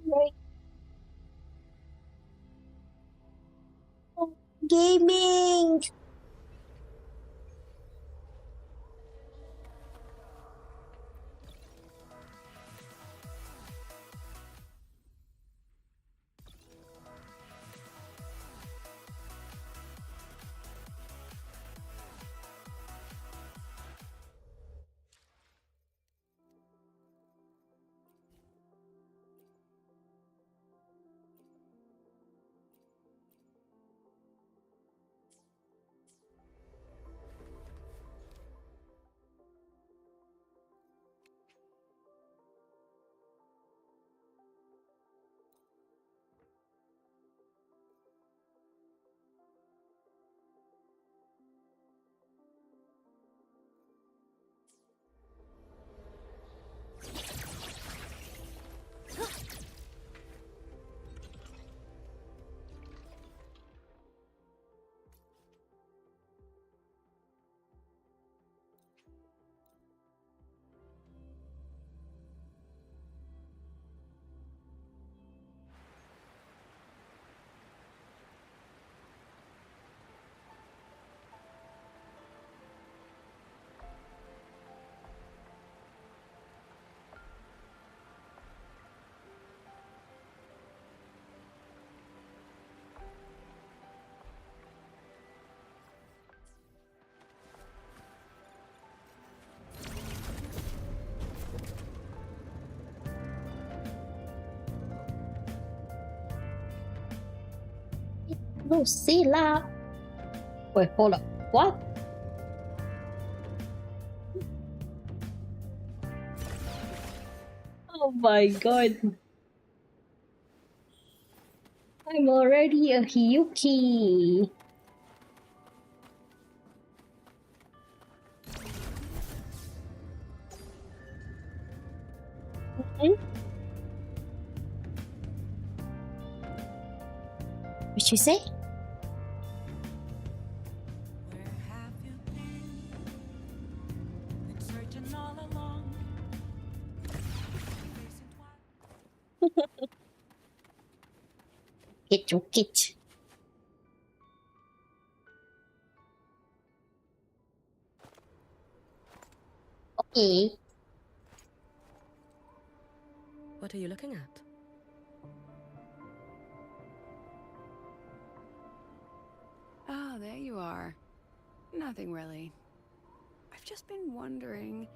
Right. Gaming. Lucilla. Wait, hold up. What? Oh my god. I'm already a Hyuki. Hmm? What you say? Get your kit. Okay. What are you looking at? Oh, there you are. Nothing really. I've just been wondering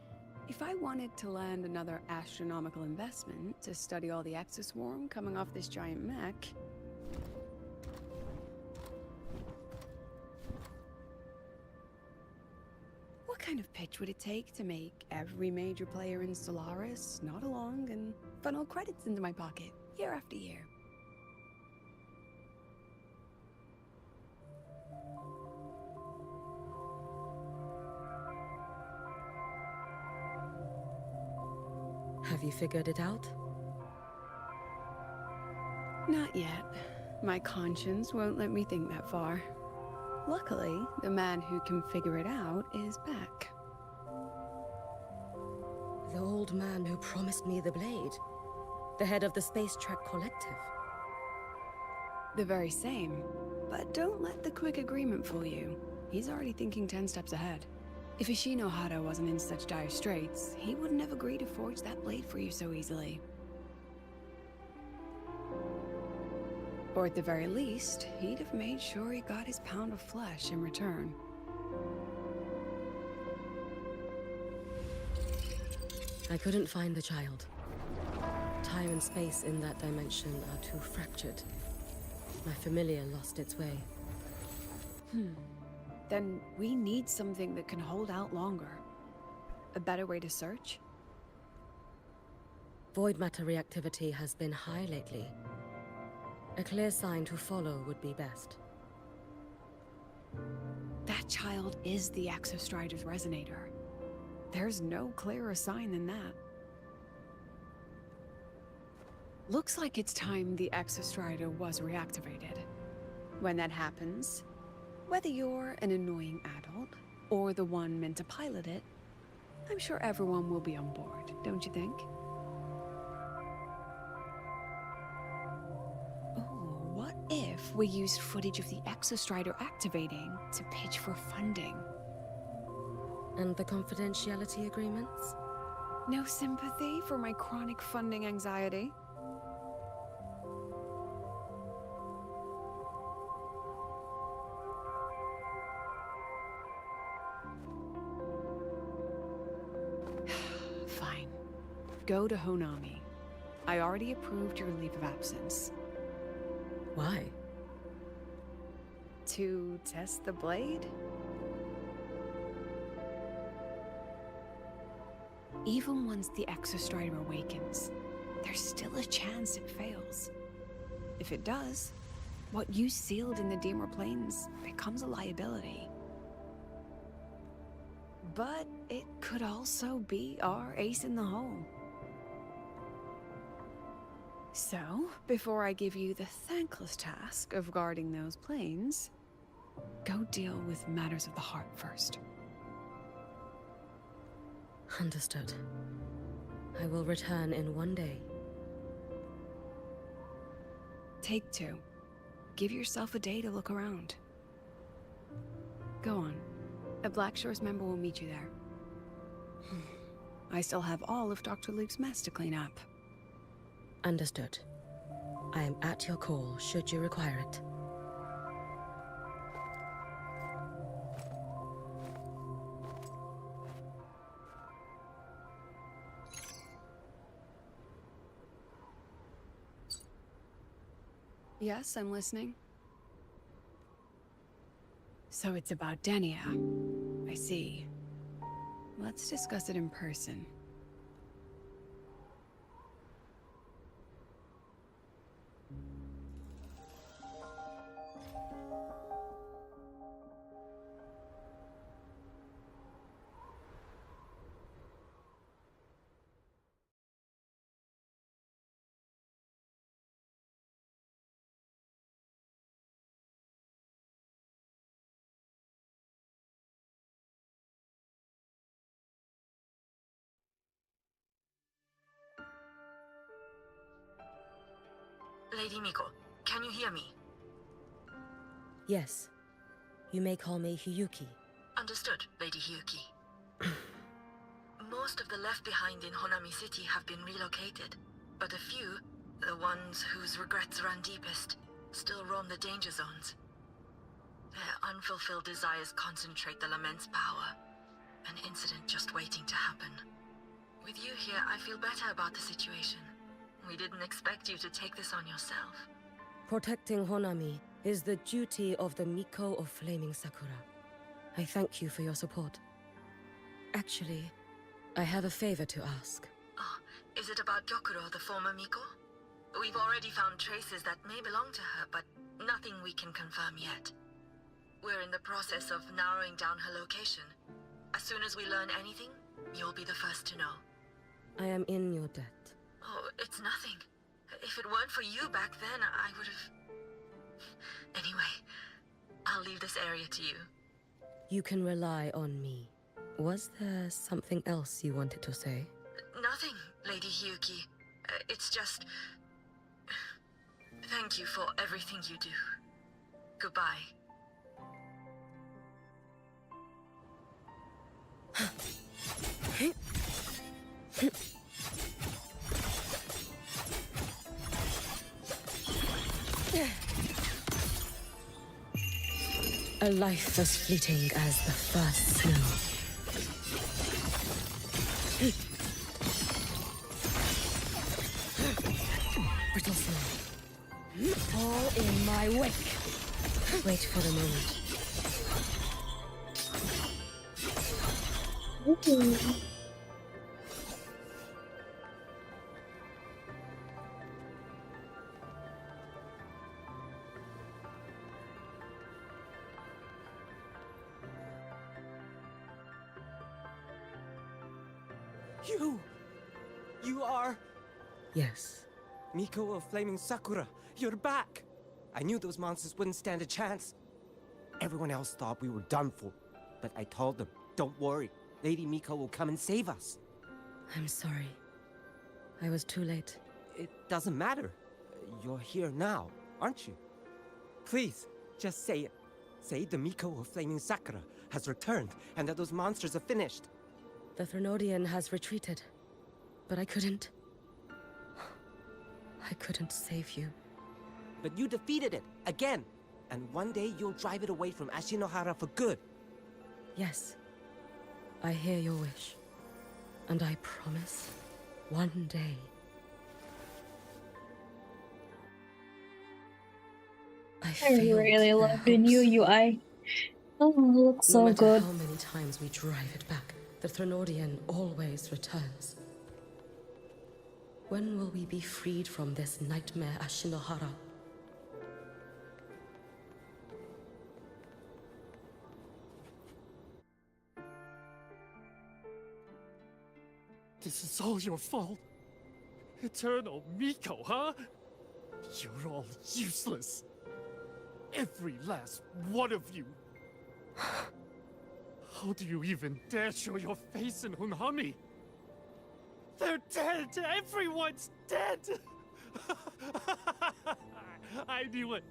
if I wanted to land another astronomical investment to study all the exoswarm coming off this giant mech. What kind of pitch would it take to make every major player in Solaris nod along and funnel credits into my pocket year after year? Have you figured it out? Not yet. My conscience won't let me think that far. Luckily, the man who can figure it out is back. The old man who promised me the blade. The head of the Space Trek Collective. The very same. But don't let the quick agreement fool you. He's already thinking 10 steps ahead. If Ishino Hada wasn't in such dire straits, he wouldn't have agreed to forge that blade for you so easily. Or at the very least, he'd have made sure he got his pound of flesh in return. I couldn't find the child. Time and space in that dimension are too fractured. My familiar lost its way. Then we need something that can hold out longer. A better way to search? Void matter reactivity has been high lately. A clear sign to follow would be best. That child is the Exostrider's resonator. There's no clearer sign than that. Looks like it's time the Exostrider was reactivated. When that happens, whether you're an annoying adult or the one meant to pilot it, I'm sure everyone will be on board, don't you think? if we used footage of the Exostrider activating to pitch for funding. And the confidentiality agreements? No sympathy for my chronic funding anxiety? Fine. Go to Honami. I already approved your leave of absence. Why? To test the blade? Even once the Exostrider awakens, there's still a chance it fails. If it does, what you sealed in the Dimmer Plains becomes a liability. But it could also be our ace in the hole. So, before I give you the thankless task of guarding those planes, go deal with matters of the heart first. Understood. I will return in 1 day. Take 2. Give yourself a day to look around. Go on. A Black Shores member will meet you there. I still have all of Dr. Luke's mess to clean up. Understood. I am at your call, should you require it. Yes, I'm listening. So it's about Denia. I see. Let's discuss it in person. Lady Miko, can you hear me? Yes. You may call me Hiyuki. Understood, Lady Hyuki. Most of the left behind in Honami City have been relocated, but a few, the ones whose regrets run deepest, still roam the danger zones. Their unfulfilled desires concentrate the Lament's power. An incident just waiting to happen. With you here, I feel better about the situation. We didn't expect you to take this on yourself. Protecting Honami is the duty of the Miko of Flaming Sakura. I thank you for your support. Actually, I have a favor to ask. Oh, is it about Gyokuro, the former Miko? We've already found traces that may belong to her, but nothing we can confirm yet. We're in the process of narrowing down her location. As soon as we learn anything, you'll be the first to know. I am in your debt. Oh, it's nothing. If it weren't for you back then, I would have... Anyway, I'll leave this area to you. You can rely on me. Was there something else you wanted to say? Nothing, Lady Hyuki. It's just... Thank you for everything you do. Goodbye. A life as fleeting as the first snow. Brittle snow. All in my wake. Wait for the moment. You are... Yes. Miko of Flaming Sakura, you're back! I knew those monsters wouldn't stand a chance. Everyone else thought we were done for, but I told them, don't worry, Lady Miko will come and save us. I'm sorry. I was too late. It doesn't matter. You're here now, aren't you? Please, just say it. Say the Miko of Flaming Sakura has returned and that those monsters are finished. The Threnodian has retreated, but I couldn't. I couldn't save you. But you defeated it, again! And one day you'll drive it away from Ashinohara for good. Yes, I hear your wish. And I promise, one day. I really failed love their the new hopes. UI. Oh, it looks No so matter good. how many times we drive it back, the Threnodian always returns. When will we be freed from this nightmare Ashinohara? This is all your fault. Eternal Miko, huh? You're all useless. Every last one of you. How do you even dare show your face in Hunhami? They're dead! Everyone's dead! I knew it.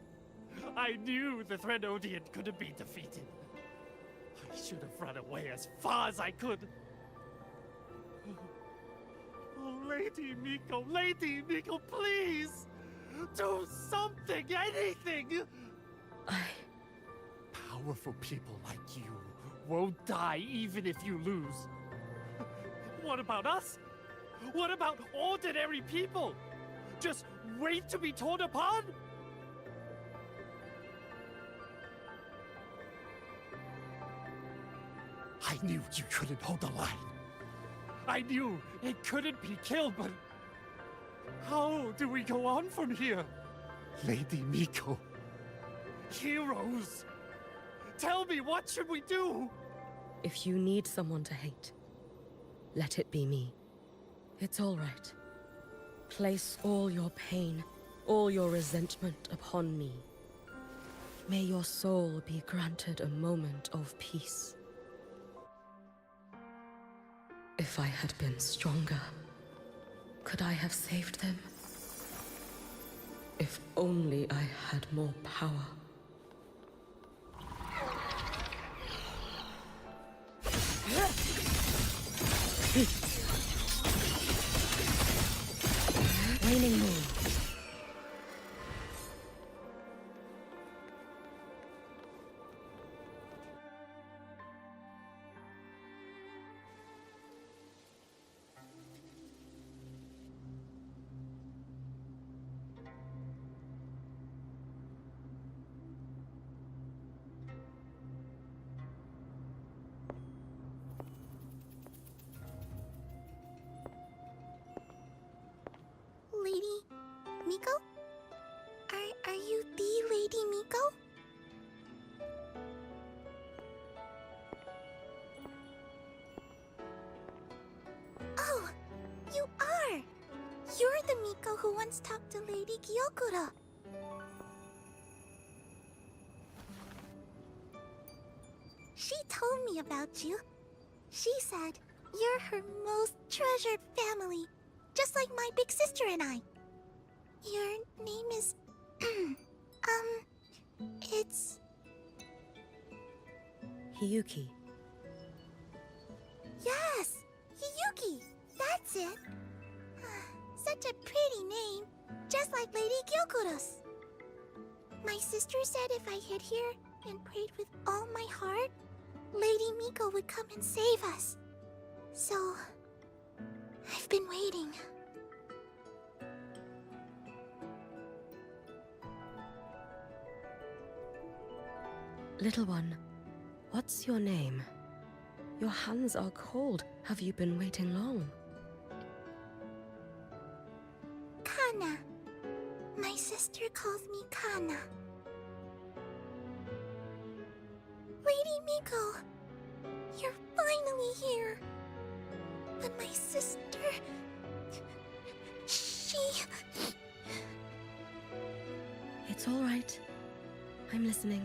I knew the Threnodian couldn't be defeated. I should have run away as far as I could. Oh, Lady Miko, please! Do something, anything! Powerful people like you won't die even if you lose. What about us? What about ordinary people? Just wait to be torn apart? I knew you couldn't hold the line. I knew it couldn't be killed, but how do we go on from here? Lady Miko, heroes, tell me, what should we do? If you need someone to hate, let it be me. It's all right. Place all your pain, all your resentment upon me. May your soul be granted a moment of peace. If I had been stronger, could I have saved them? If only I had more power. Waning moon. Lady Miko? Are you the Lady Miko? Oh, you are! You're the Miko who once talked to Lady Gyokuro. She told me about you. She said you're her most treasured family. Just like my big sister and I. Your name is... it's... Hiyuki. Yes! Hiyuki! That's it! Such a pretty name. Just like Lady Gyokuro's. My sister said if I hid here and prayed with all my heart, Lady Miko would come and save us. So... I've been waiting. Little one, what's your name? Your hands are cold. Have you been waiting long? Kana. My sister calls me Kana. Lady Miko, you're finally here. But my sister... she... It's all right. I'm listening.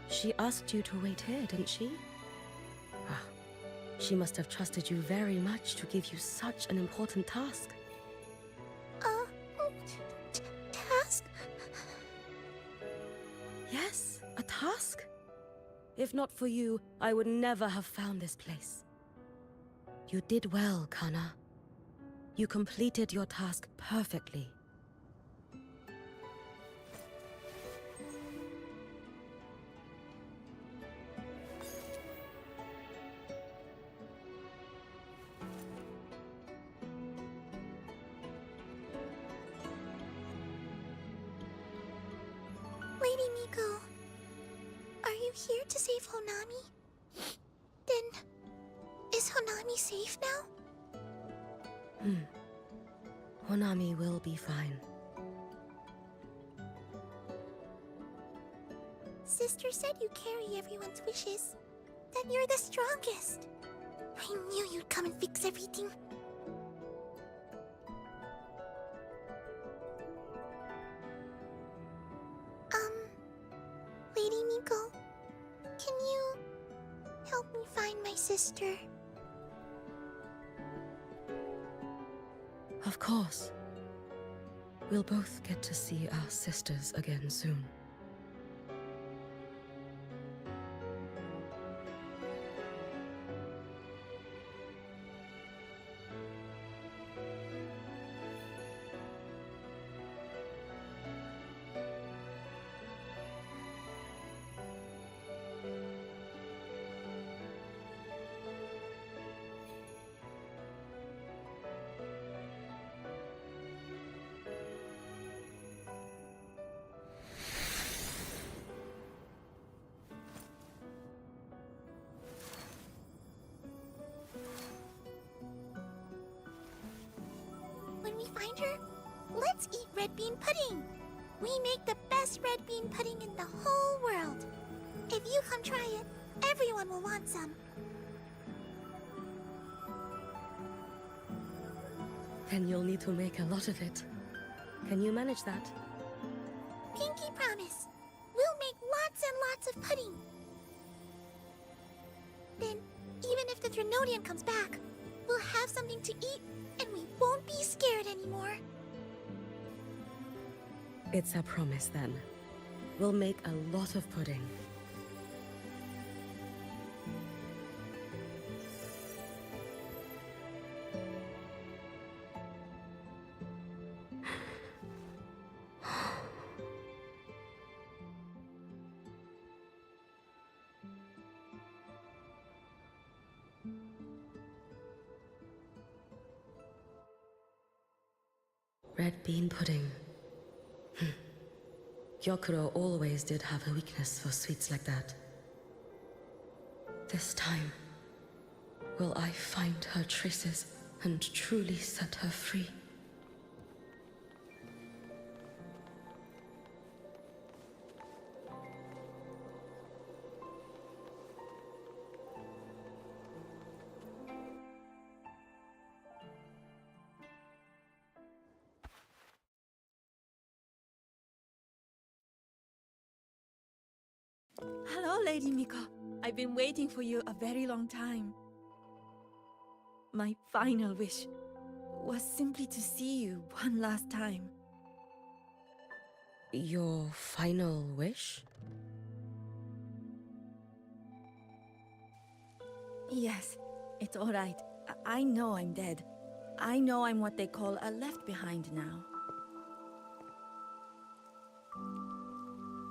She asked you to wait here, didn't she? Ah, she must have trusted you very much to give you such an important task. Task? Yes, a task? If not for you, I would never have found this place. You did well, Kana. You completed your task perfectly. Lady Miko, are you here to save Honami? Then, is Honami safe now? Honami will be fine. Sister said you carry everyone's wishes. That you're the strongest. I knew you'd come and fix everything. Lady Miko, can you help me find my sister? Of course. We'll both get to see our sisters again soon. When we find her, let's eat red bean pudding. We make the best red bean pudding in the whole world. If you come try it, everyone will want some. Then you'll need to make a lot of it. Can you manage that? Pinky promise. We'll make lots and lots of pudding. Then, even if the Drenodian comes back, we'll have something to eat and we won't be scared anymore. It's a promise then. We'll make a lot of pudding. Red bean pudding. Gyokuro always did have a weakness for sweets like that. This time, will I find her traces and truly set her free? Hello, Lady Miko. I've been waiting for you a very long time. My final wish was simply to see you one last time. Your final wish? Yes, it's all right. I know I'm dead. I know I'm what they call a left behind now.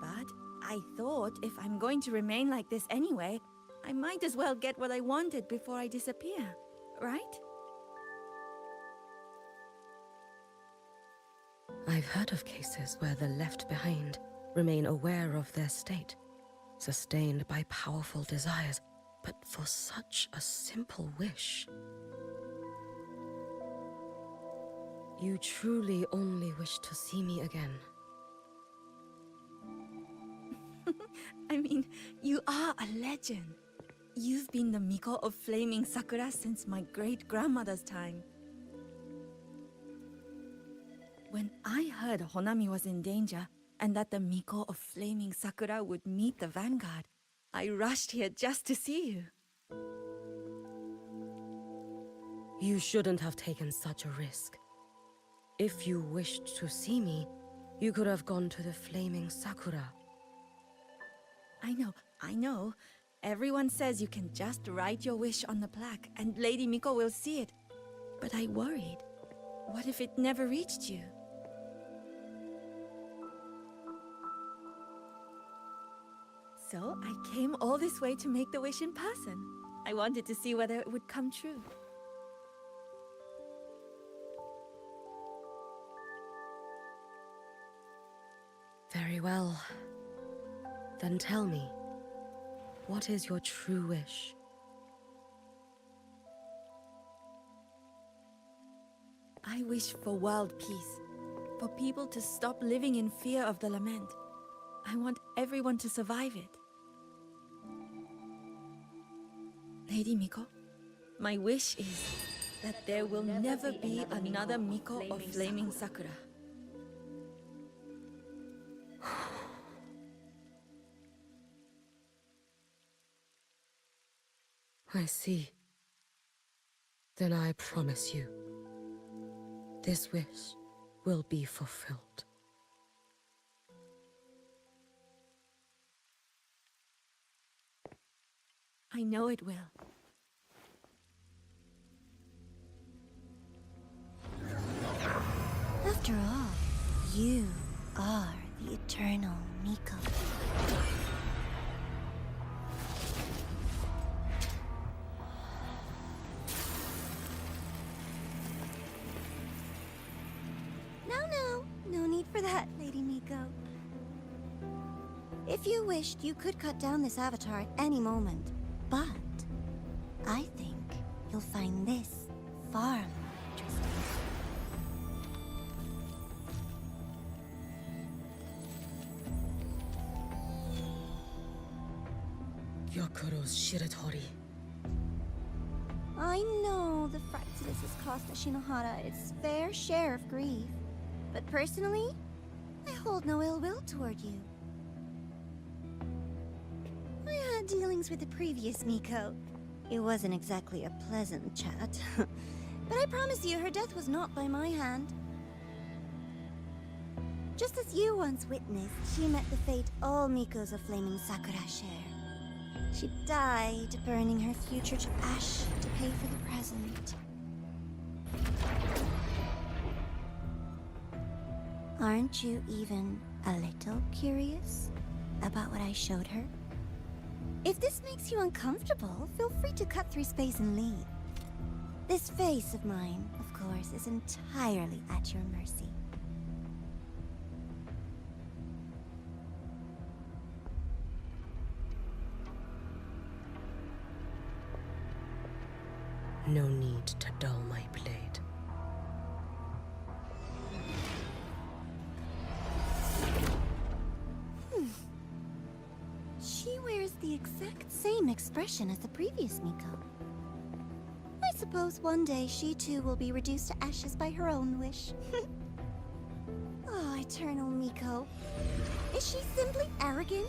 But I thought if I'm going to remain like this anyway, I might as well get what I wanted before I disappear, right? I've heard of cases where the left behind remain aware of their state, sustained by powerful desires, but for such a simple wish. You truly only wish to see me again. I mean, you are a legend. You've been the Miko of Flaming Sakura since my great-grandmother's time. When I heard Honami was in danger, and that the Miko of Flaming Sakura would meet the Vanguard, I rushed here just to see you. You shouldn't have taken such a risk. If you wished to see me, you could have gone to the Flaming Sakura. I know. Everyone says you can just write your wish on the plaque and Lady Miko will see it. But I worried. What if it never reached you? So I came all this way to make the wish in person. I wanted to see whether it would come true. Very well. Then tell me, what is your true wish? I wish for world peace. For people to stop living in fear of the lament. I want everyone to survive it. Lady Miko, my wish is that there will never be another Miko of Flaming Sakura. I see. Then I promise you, this wish will be fulfilled. I know it will. After all, you are the eternal Miko. No need for that, Lady Miko. If you wished, you could cut down this avatar at any moment. But I think you'll find this far more interesting. Gyokuro's Shiratori. I know the Fraxidus has cost Ashinohara its fair share of grief. But personally, I hold no ill will toward you. I had dealings with the previous Miko. It wasn't exactly a pleasant chat. But I promise you, her death was not by my hand. Just as you once witnessed, she met the fate all Mikos of Flaming Sakura share. She died, burning her future to ash to pay for the present. Aren't you even a little curious about what I showed her? If this makes you uncomfortable, feel free to cut through space and leave. This face of mine, of course, is entirely at your mercy. No need to dull my blade. She wears the exact same expression as the previous Miko. I suppose one day she too will be reduced to ashes by her own wish. Oh, eternal Miko. Is she simply arrogant?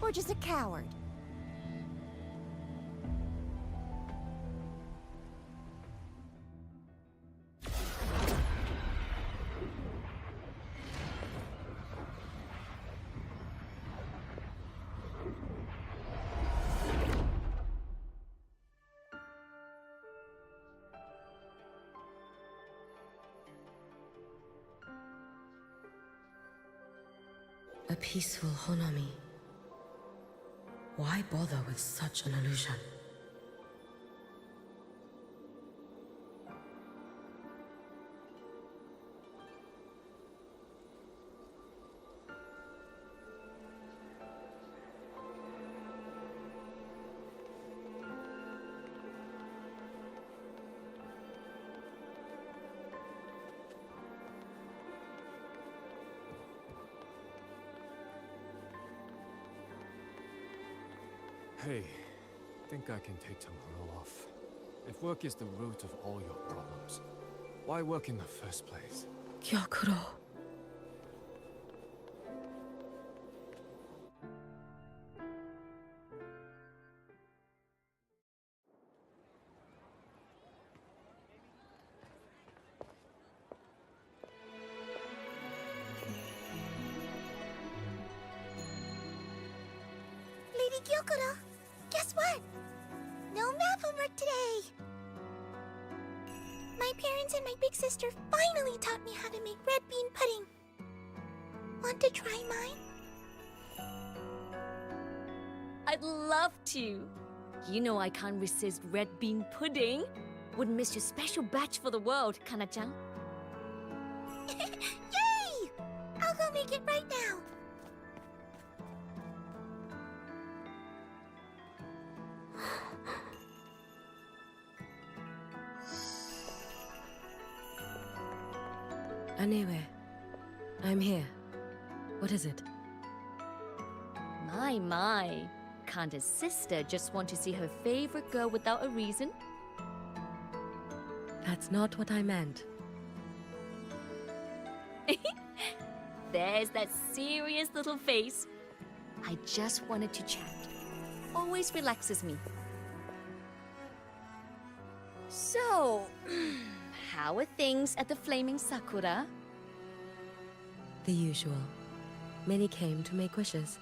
Or just a coward? A peaceful Honami. Why bother with such an illusion? Hey, think I can take tomorrow off. If work is the root of all your problems, why work in the first place? Gyokuro. Gyokuro, guess what? No math homework today! My parents and my big sister finally taught me how to make red bean pudding. Want to try mine? I'd love to. You know I can't resist red bean pudding. Wouldn't miss your special batch for the world, Kana-chan. Yay! I'll go make it right now. Anyway, I'm here. What is it? My. Can't a sister just want to see her favorite girl without a reason? That's not what I meant. There's that serious little face. I just wanted to chat. Always relaxes me. So, how are things at the Flaming Sakura? The usual. Many came to make wishes.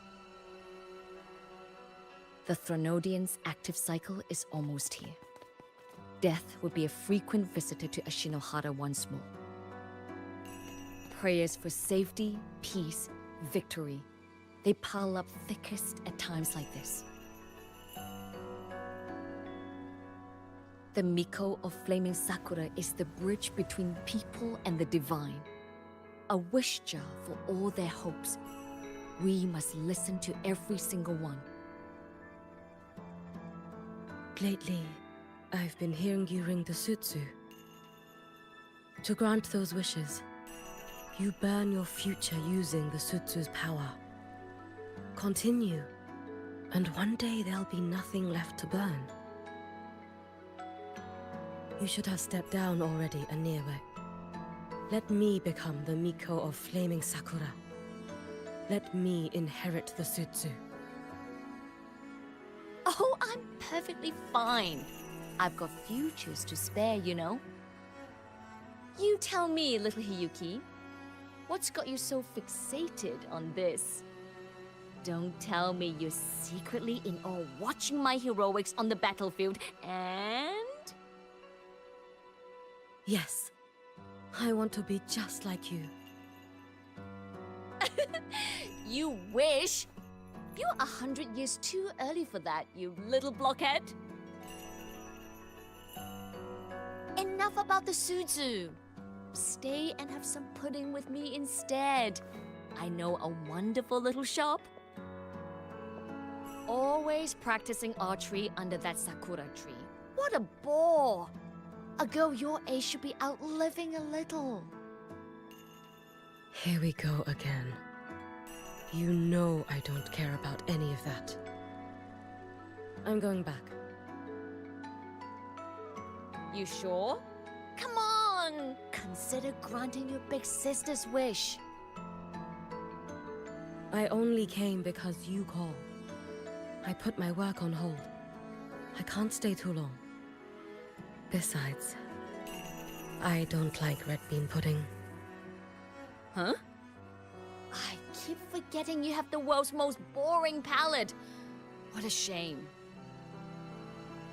The Thronodian's active cycle is almost here. Death would be a frequent visitor to Ashinohara once more. Prayers for safety, peace, victory. They pile up thickest at times like this. The Miko of Flaming Sakura is the bridge between people and the divine. A wish jar for all their hopes. We must listen to every single one. Lately, I've been hearing you ring the Sutsu. To grant those wishes, you burn your future using the Sutsu's power. Continue, and one day there'll be nothing left to burn. You should have stepped down already, Aniewe. Let me become the Miko of Flaming Sakura. Let me inherit the Sutsu. Oh, I'm perfectly fine. I've got futures to spare, you know. You tell me, little Hiyuki. What's got you so fixated on this? Don't tell me you're secretly in awe watching my heroics on the battlefield and... Yes, I want to be just like you. You wish? You're 100 years too early for that, you little blockhead. Enough about the Suzu. Stay and have some pudding with me instead. I know a wonderful little shop. Always practicing archery under that sakura tree. What a bore! A girl your age should be out living a little. Here we go again. You know I don't care about any of that. I'm going back. You sure? Come on! Consider granting your big sister's wish. I only came because you called. I put my work on hold. I can't stay too long. Besides, I don't like red bean pudding. Huh? I keep forgetting you have the world's most boring palate. What a shame.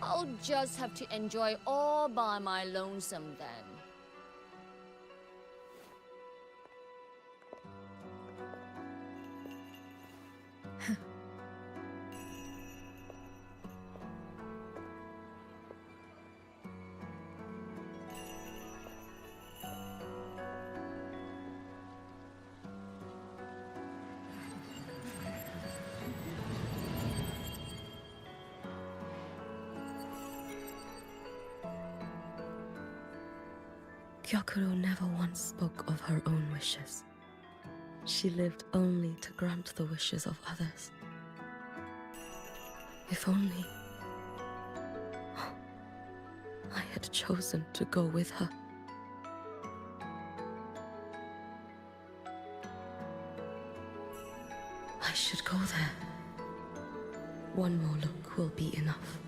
I'll just have to enjoy all by my lonesome then. Gyokuro never once spoke of her own wishes. She lived only to grant the wishes of others. If only I had chosen to go with her. I should go there. One more look will be enough.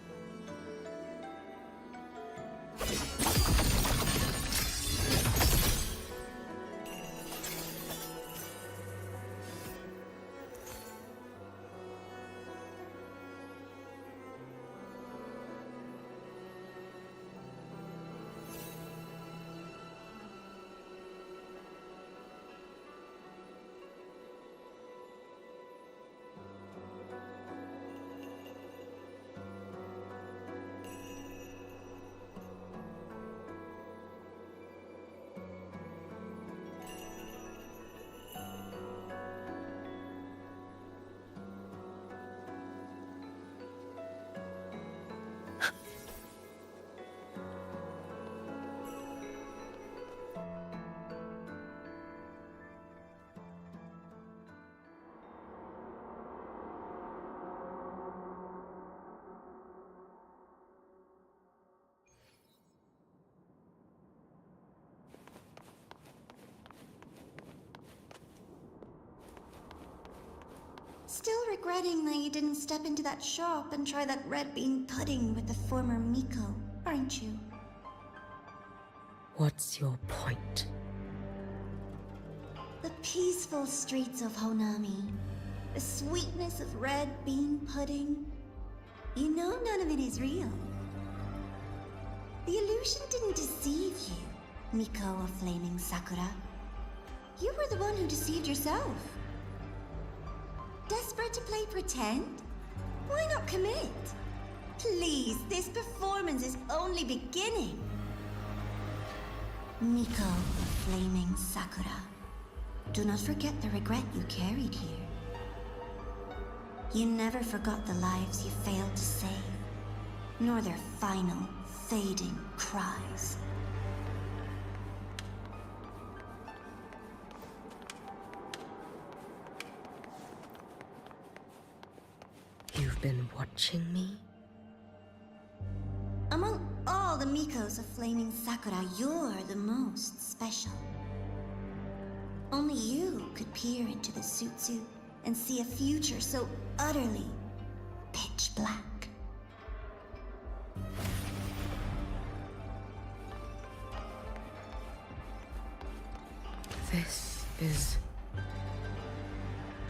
Still regretting that you didn't step into that shop and try that red bean pudding with the former Miko, aren't you? What's your point? The peaceful streets of Honami, the sweetness of red bean pudding. You know none of it is real. The illusion didn't deceive you, Miko of Flaming Sakura. You were the one who deceived yourself. Desperate to play pretend? Why not commit? Please, this performance is only beginning. Miko of Flaming Sakura, do not forget the regret you carried here. You never forgot the lives you failed to save, nor their final, fading cries. You've been watching me? Among all the Mikos of Flaming Sakura, you're the most special. Only you could peer into the Sutsu and see a future so utterly pitch black. This is...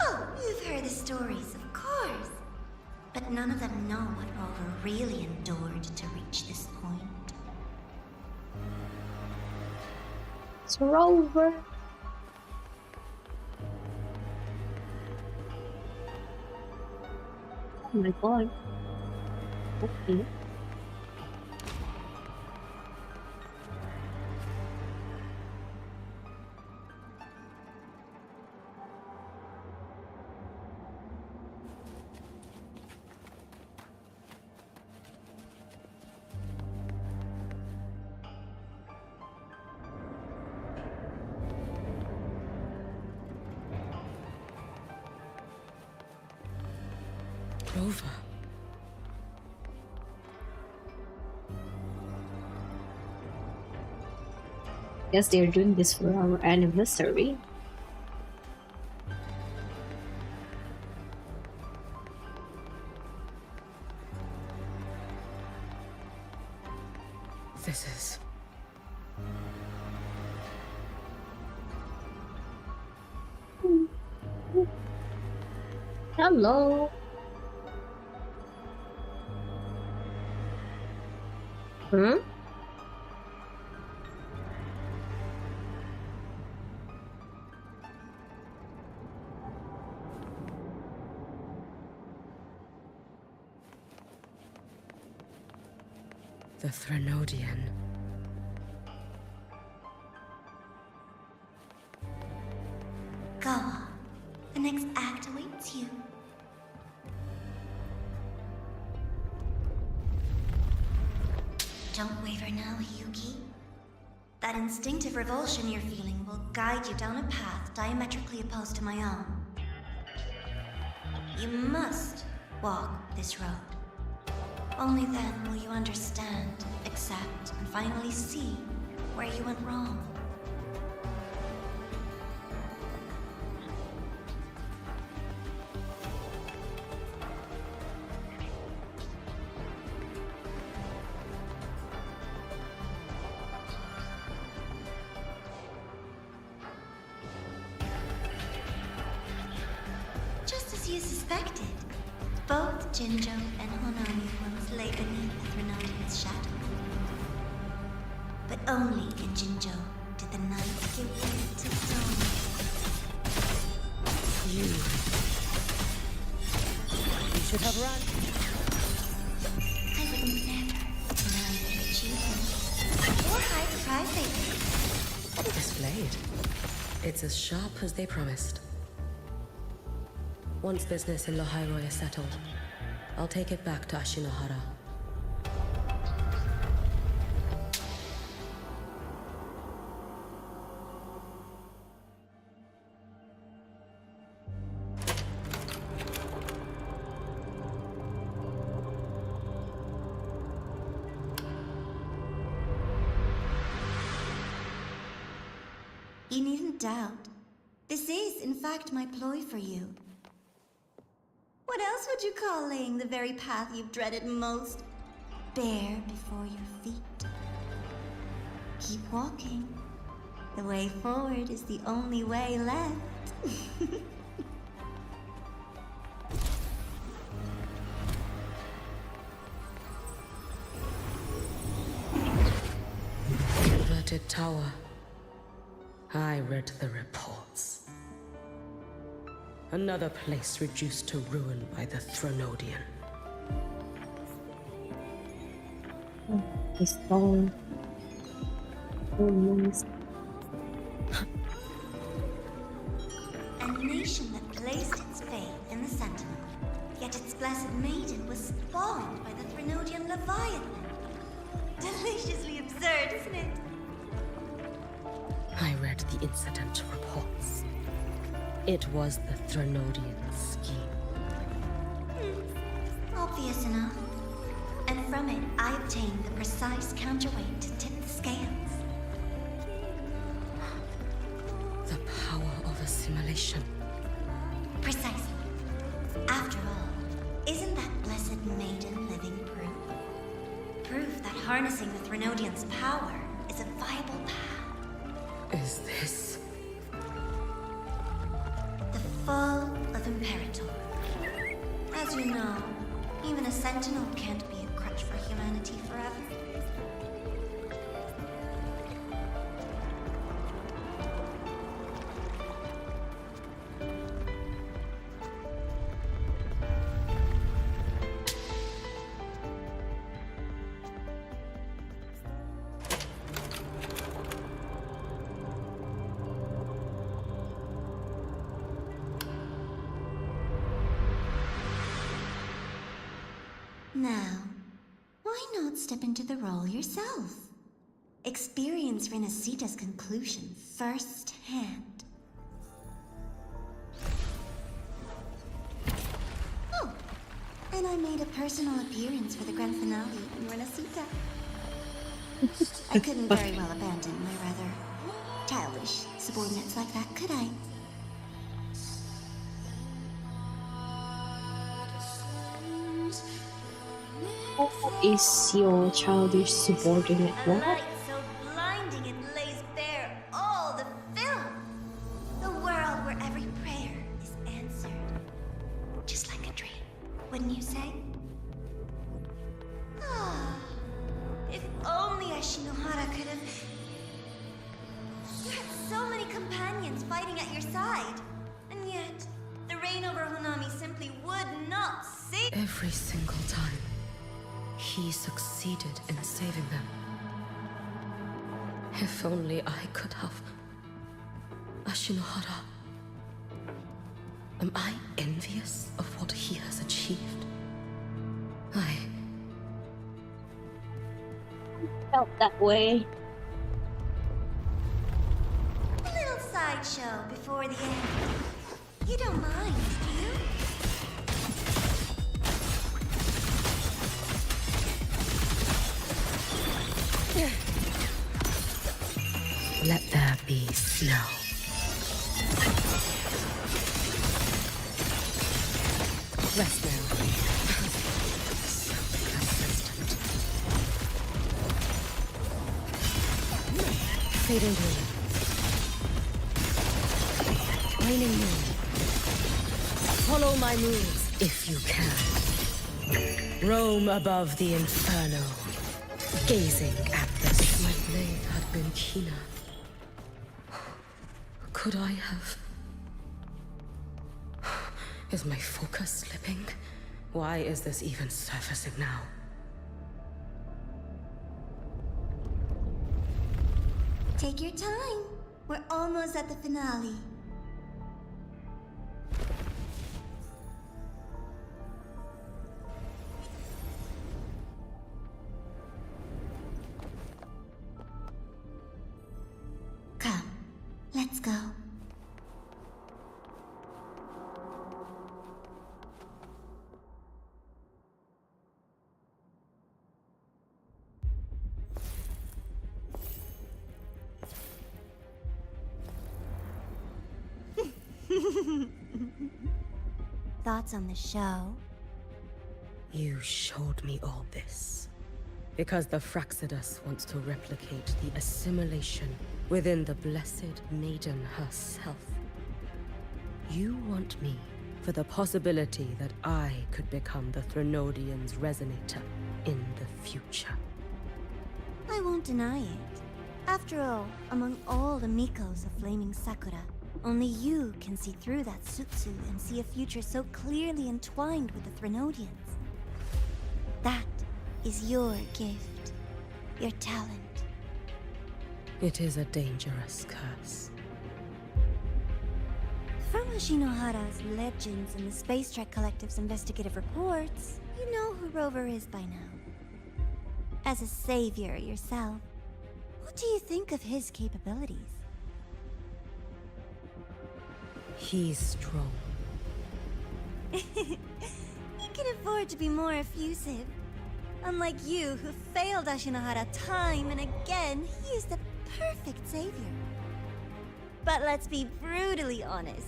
Oh, you've heard the stories, of course. But none of them know what Rover really endured to reach this point. It's Rover. Oh my god. Okay. Rover. Guess they're doing this for our anniversary. This is... Hello. Hmm? the Threnodian. Gawa, the next act awaits you. Don't waver now, Yuki. That instinctive revulsion you're feeling will guide you down a path diametrically opposed to my own. You must walk this road. Only then will you understand, accept, and finally see where you went wrong. Just as you suspected, both Jinjo and Honami once lay beneath the Threnodian's shadow. But only in Jinjo did the night give way to dawn. You should have run. I would never deny their achievement or hide the prize they paid. This blade. It's as sharp as they promised. Once business in Lohairoi is settled, I'll take it back to Ashinohara. You needn't doubt. This is, in fact, my ploy for you. What else would you call laying the very path you've dreaded most bare before your feet? Keep walking. The way forward is the only way left. Inverted tower. I read the reports. Another place reduced to ruin by the Thronodian. The stone. A nation that placed its faith in the Sentinel, yet its blessed maiden was spawned by the Thronodian Leviathan. Deliciously absurd, isn't it? I read the incident reports. It was the Thronodian scheme. Obvious enough. And from it, I obtained the precise counterweight to tip the scales. The power of assimilation. Precisely. After all, isn't that blessed maiden living proof? Proof that harnessing the Thronodian's power is a viable path. Is this... The fall of Imperator. As you know, even a Sentinel can't be a crutch for humanity forever. Now, why not step into the role yourself? Experience Renacita's conclusion firsthand. Oh, and I made a personal appearance for the grand finale in Renacita. I couldn't very well abandon my rather childish subordinates like that, could I? What is your childish subordinate? A What? light so blinding it lays bare all the film. The world where every prayer is answered. Just like a dream, wouldn't you say? Ah, if only Ashinohara could have... You had so many companions fighting at your side. And yet, the reign over Honami simply would not see... Every single time, he succeeded in saving them. If only I could have... Ashinohara. Am I envious of what he has achieved? I Felt that way. A little sideshow before the end. You don't mind, do you? Let there be snow. Rest now. So persistent. Fading blue. Raining moon. Follow my moves if you can. Roam above the inferno, gazing at the sun. My blade had been keener. Could I have... Is my focus slipping? Why is this even surfacing now? Take your time. We're almost at the finale. Come, let's go. thoughts on the show? You showed me all this because the Fraxidus wants to replicate the assimilation within the Blessed Maiden herself. You want me for the possibility that I could become the Threnodian's resonator in the future. I won't deny it. After all, among all the Mikos of Flaming Sakura, only you can see through that Sutsu and see a future so clearly entwined with the Threnodians. That is your gift, your talent. It is a dangerous curse. From Ashinohara's legends and the Space Trek Collective's investigative reports, you know who Rover is by now. As a savior yourself, what do you think of his capabilities? He's strong. He can afford to be more effusive. Unlike you, who failed Ashinohara time and again, he is the perfect savior. But let's be brutally honest.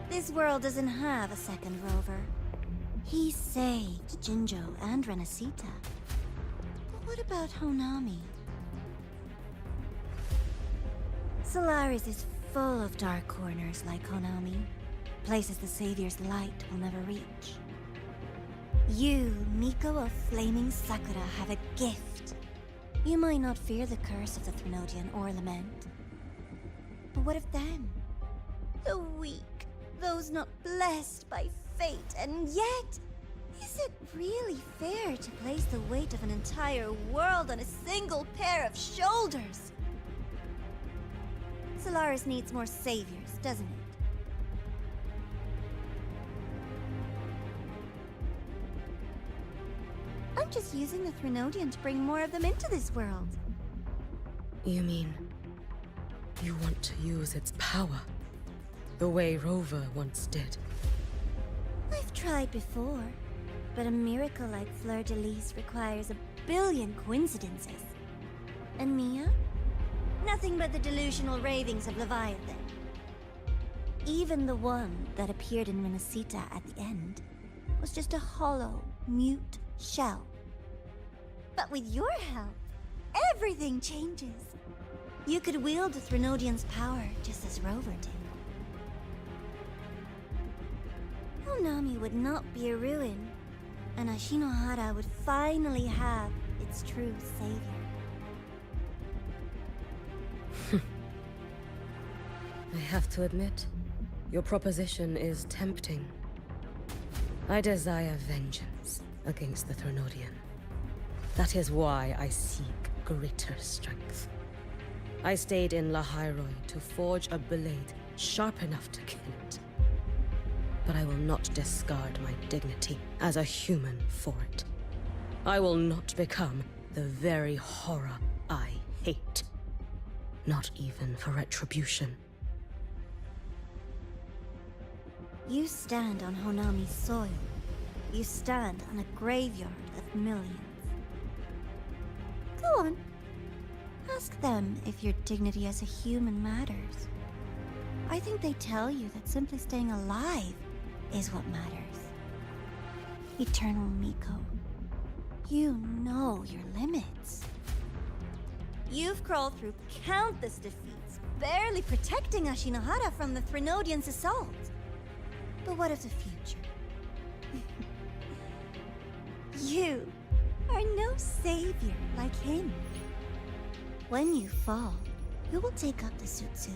This world doesn't have a second Rover. He saved Jinjo and Renacita. But what about Honami? Solaris is full of dark corners like Honami. Places the Savior's light will never reach. You, Miko of Flaming Sakura, have a gift. You might not fear the curse of the Threnodian or Lament. But what of them? The weak, those not blessed by fate, and yet, is it really fair to place the weight of an entire world on a single pair of shoulders? Solaris needs more saviors, doesn't it? I'm just using the Threnodian to bring more of them into this world. You mean, you want to use its power, the way Rover once did? I've tried before, but a miracle like Fleur-de-Lis requires a billion coincidences. And Mia? Nothing but the delusional ravings of Leviathan. Even the one that appeared in Renacita at the end was just a hollow, mute shell. But with your help, everything changes. You could wield the Threnodian's power just as Rover did. Honami would not be a ruin, and Ashinohara would finally have its true savior. I have to admit, your proposition is tempting. I desire vengeance against the Threnodian. That is why I seek greater strength. I stayed in Lahairoi to forge a blade sharp enough to kill it. But I will not discard my dignity as a human for it. I will not become the very horror I hate. Not even for retribution. You stand on Honami's soil. You stand on a graveyard of millions. Go on. Ask them if your dignity as a human matters. I think they tell you that simply staying alive is what matters. Eternal Miko, you know your limits. You've crawled through countless defeats, barely protecting Ashinohara from the Threnodian's assault. But what of the future? You are no savior like him. When you fall, who will take up the Sutsu?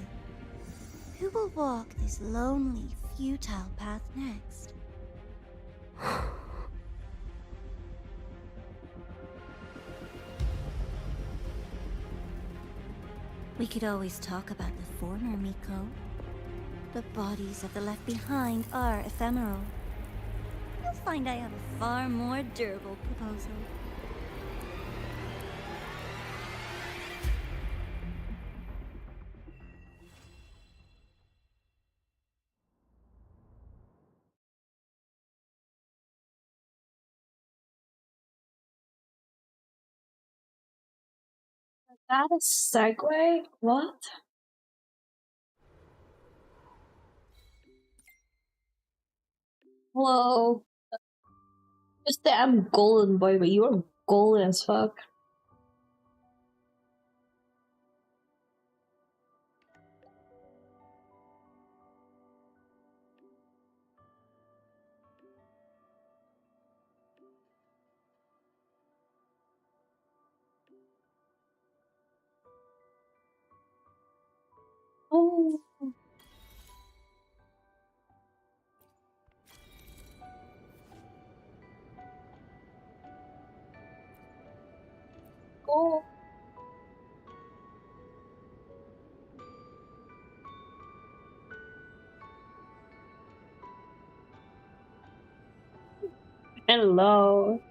Who will walk this lonely, futile path next? We could always talk about the former Miko. The bodies of the left behind are ephemeral. You'll find I have a far more durable proposal. That a segue? What? Whoa. Just that I'm golden, boy, but you're golden as fuck. Oh. Oh. Hello.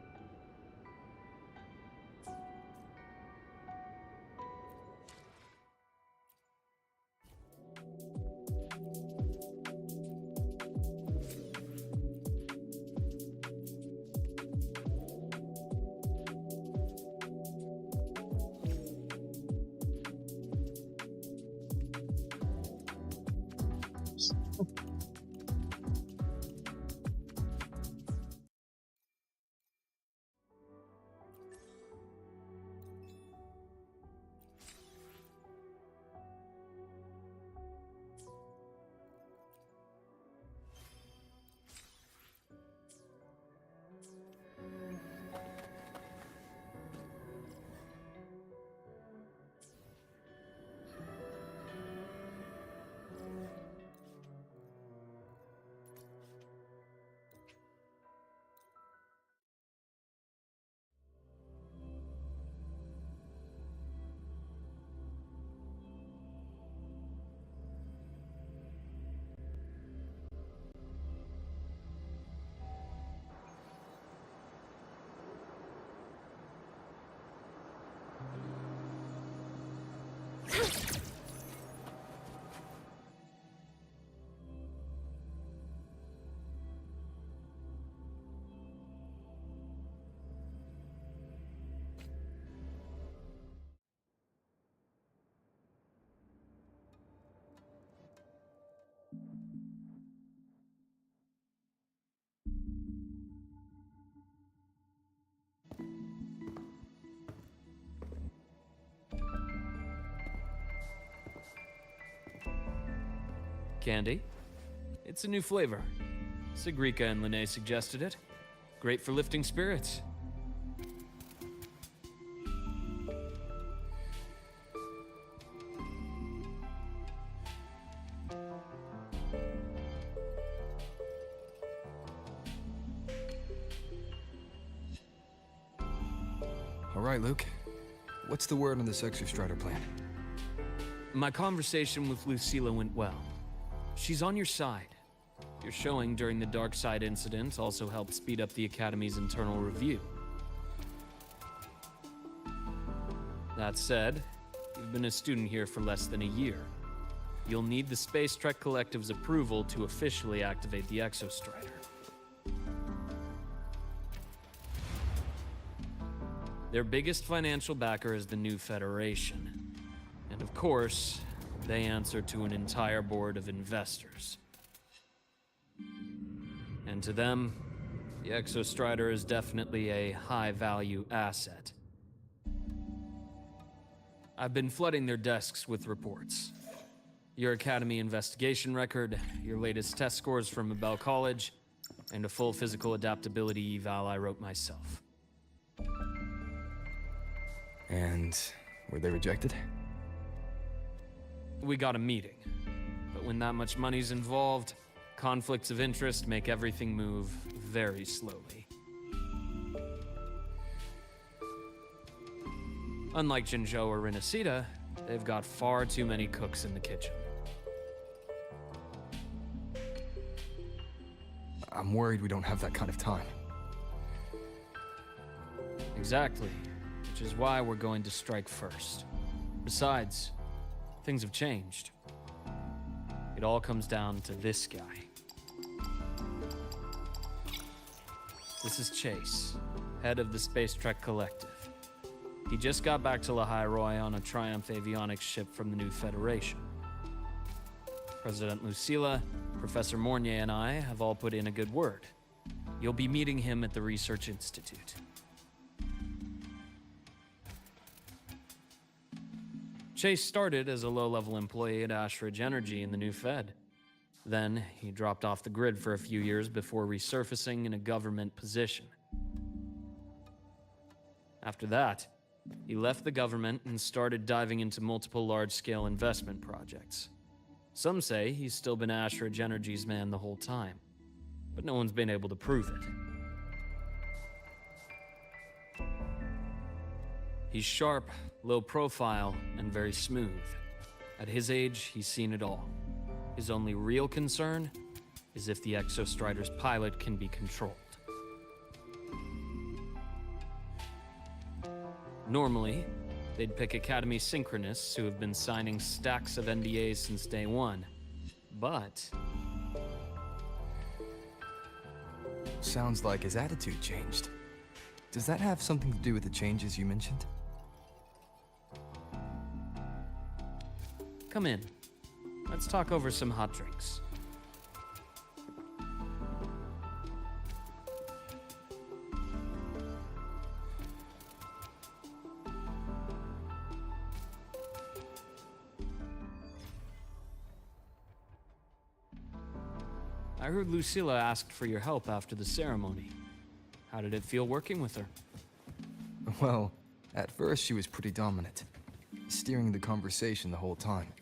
Candy? It's a new flavor. Sigrika and Lene suggested it. Great for lifting spirits. All right, Luke. What's the word on this Exostrider plan? My conversation with Lucilla went well. She's on your side. Your showing during the Dark Side incident also helped speed up the Academy's internal review. That said, you've been a student here for less than a year. You'll need the Space Trek Collective's approval to officially activate the Exostrider. Their biggest financial backer is the new Federation. And of course, they answer to an entire board of investors. And to them, the Exostrider is definitely a high-value asset. I've been flooding their desks with reports. Your Academy investigation record, your latest test scores from Abel College, and a full physical adaptability eval I wrote myself. And were they rejected? We got a meeting. But when that much money's involved, conflicts of interest make everything move very slowly. Unlike Jinzhou or Rinasita, they've got far too many cooks in the kitchen. I'm worried we don't have that kind of time. Exactly, which is why we're going to strike first. Besides, things have changed. It all comes down to this guy. This is Chase, head of the Space Trek Collective. He just got back to Lahai Roi on a Triumph avionics ship from the new Federation. President Lucilla Professor Mornier and I have all put in a good word. You'll be meeting him at the Research Institute. Chase started as a low-level employee at Ashridge Energy in the new Fed. Then, he dropped off the grid for a few years before resurfacing in a government position. After that, he left the government and started diving into multiple large-scale investment projects. Some say he's still been Ashridge Energy's man the whole time, but no one's been able to prove it. He's sharp, low profile, and very smooth. At his age, he's seen it all. His only real concern is if the Exostrider's pilot can be controlled. Normally, they'd pick Academy Synchronists who have been signing stacks of NDAs since day one. But Sounds like his attitude changed. Does that have something to do with the changes you mentioned? come in. Let's talk over some hot drinks. I heard Lucilla asked for your help after the ceremony. How did it feel working with her? Well, at first she was pretty dominant, steering the conversation the whole time.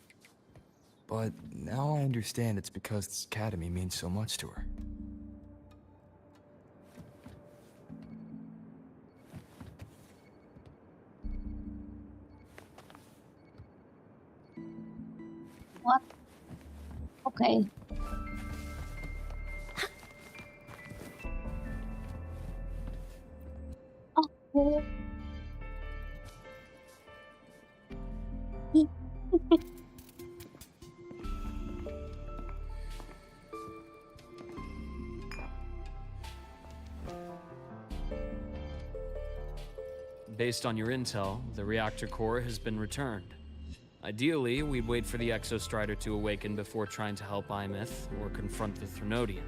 But now I understand it's because this academy means so much to her. What? Okay. Oh. Based on your intel, the reactor core has been returned. Ideally, we'd wait for the Exostrider to awaken before trying to help Imith or confront the Threnodian.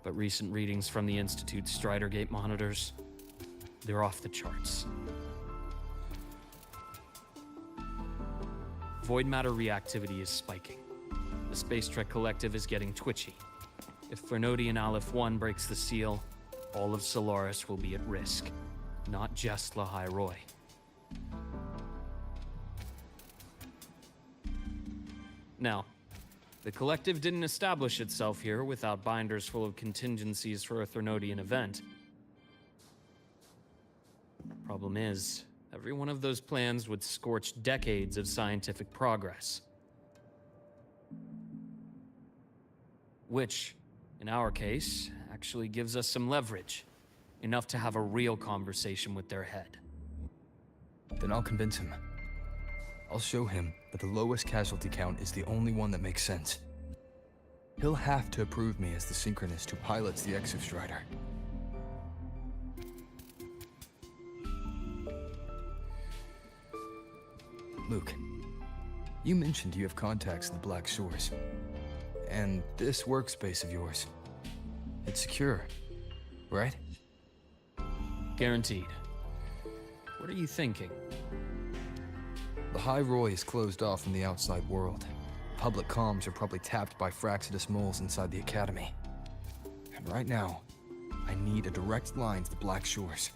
But recent readings from the Institute's Strider Gate monitors, they're off the charts. Void matter reactivity is spiking. The Space Trek Collective is getting twitchy. If Threnodian Aleph 1 breaks the seal, all of Solaris will be at risk, not just Lahai Roy. Now, the Collective didn't establish itself here without binders full of contingencies for a Threnodian event. Problem is, every one of those plans would scorch decades of scientific progress. Which, in our case, actually gives us some leverage. Enough to have a real conversation with their head. Then I'll convince him. I'll show him that the lowest casualty count is the only one that makes sense. He'll have to approve me as the synchronist who pilots the Exostrider. Luke, you mentioned you have contacts in the Black Shores. And this workspace of yours, it's secure, right? Guaranteed. What are you thinking? The High Roy is closed off from the outside world. Public comms are probably tapped by Fraxidus moles inside the Academy. And right now, I need a direct line to the Black Shores.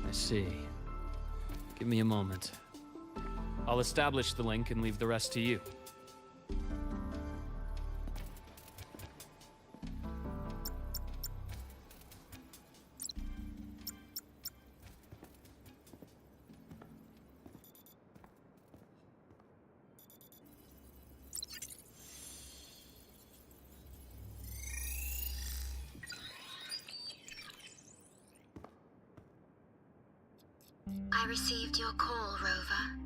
I see. Give me a moment. I'll establish the link and leave the rest to you. I received your call, Rover.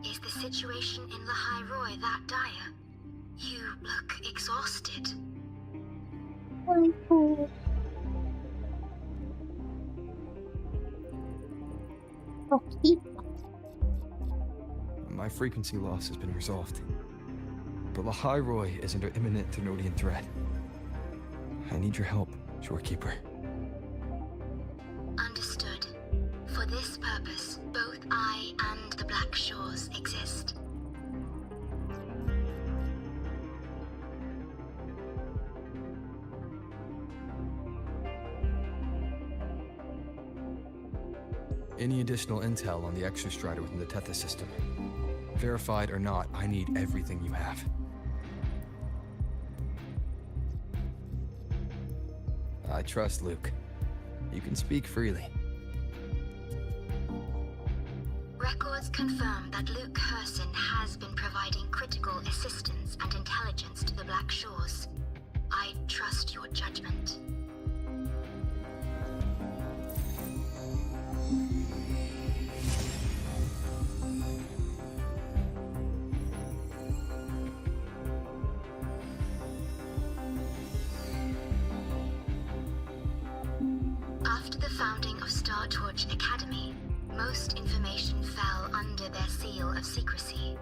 Is the situation in Lahai Roy that dire? You look exhausted. Okay. My frequency loss has been resolved. But Lahairoi is under imminent Thenodian threat. I need your help, Shorekeeper. Understood. For this purpose, both I and the Black Shores exist. Any additional intel on the Exostrider within the Tethys system? Verified or not, I need everything you have. I trust Luke. You can speak freely. Records confirm that Luke Herson has been providing critical assistance and intelligence to the Black Shores. I trust your judgment. After the founding of Star Torch Academy, most information fell under their seal of secrecy.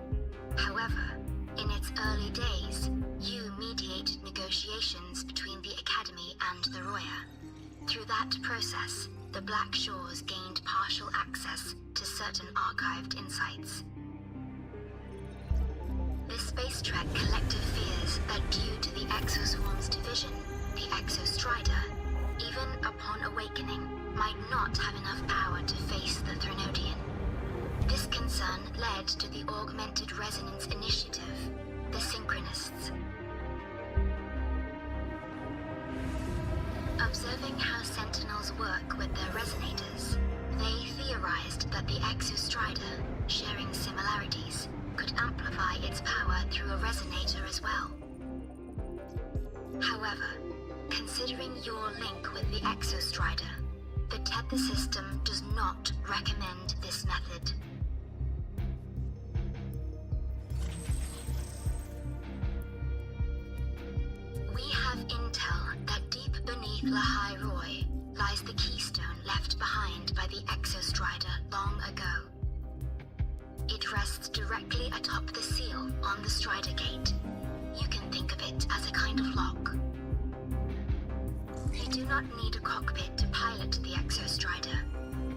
However, in its early days, you mediated negotiations between the Academy and the Roya. Through that process, the Black Shores gained partial access to certain archived insights. This space trek collective fears that due to the Exoswarm's division, the Exostrider, even upon awakening, might not have enough power to face the Threnodian. This concern led to the Augmented Resonance Initiative, the Synchronists. Observing how Sentinels work with their resonators, they theorized that the Exostrider, sharing similarities, could amplify its power through a resonator as well. However, considering your link with the Exostrider, the Tethys system does not recommend this method. We have intel that deep beneath Lahairoi lies the keystone left behind by the Exostrider long ago. It rests directly atop the seal on the Strider Gate. You can think of it as a kind of lock. You do not need a cockpit to pilot the Exostrider.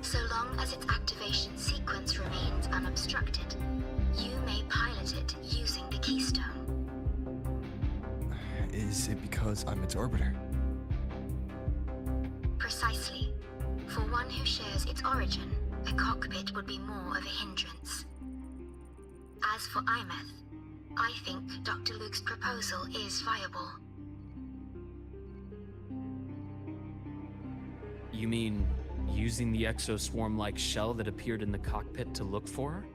So long as its activation sequence remains unobstructed, you may pilot it using the keystone. Is it because I'm its orbiter? Precisely. For one who shares its origin, a cockpit would be more of a hindrance. As for Imeth, I think Dr. Luke's proposal is viable. You mean using the exoswarm-like shell that appeared in the cockpit to look for her?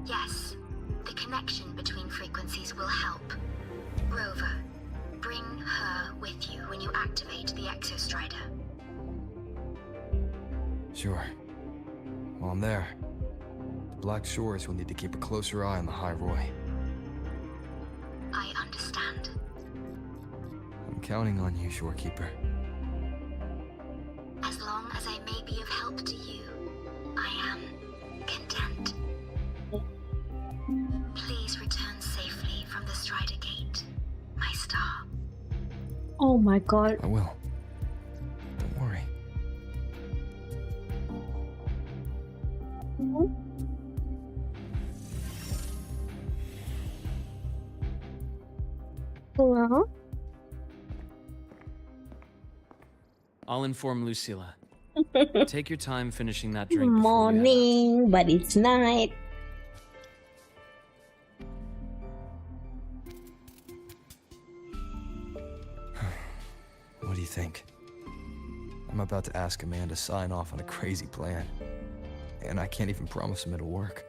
Yes. The connection between frequencies will help. Rover, bring her with you when you activate the Exostrider. Sure. While I'm there, the Black Shores will need to keep a closer eye on the Lahairoi. I understand. I'm counting on you, Shorekeeper. As long as I may be of help to you, I am content. Please return safely from the Strider Gate, my star. Oh my god. I will. Don't worry. Hello? I'll inform Lucilla. Take your time finishing that drink before you head out. Morning, but it's night. What do you think? I'm about to ask a man to sign off on a crazy plan. And I can't even promise him it'll work.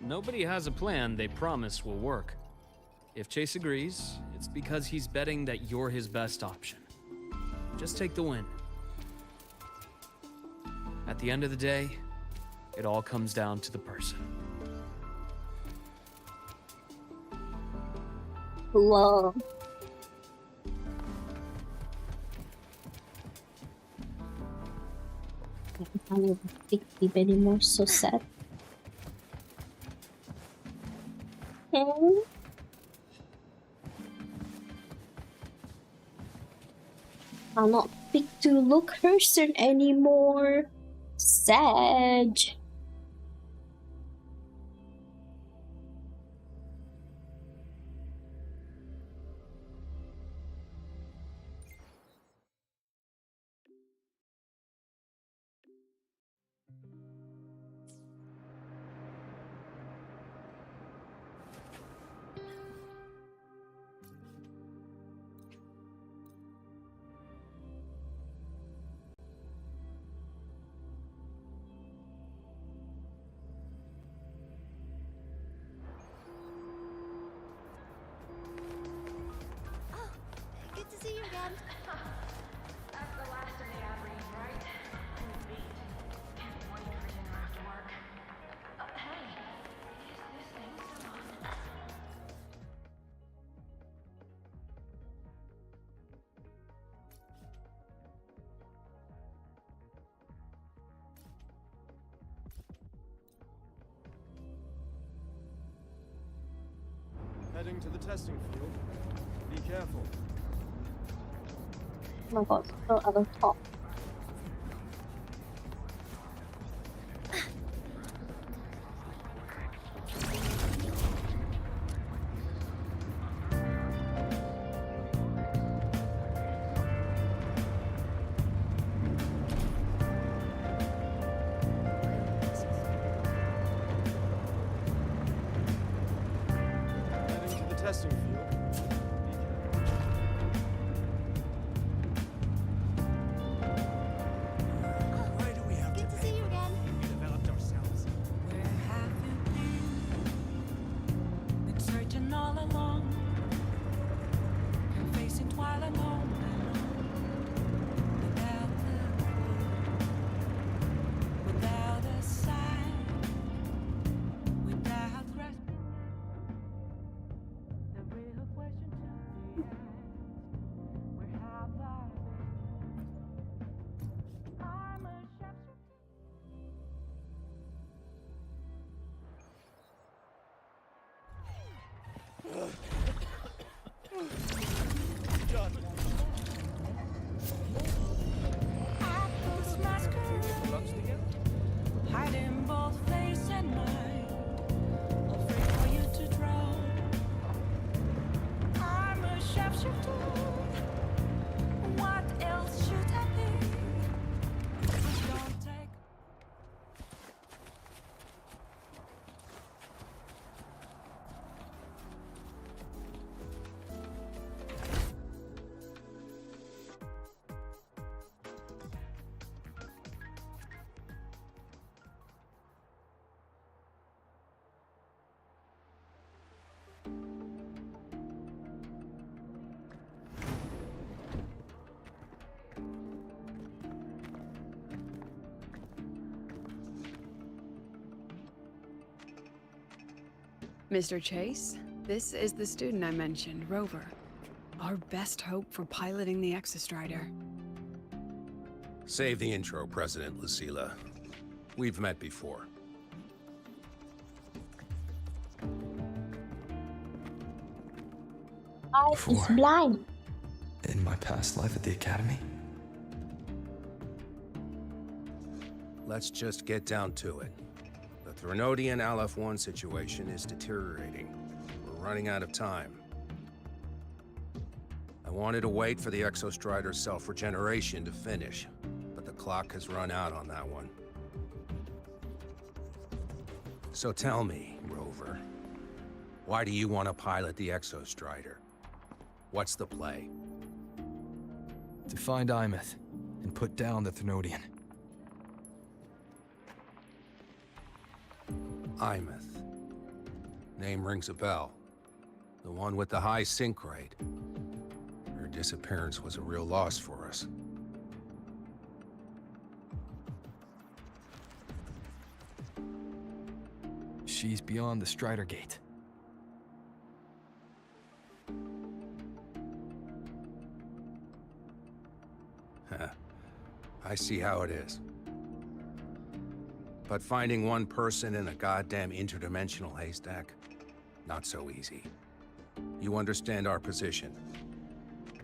Nobody has a plan they promise will work. If Chase agrees, it's because he's betting that you're his best option. Just take the win. At the end of the day, it all comes down to the person. Lol. I can't even pick deep anymore, so sad. I'll not pick to look person anymore. Sad. Good to see you again. That's the last of the average, right? I'm beat. Can't wait for dinner after work. Hey, is this thing still on? Heading to the testing field. Be careful. Oh my god, still at the top. Heading to the testing field. Why do we have Good to see you again. We developed ourselves. Where have you been? Been searching all along, and facing twilight alone, without the clue, without a sign, without grasp. The real question to be asked: where have I been? I'm a shapeshifter. Apples masquerade, hiding both face and mind, afraid for you to drown. I'm a sharpshooter. What else should I be? Don't take. Mr. Chase, this is the student I mentioned, Rover. Our best hope for piloting the Exostrider. Save the intro, President Lucilla. We've met before. Eye is Before. blind. In my past life at the Academy? Let's just get down to it. The Threnodian Aleph-1 situation is deteriorating. We're running out of time. I wanted to wait for the Exostrider's self-regeneration to finish, but the clock has run out on that one. So tell me, Rover, why do you want to pilot the Exostrider? What's the play? To find Imeth and put down the Threnodian. Imeth. Name rings a bell. The one with the high sync rate. Her disappearance was a real loss for us. She's beyond the Strider Gate. I see how it is. But finding one person in a goddamn interdimensional haystack, not so easy. You understand our position.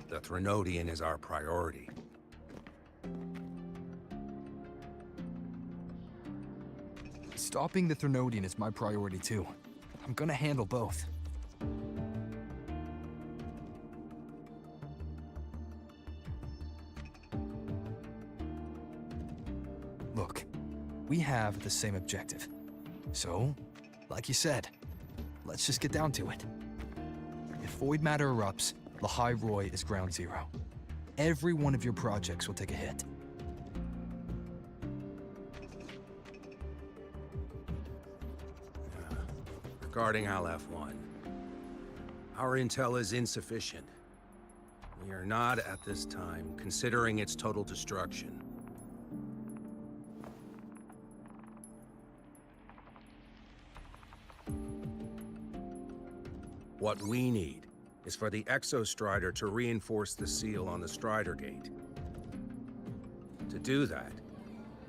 The Threnodian is our priority. Stopping the Threnodian is my priority too. I'm gonna handle both. Look, we have the same objective. So, like you said, let's just get down to it. If void matter erupts, Lahai Roy is ground zero. Every one of your projects will take a hit. Regarding Aleph-1, our intel is insufficient. We are not, at this time, considering its total destruction. What we need is for the Exostrider to reinforce the seal on the Strider Gate. To do that,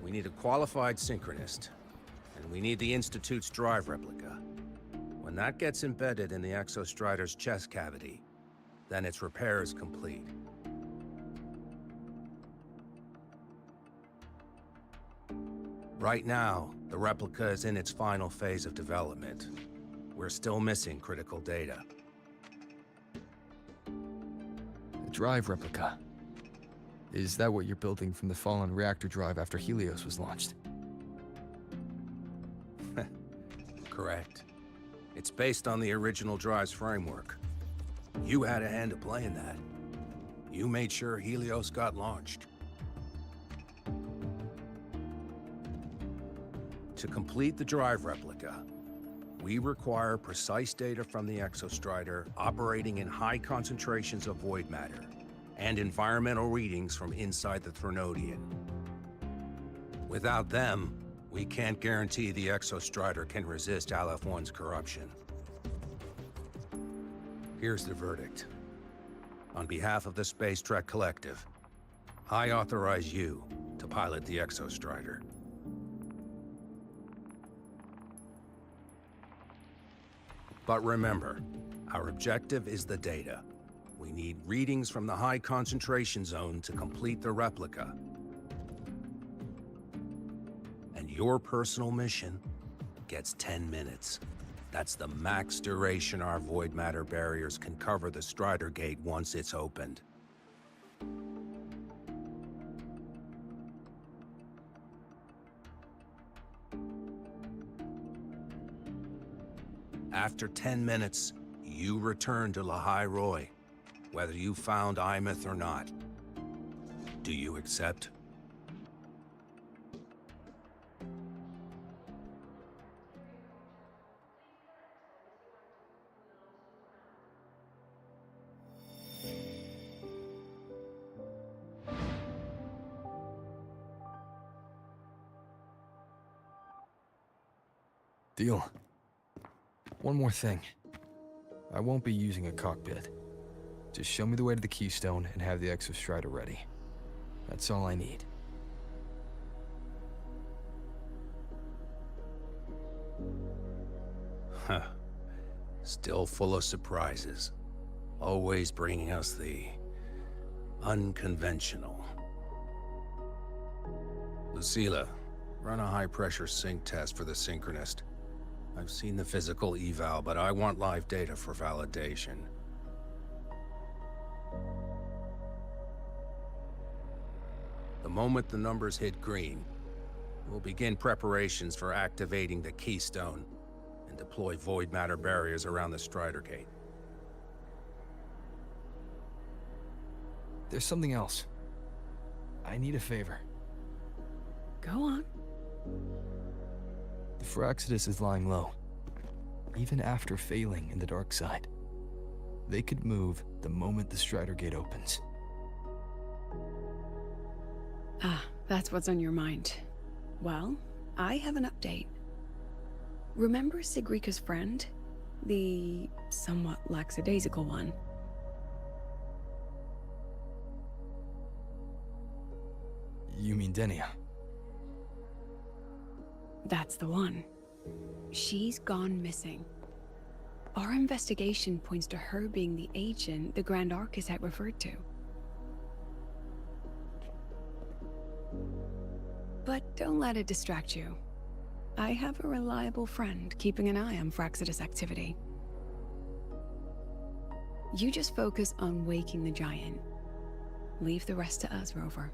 we need a qualified synchronist, and we need the Institute's drive replica. When that gets embedded in the Exostrider's chest cavity, then its repair is complete. Right now, the replica is in its final phase of development. We're still missing critical data. The drive replica. Is that what you're building from the fallen reactor drive after Helios was launched? Correct. It's based on the original drive's framework. You had a hand to play in that. You made sure Helios got launched. To complete the drive replica, we require precise data from the Exostrider operating in high concentrations of void matter, and environmental readings from inside the Threnodian. Without them, we can't guarantee the Exostrider can resist Aleph-1's corruption. Here's the verdict. On behalf of the Space Trek Collective, I authorize you to pilot the Exostrider. But remember, our objective is the data. We need readings from the high concentration zone to complete the replica. And your personal mission gets 10 minutes. That's the max duration our void matter barriers can cover the Strider Gate once it's opened. After 10 minutes, you return to Lahai Roy, whether you found Imeth or not. Do you accept? Deal. One more thing. I won't be using a cockpit. Just show me the way to the Keystone and have the Exostrider ready. That's all I need. Huh. Still full of surprises. Always bringing us the unconventional. Lucilla, run a high-pressure sync test for the Synchronist. I've seen the physical eval, but I want live data for validation. The moment the numbers hit green, we'll begin preparations for activating the Keystone and deploy void matter barriers around the Strider Gate. There's something else. I need a favor. Go on. The Firaxidus is lying low, even after failing in the dark side. They could move the moment the Strider Gate opens. Ah, that's what's on your mind. Well, I have an update. Remember Sigrika's friend? The somewhat lackadaisical one? You mean Denia? That's the one. She's gone missing. Our investigation points to her being the agent the Grand Architect referred to. But don't let it distract you. I have a reliable friend keeping an eye on Fraxidus activity. You just focus on waking the giant. Leave the rest to us, Rover.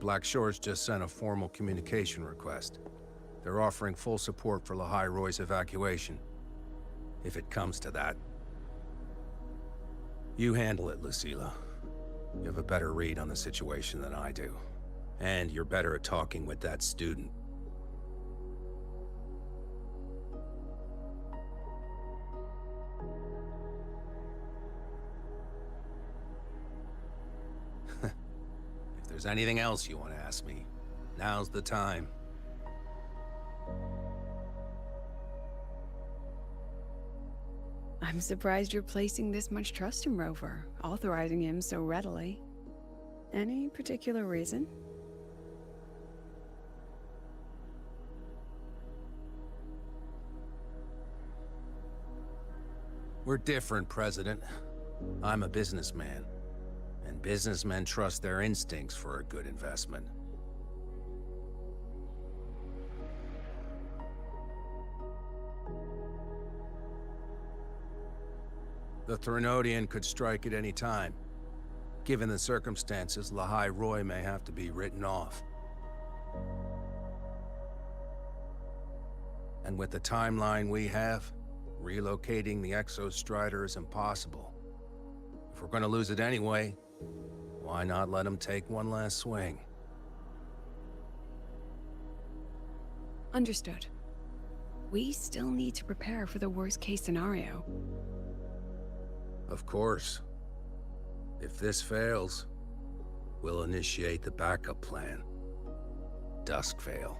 Black Shores just sent a formal communication request. They're offering full support for Lahai Roy's evacuation. If it comes to that. You handle it, Lucilla. You have a better read on the situation than I do. And you're better at talking with that student. If there's anything else you want to ask me, now's the time. I'm surprised you're placing this much trust in Rover, authorizing him so readily. Any particular reason? We're different, President. I'm a businessman. And businessmen trust their instincts for a good investment. The Threnodian could strike at any time. Given the circumstances, Lahai Roy may have to be written off. And with the timeline we have, relocating the Exostrider is impossible. If we're gonna lose it anyway, why not let him take one last swing? Understood. We still need to prepare for the worst-case scenario. Of course. If this fails, we'll initiate the backup plan. Duskvale.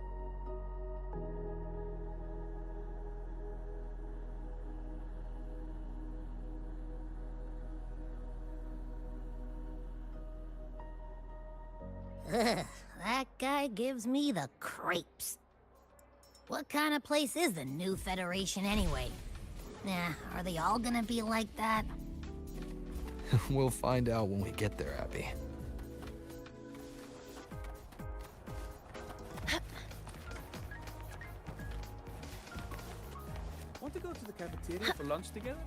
Ugh, that guy gives me the creeps. What kind of place is the new Federation anyway? Nah, are they all gonna be like that? We'll find out when we get there, Abby. Want to go to the cafeteria for lunch together?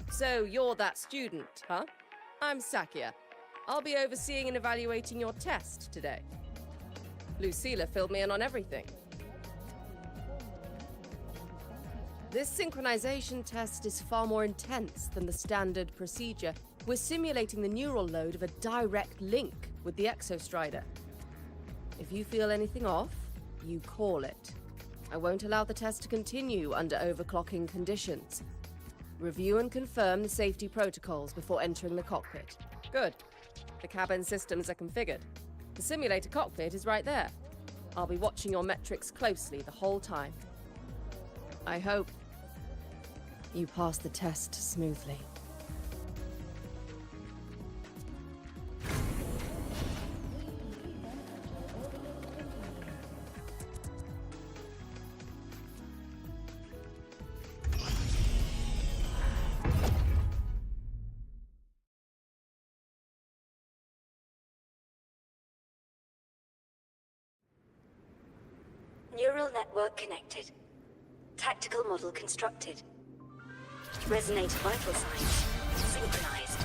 So you're that student, huh? I'm Sakia. I'll be overseeing and evaluating your test today. Lucilla filled me in on everything. This synchronization test is far more intense than the standard procedure. We're simulating the neural load of a direct link with the Exostrider. If you feel anything off, you call it. I won't allow the test to continue under overclocking conditions. Review and confirm the safety protocols before entering the cockpit. Good. The cabin systems are configured. The simulator cockpit is right there. I'll be watching your metrics closely the whole time. I hope you pass the test smoothly. Neural network connected. Tactical model constructed. Resonator vital signs synchronized.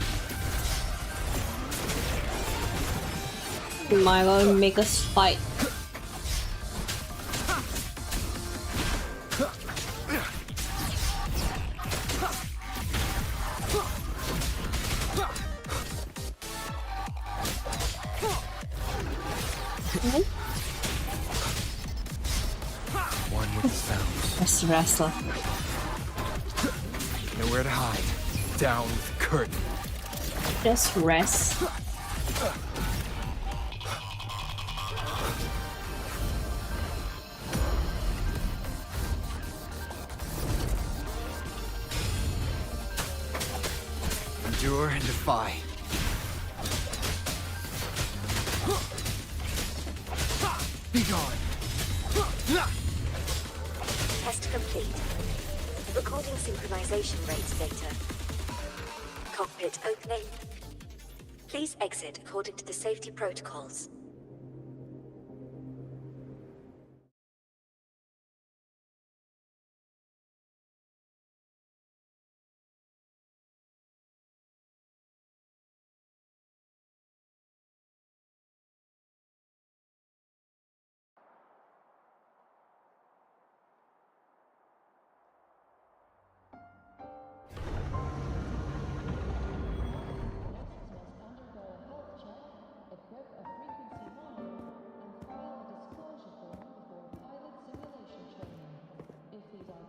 Milo, make us fight. One with the sounds. That's the wrestler. Nowhere to hide. Down with the curtain. Just rest. Endure and defy. Be gone. Test complete. Recording synchronization rates data. Cockpit opening. Please exit according to the safety protocols.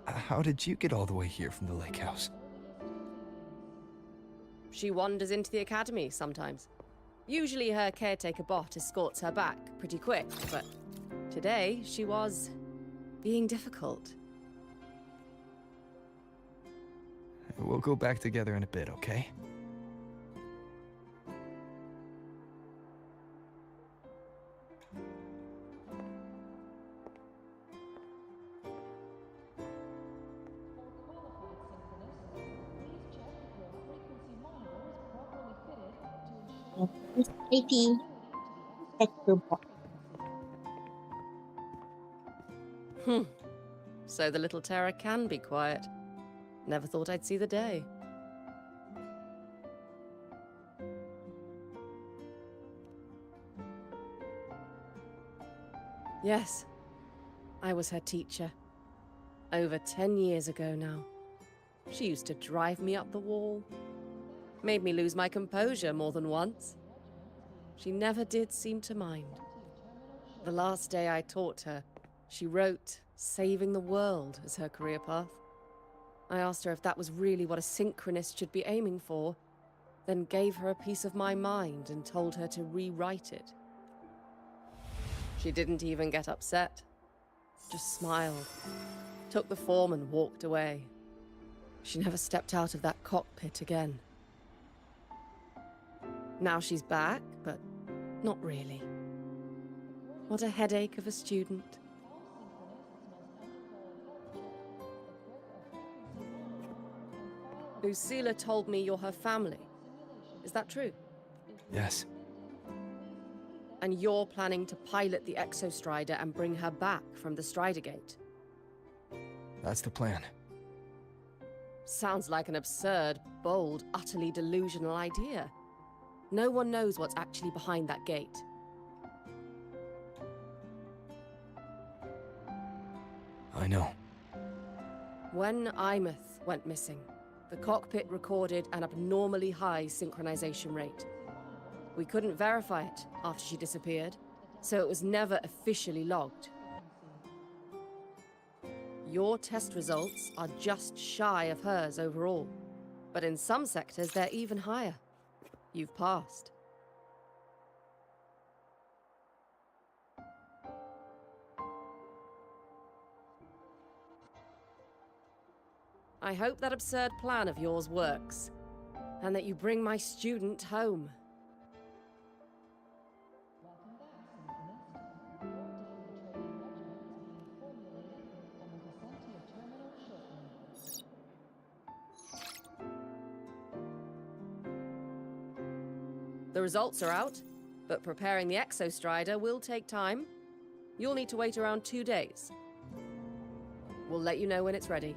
How did you get all the way here from the lake house? She wanders into the academy sometimes. Usually her caretaker bot escorts her back pretty quick, but today she was being difficult. We'll go back together in a bit, okay? Katie, check your box. So the little terror can be quiet. Never thought I'd see the day. Yes, I was her teacher. Over 10 years ago now. She used to drive me up the wall. Made me lose my composure more than once. She never did seem to mind. The last day I taught her, she wrote saving the world as her career path. I asked her if that was really what a synchronist should be aiming for, then gave her a piece of my mind and told her to rewrite it. She didn't even get upset, just smiled, took the form and walked away. She never stepped out of that cockpit again. Now she's back, but not really. What a headache of a student. Lucilla told me you're her family. Is that true? Yes. And you're planning to pilot the Exostrider and bring her back from the Strider Gate? That's the plan. Sounds like an absurd, bold, utterly delusional idea. No one knows what's actually behind that gate. I know. When Imeth went missing, the cockpit recorded an abnormally high synchronization rate. We couldn't verify it after she disappeared, so it was never officially logged. Your test results are just shy of hers overall, but in some sectors they're even higher. You've passed. I hope that absurd plan of yours works, and that you bring my student home. The results are out, but preparing the Exostrider will take time. You'll need to wait around 2 days. We'll let you know when it's ready.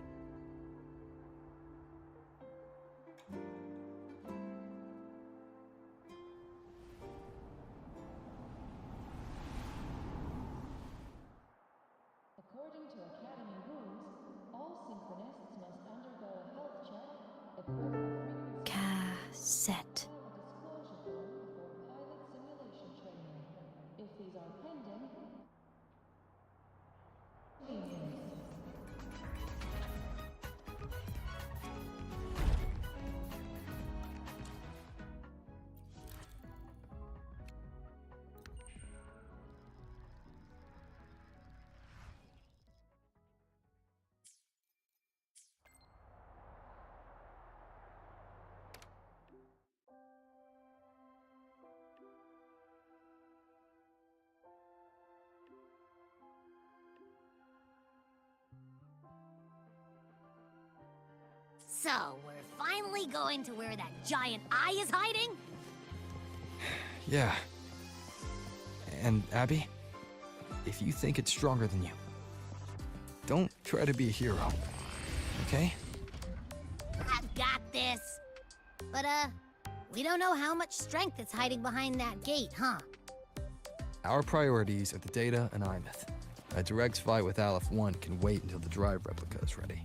According to Academy rules, all synchronists must undergo a health check, equip Cassette. if these are pending. So, we're finally going to where that giant eye is hiding? Yeah. And Abby, if you think it's stronger than you, don't try to be a hero, okay? I've got this. But, we don't know how much strength is hiding behind that gate, huh? Our priorities are the data and Imeth. A direct fight with Aleph 1 can wait until the drive replica is ready.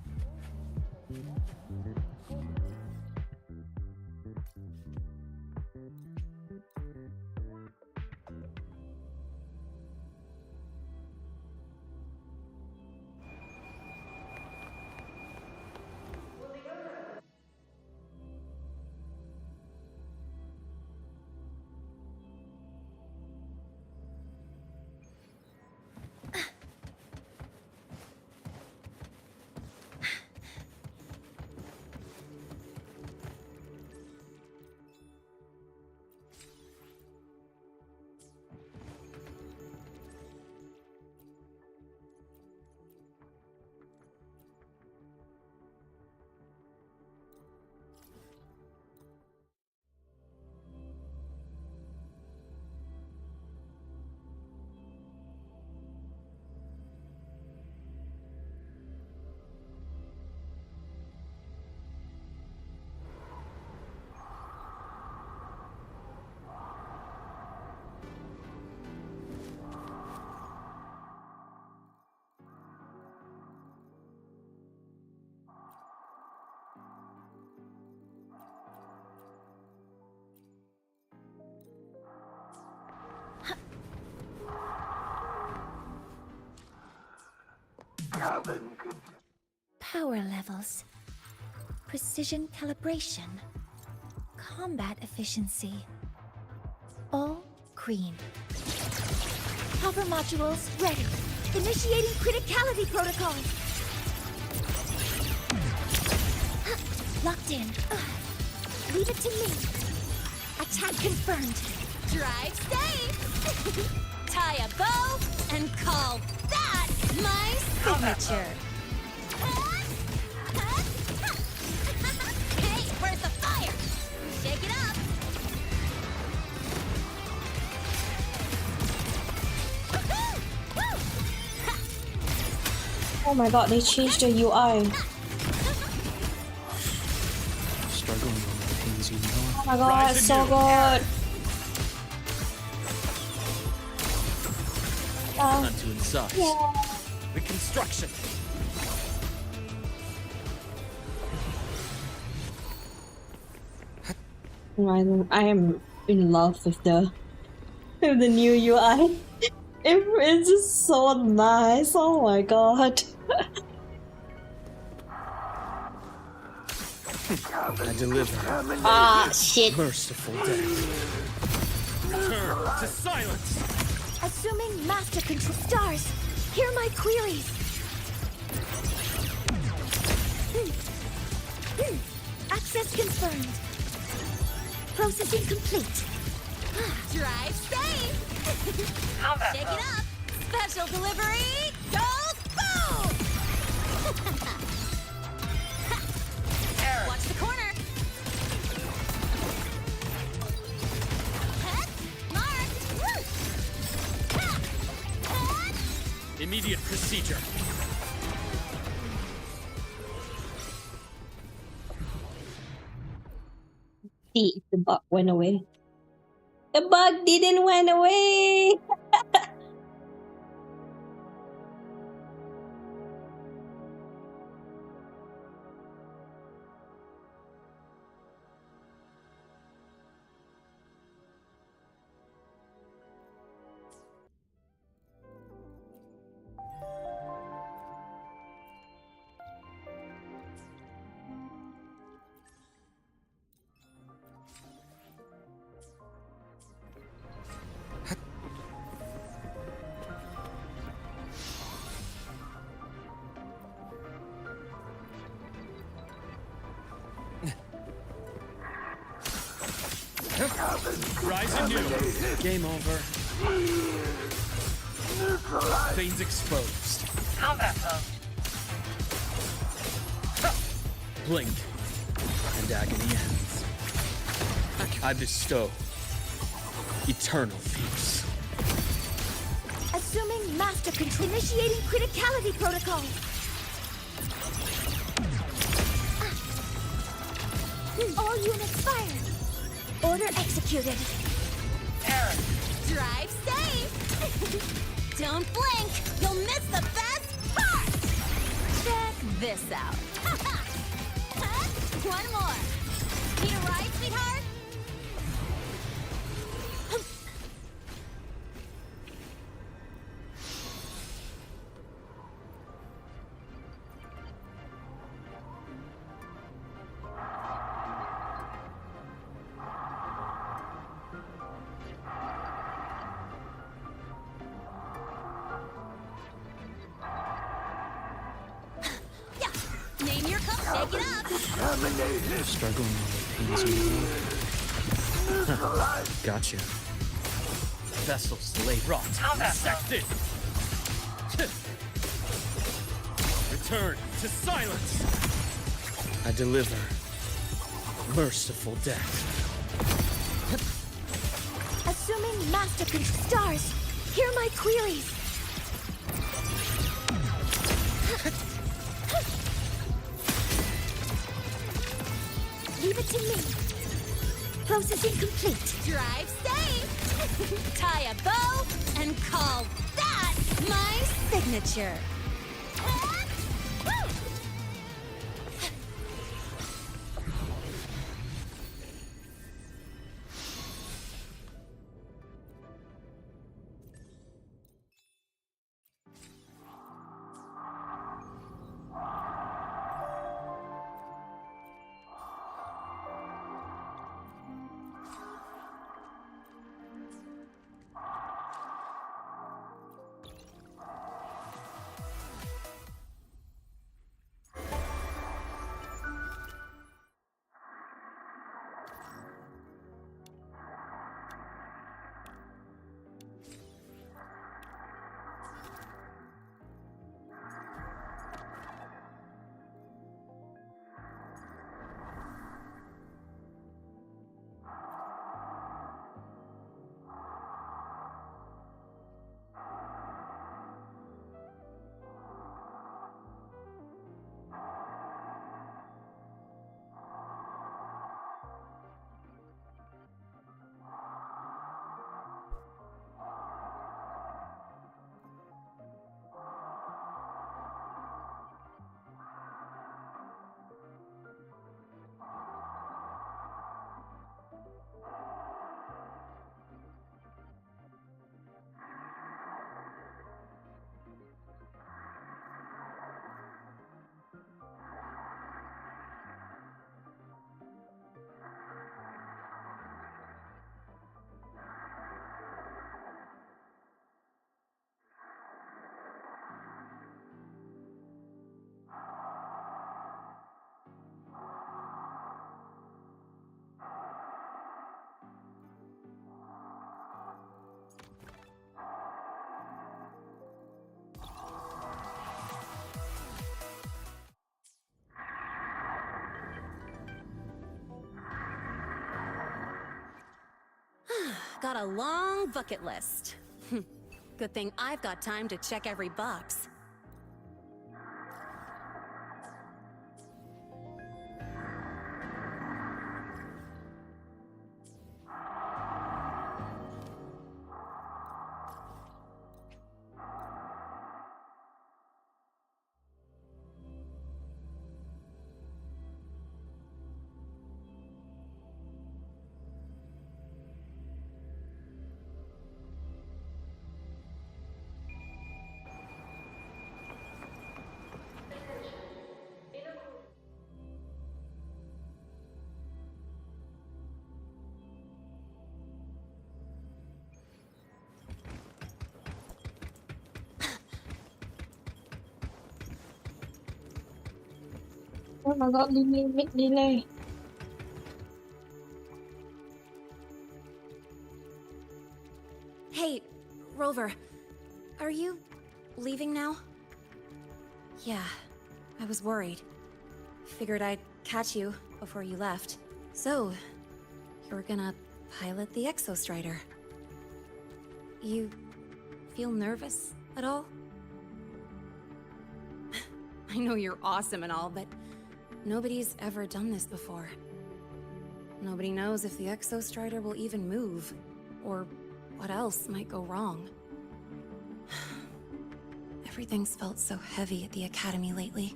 Power levels, precision calibration, combat efficiency. All green. Hover modules ready. Initiating criticality protocol. Locked in. Leave it to me. Attack confirmed. Drive safe. Tie a bow and call that my signature. Hey, where's the fire? Shake it up. Oh my god, they changed the UI. Struggling with the things you know. Oh my god, it's so good. Not to insult. Yeah. Reconstruction. I am in love with the new UI. It's just so nice. Oh my god. I deliver. Ah, shit. Merciful death. Return to silence. Assuming master control. Stars, hear my queries. Access confirmed. Processing complete. Drive safe. Shake it up. Special delivery. Goes boom. Watch the corner. Immediate procedure. See, the bug went away. The bug didn't went away. Rise anew. Game over. Veins exposed. Combat mode. Blink. and agony ends. I bestow eternal peace. Assuming master control. Initiating criticality protocol. All units fired. Order executed. Drive safe. Don't blink. You'll miss the best part. Check this out. One more. Need a ride, sweetheart? Name your cup, shake it up. Struggling with pains and Gotcha. Vessels lay rot, dissected. Return to silence. I deliver merciful death. Assuming master control. Stars, hear my queries. Leave it to me. Processing complete. Drive safe. Tie a bow and call that my signature. Got a long bucket list. Good thing I've got time to check every box. Oh my god, delay. Hey, Rover, are you leaving now? Yeah, I was worried. Figured I'd catch you before you left. So, you're gonna pilot the Exostrider. You feel nervous at all? I know you're awesome and all, but nobody's ever done this before. Nobody knows if the Exostrider will even move, or what else might go wrong. Everything's felt so heavy at the Academy lately.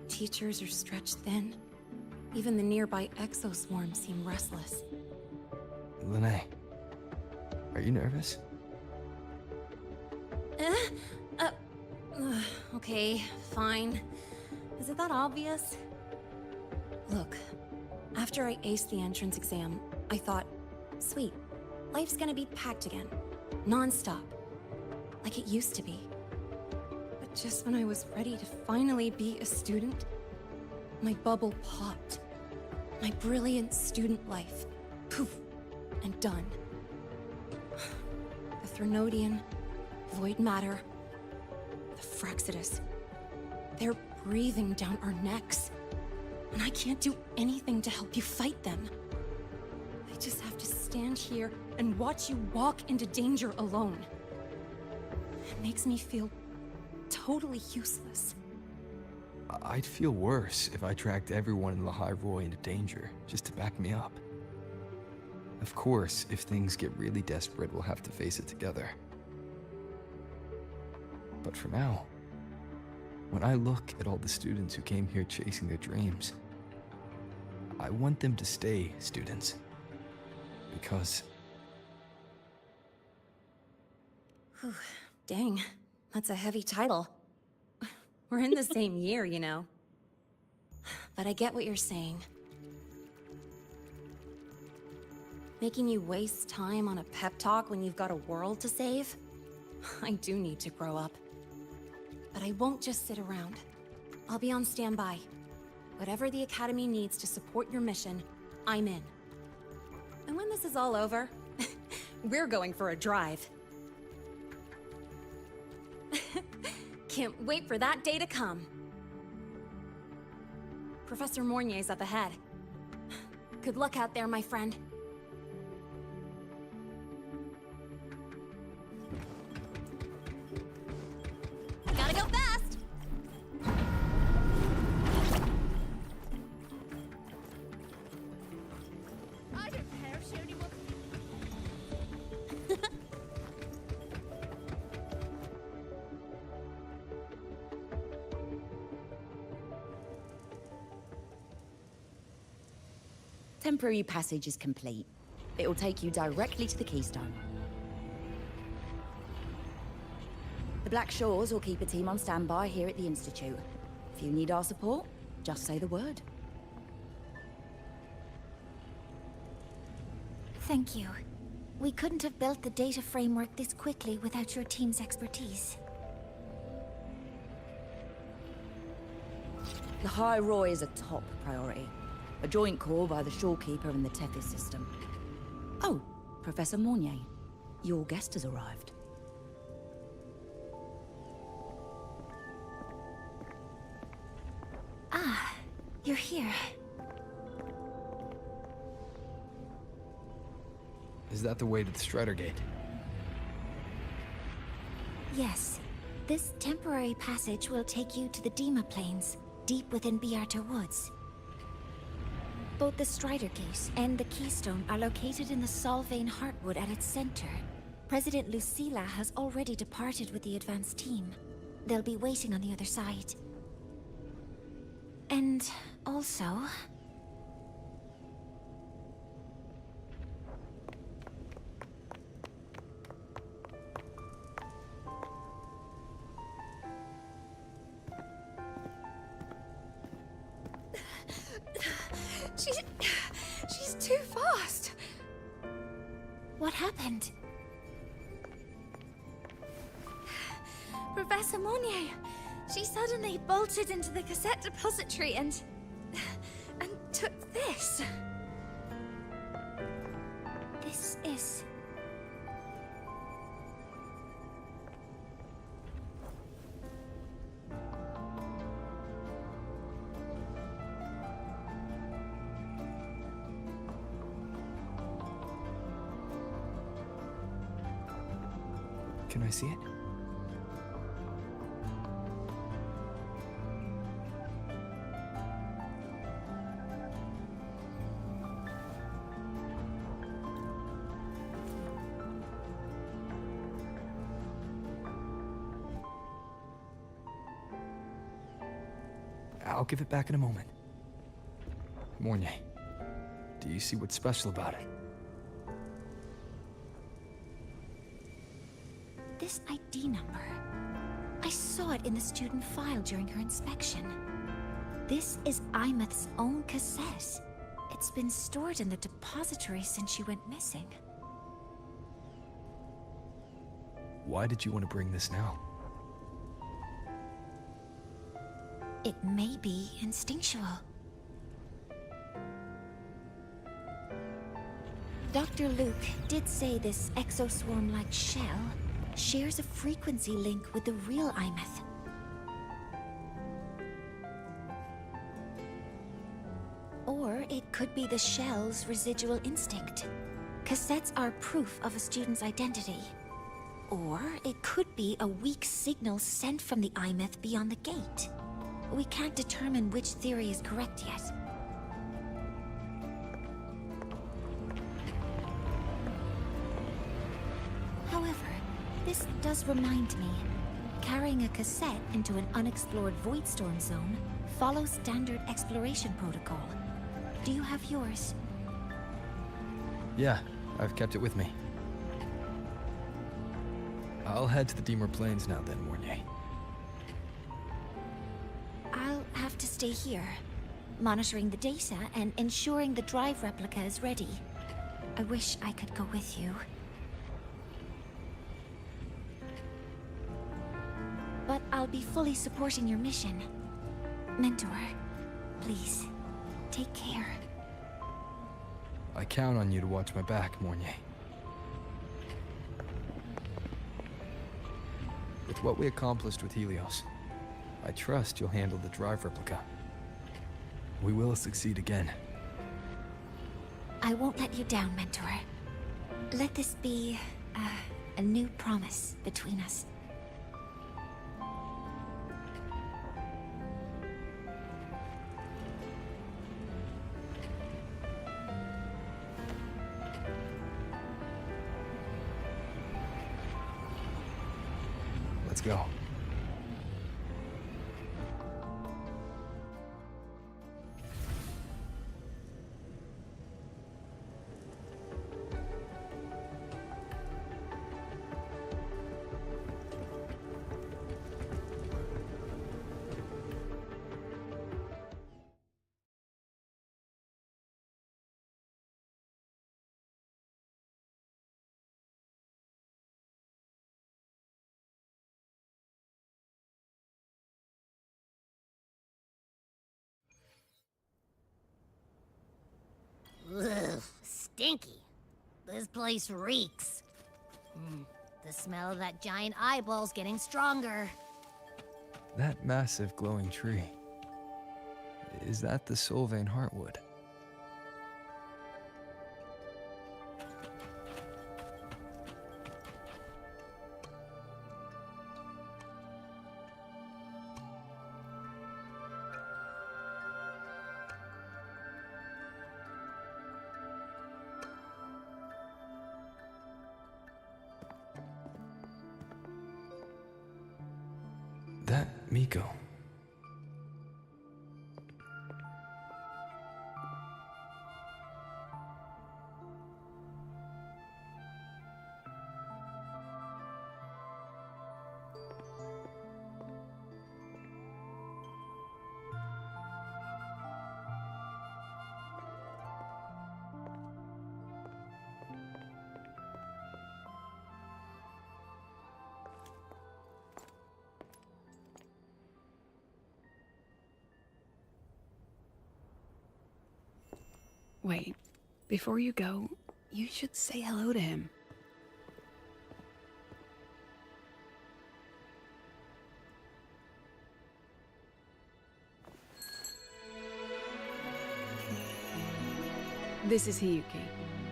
Teachers are stretched thin. Even the nearby exoswarms seem restless. Lene, are you nervous? Okay, fine. Is it that obvious? Look, after I aced the entrance exam, I thought, sweet, life's gonna be packed again. Non-stop. Like it used to be. But just when I was ready to finally be a student, my bubble popped. My brilliant student life, poof, and done. The Threnodian, void matter, the Fraxidus. They're breathing down our necks. And I can't do anything to help you fight them. I just have to stand here and watch you walk into danger alone. It makes me feel totally useless. I'd feel worse if I tracked everyone in the High Roy into danger, just to back me up. Of course, if things get really desperate, we'll have to face it together. But for now, when I look at all the students who came here chasing their dreams, I want them to stay students. Because... Whew, dang, that's a heavy title. We're in the same year, you know. But I get what you're saying. Making you waste time on a pep talk when you've got a world to save? I do need to grow up. But I won't just sit around. I'll be on standby. Whatever the Academy needs to support your mission, I'm in. And when this is all over, we're going for a drive. Can't wait for that day to come. Professor Mornier's up ahead. Good luck out there, my friend. Gotta go fast! I don't parachute anymore. Temporary passage is complete. It will take you directly to the Keystone. The Black Shores will keep a team on standby here at the Institute. If you need our support, just say the word. Thank you. We couldn't have built the data framework this quickly without your team's expertise. The High Roy is a top priority. A joint call by the Shorekeeper and the Tethys system. Oh, Professor Mornier, your guest has arrived. Ah, you're here. Is that the way to the Strider Gate? Yes. This temporary passage will take you to the Dima Plains, deep within Biarta Woods. Both the Strider Gate and the Keystone are located in the Solvane Heartwood at its center. President Lucilla has already departed with the advanced team. They'll be waiting on the other side. And also... She's too fast. What happened? Professor Mornier, she suddenly bolted into the cassette depository and took this. This is... Can I see it? I'll give it back in a moment. Mornier, do you see what's special about it? This ID number. I saw it in the student file during her inspection. This is Imeth's own cassette. It's been stored in the depository since she went missing. Why did you want to bring this now? It may be instinctual. Dr. Luke did say this exoswarm-like shell shares a frequency link with the real Imeth. Or it could be the shell's residual instinct. Cassettes are proof of a student's identity. Or it could be a weak signal sent from the Imeth beyond the gate. We can't determine which theory is correct yet. However, this does remind me, carrying a cassette into an unexplored Voidstorm zone follows standard exploration protocol. Do you have yours? Yeah, I've kept it with me. I'll head to the Deemer Plains now then, Mornier. I'll have to stay here, monitoring the data and ensuring the drive replica is ready. I wish I could go with you. But I'll be fully supporting your mission. Mentor, please, take care. I count on you to watch my back, Mornier. With what we accomplished with Helios, I trust you'll handle the drive replica. We will succeed again. I won't let you down, Mentor. Let this be a new promise between us. Let's go. Ugh, stinky. This place reeks. The smell of that giant eyeball's getting stronger. That massive glowing tree. Is that the Sylvain Heartwood? That Miko. Wait, before you go, you should say hello to him. This is Hiyuki.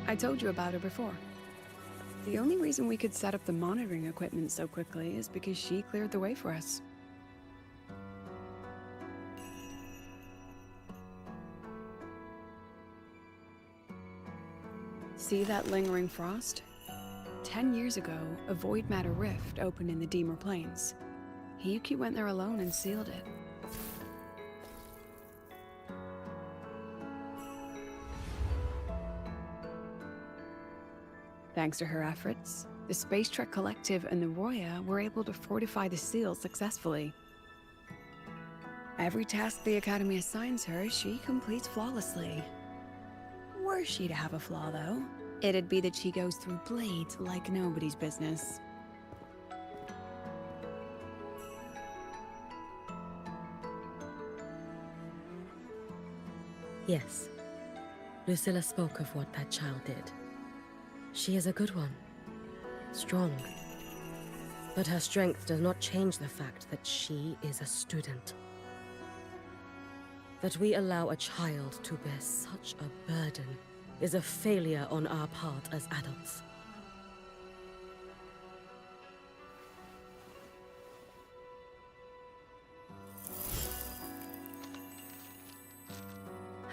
I told you about her before. The only reason we could set up the monitoring equipment so quickly is because she cleared the way for us. See that lingering frost? 10 years ago, a void matter rift opened in the Deemer Plains. Hiyuki went there alone and sealed it. Thanks to her efforts, the Space Trek Collective and the Roya were able to fortify the seal successfully. Every task the Academy assigns her, she completes flawlessly. Were she to have a flaw, though, it'd be that she goes through blades like nobody's business. Yes. Lucilla spoke of what that child did. She is a good one. Strong. But her strength does not change the fact that she is a student. That we allow a child to bear such a burden is a failure on our part as adults.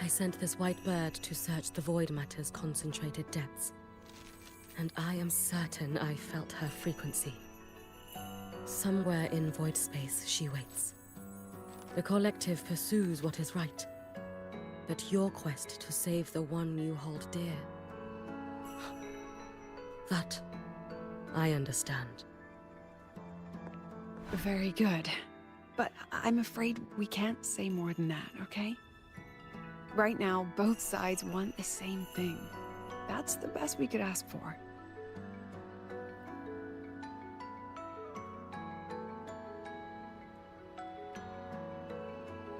I sent this white bird to search the void matter's concentrated depths, and I am certain I felt her frequency. Somewhere in void space she waits. The collective pursues what is right, but your quest to save the one you hold dear, that I understand. Very good. But I'm afraid we can't say more than that, okay? Right now, both sides want the same thing. That's the best we could ask for.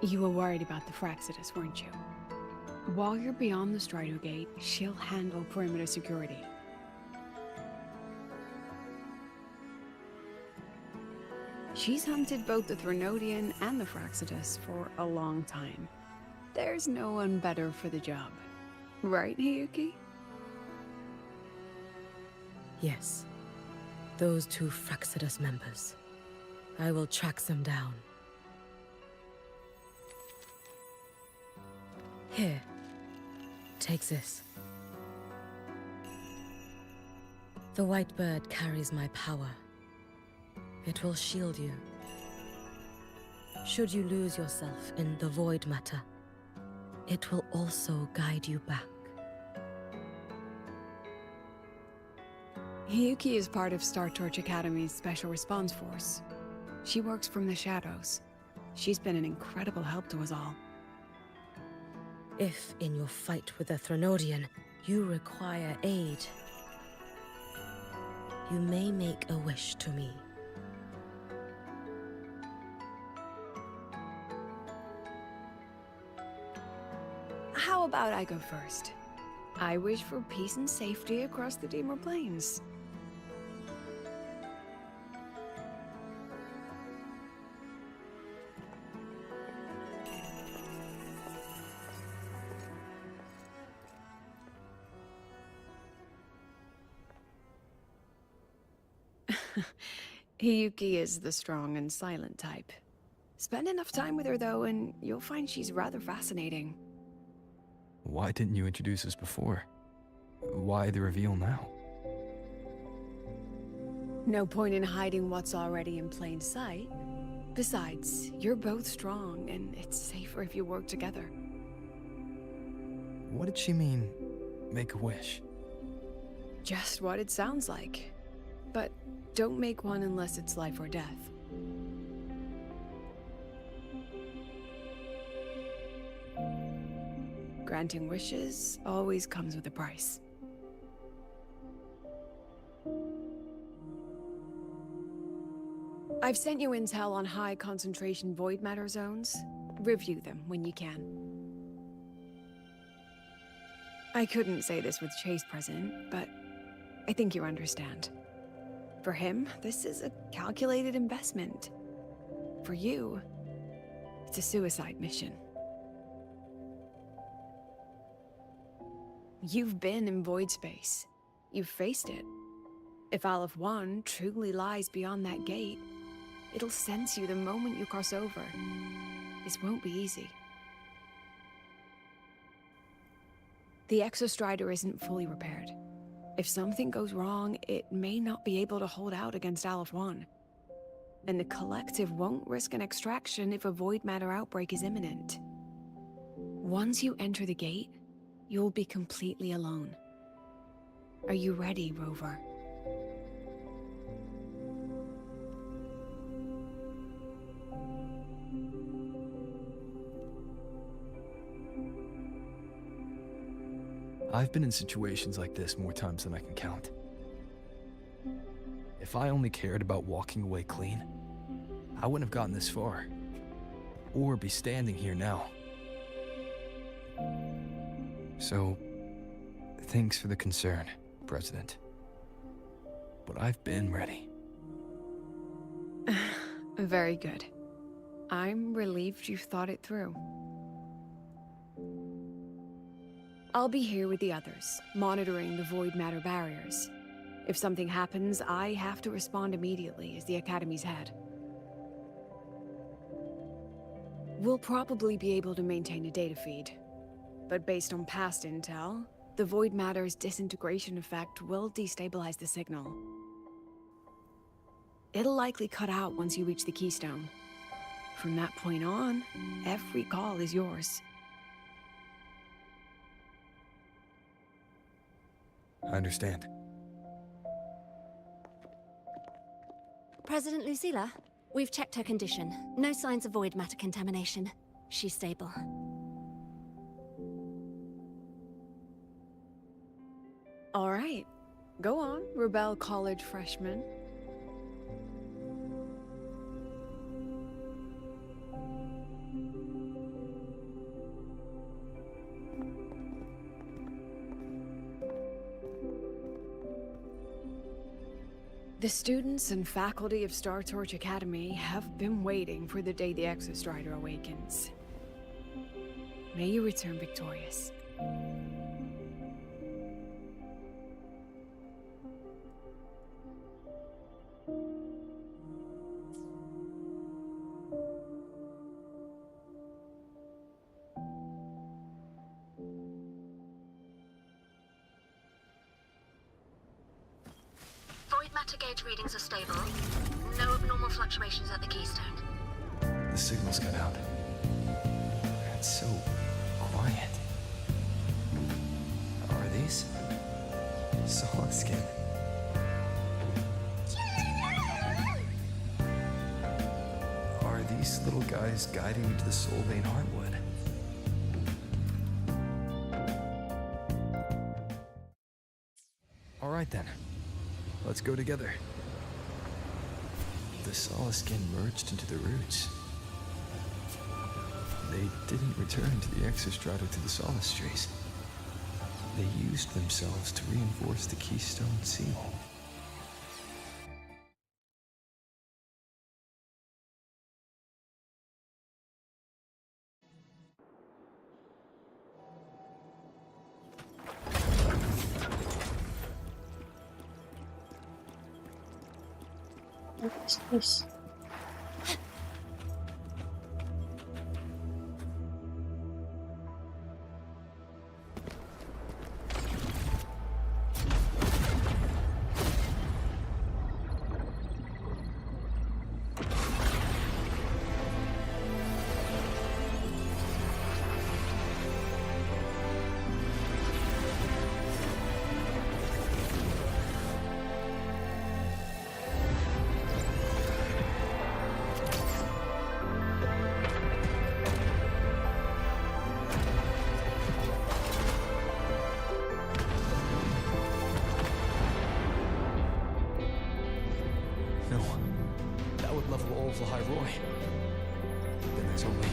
You were worried about the Fraxidus, weren't you? While you're beyond the Strider Gate, she'll handle perimeter security. She's hunted both the Threnodian and the Fraxidus for a long time. There's no one better for the job. Right, Hiyuki? Yes. Those two Fraxidus members. I will track them down. Here. Take this. The white bird carries my power. It will shield you. Should you lose yourself in the void matter, it will also guide you back. Hiyuki is part of Star Torch Academy's Special Response Force. She works from the shadows. She's been an incredible help to us all. If, in your fight with the Threnodian, you require aid, you may make a wish to me. How about I go first? I wish for peace and safety across the Deemer Plains. Hiyuki is the strong and silent type. Spend enough time with her, though, and you'll find she's rather fascinating. Why didn't you introduce us before? Why the reveal now? No point in hiding what's already in plain sight. Besides, you're both strong, and it's safer if you work together. What did she mean, make a wish? Just what it sounds like. But don't make one unless it's life or death. Granting wishes always comes with a price. I've sent you intel on high concentration void matter zones. Review them when you can. I couldn't say this with Chase present, but I think you understand. For him, this is a calculated investment. For you, it's a suicide mission. You've been in void space. You've faced it. If Aleph 1 truly lies beyond that gate, it'll sense you the moment you cross over. This won't be easy. The Exostrider isn't fully repaired. If something goes wrong, it may not be able to hold out against Aleph 1. And the Collective won't risk an extraction if a void matter outbreak is imminent. Once you enter the gate, you'll be completely alone. Are you ready, Rover? I've been in situations like this more times than I can count. If I only cared about walking away clean, I wouldn't have gotten this far. Or be standing here now. So, thanks for the concern, President. But I've been ready. Very good. I'm relieved you've thought it through. I'll be here with the others, monitoring the void matter barriers. If something happens, I have to respond immediately as the Academy's head. We'll probably be able to maintain a data feed, but based on past intel, the void matter's disintegration effect will destabilize the signal. It'll likely cut out once you reach the keystone. From that point on, every call is yours. I understand. President Lucilla, we've checked her condition. No signs of void matter contamination. She's stable. All right. Go on, Rebel College freshman. The students and faculty of Star Torch Academy have been waiting for the day the Exostrider awakens. May you return victorious. Void matter gauge readings are stable. No abnormal fluctuations at the keystone. The signal's cut out. It's so quiet. Are these? Solid skin. Are these little guys guiding you to the Soul Vein Heartwood? All right then. Let's go together. The solid skin merged into the roots. They didn't return to the Exostrider to the Solace Trees. They used themselves to reinforce the Keystone Seal. What's this? Level all of the High Roy. Then there's only...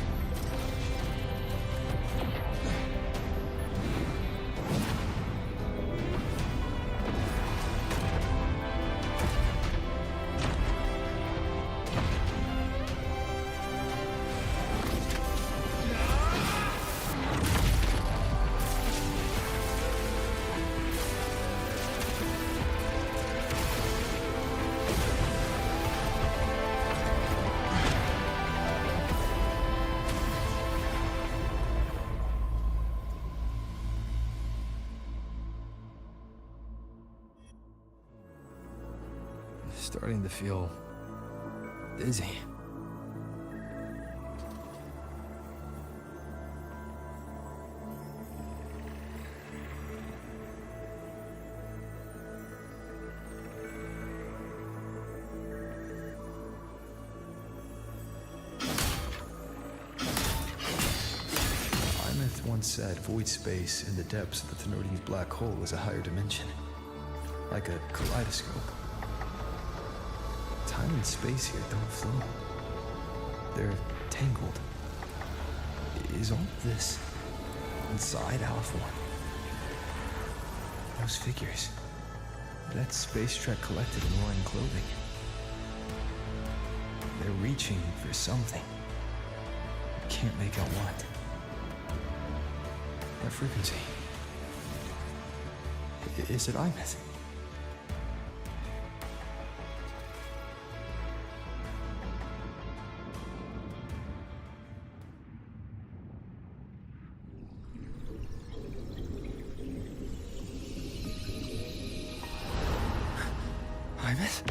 starting to feel dizzy. Once said void space in the depths of the Thenodian's black hole was a higher dimension, like a kaleidoscope. Time and space here don't flow. They're tangled. Is all of this inside Alpha 1? Those figures. That space trek collected in roaring clothing. They're reaching for something. I can't make out what. That frequency. Is it Imeth? Imeth?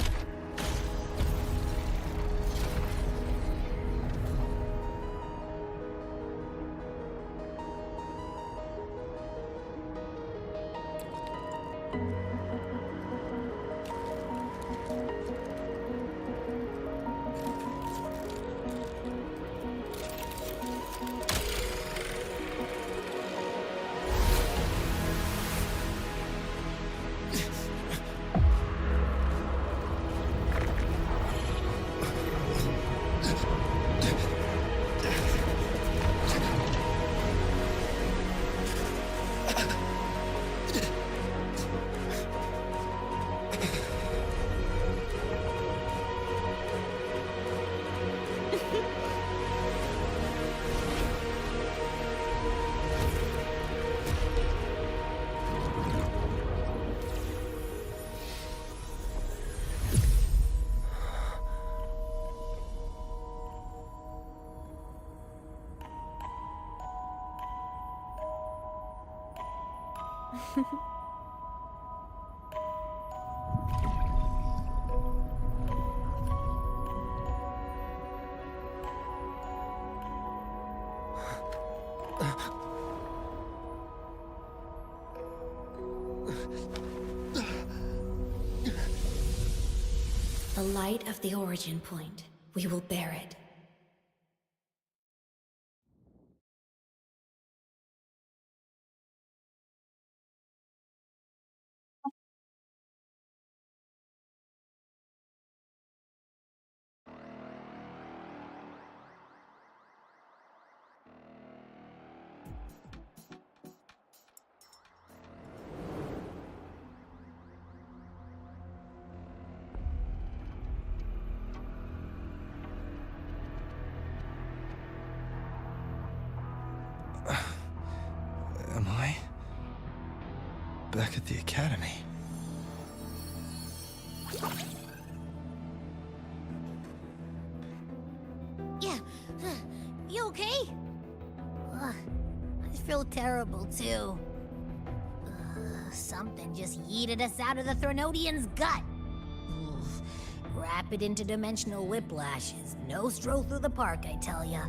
The light of the origin point. We will bear it. Am I back at the academy? Yeah. You okay? I feel terrible, too. Something just yeeted us out of the Thenodian's gut. Oof. Rapid interdimensional whiplash is no stroll through the park, I tell ya.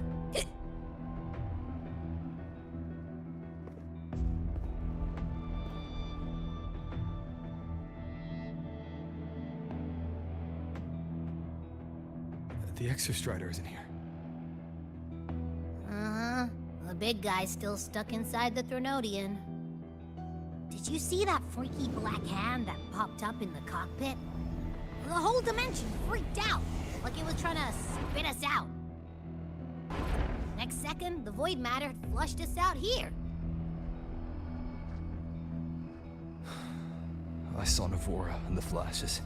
The Exostrider isn't here. Uh-huh. The big guy's still stuck inside the Thenodian. Did you see that freaky black hand that popped up in the cockpit? The whole dimension freaked out, like it was trying to spit us out. Next second, the void matter flushed us out here. I saw Navora in the flashes.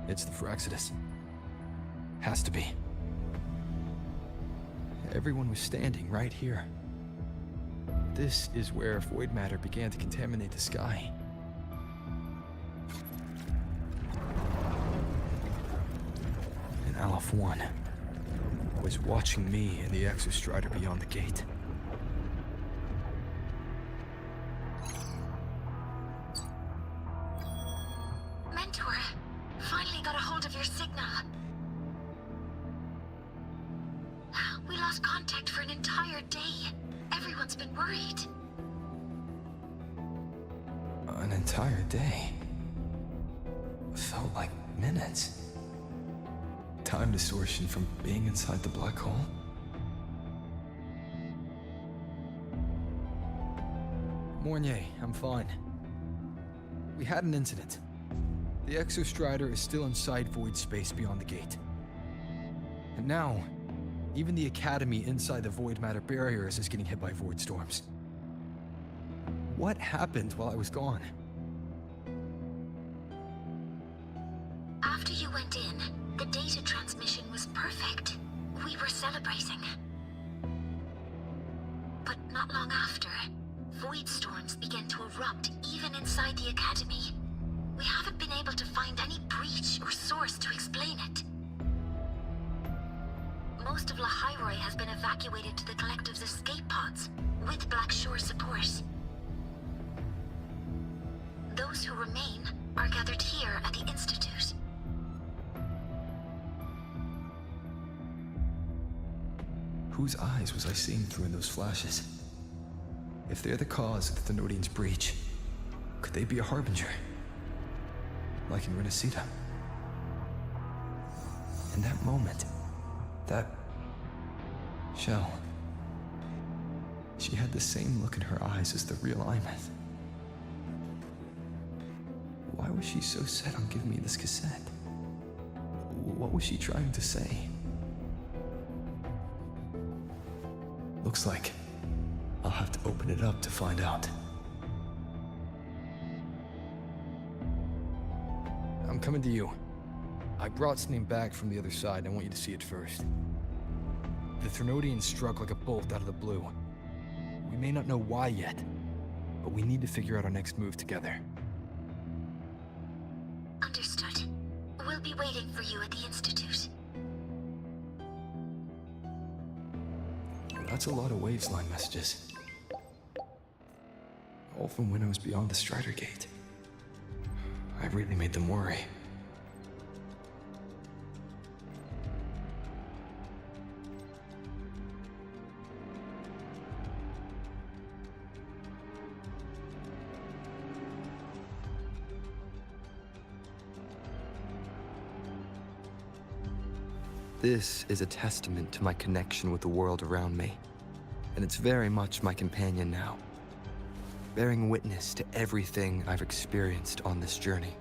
It's the Fraxidus. Has to be. Everyone was standing right here. This is where void matter began to contaminate the sky. And Aleph 1 was watching me and the Exostrider beyond the gate. Mentor, lost contact for an entire day. Everyone's been worried. An entire day? Felt like minutes. Time distortion from being inside the black hole? Mornier, I'm fine. We had an incident. The Exostrider is still inside void space beyond the gate. And now, even the Academy inside the void matter barriers is getting hit by void storms. What happened while I was gone? After you went in, the data transmission was perfect. We were celebrating. But not long after, void storms began to erupt even inside the Academy. We haven't been able to find any breach or source to explain it. Most of Lahairoi has been evacuated to the Collective's escape pods, with Black Shore support. Those who remain are gathered here at the Institute. Whose eyes was I seeing through in those flashes? If they're the cause of the Thenodian's breach, could they be a harbinger? Like in Renacita? In that moment, that shell, she had the same look in her eyes as the real Imeth. Why was she so set on giving me this cassette? What was she trying to say? Looks like I'll have to open it up to find out. I'm coming to you. I brought something back from the other side, and I want you to see it first. The Thenodian struck like a bolt out of the blue. We may not know why yet, but we need to figure out our next move together. Understood. We'll be waiting for you at the Institute. That's a lot of waves line messages. All from when I was beyond the Strider Gate. I really made them worry. This is a testament to my connection with the world around me, and it's very much my companion now, bearing witness to everything I've experienced on this journey.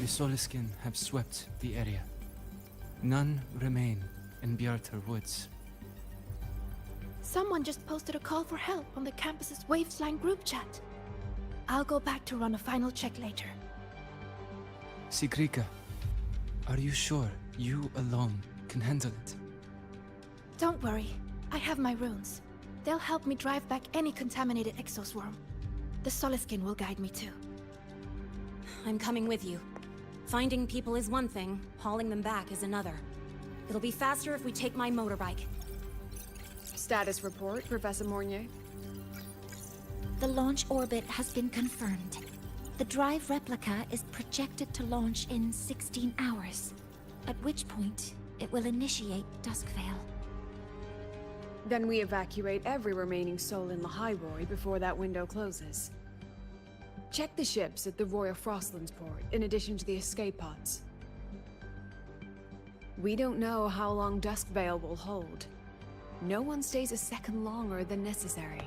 The Soliskin have swept the area. None remain in Bjartar Woods. Someone just posted a call for help on the campus's Waveslang group chat. I'll go back to run a final check later. Sigrika, are you sure you alone can handle it? Don't worry, I have my runes. They'll help me drive back any contaminated exoswarm. The Soliskin will guide me too. I'm coming with you. Finding people is one thing, hauling them back is another. It'll be faster if we take my motorbike. Status report, Professor Mornier. The launch orbit has been confirmed. The drive replica is projected to launch in 16 hours, at which point it will initiate Duskvale. Then we evacuate every remaining soul in Lahiroy before that window closes. Check the ships at the Royal Frostlands port, in addition to the escape pods. We don't know how long Duskvale will hold. No one stays a second longer than necessary.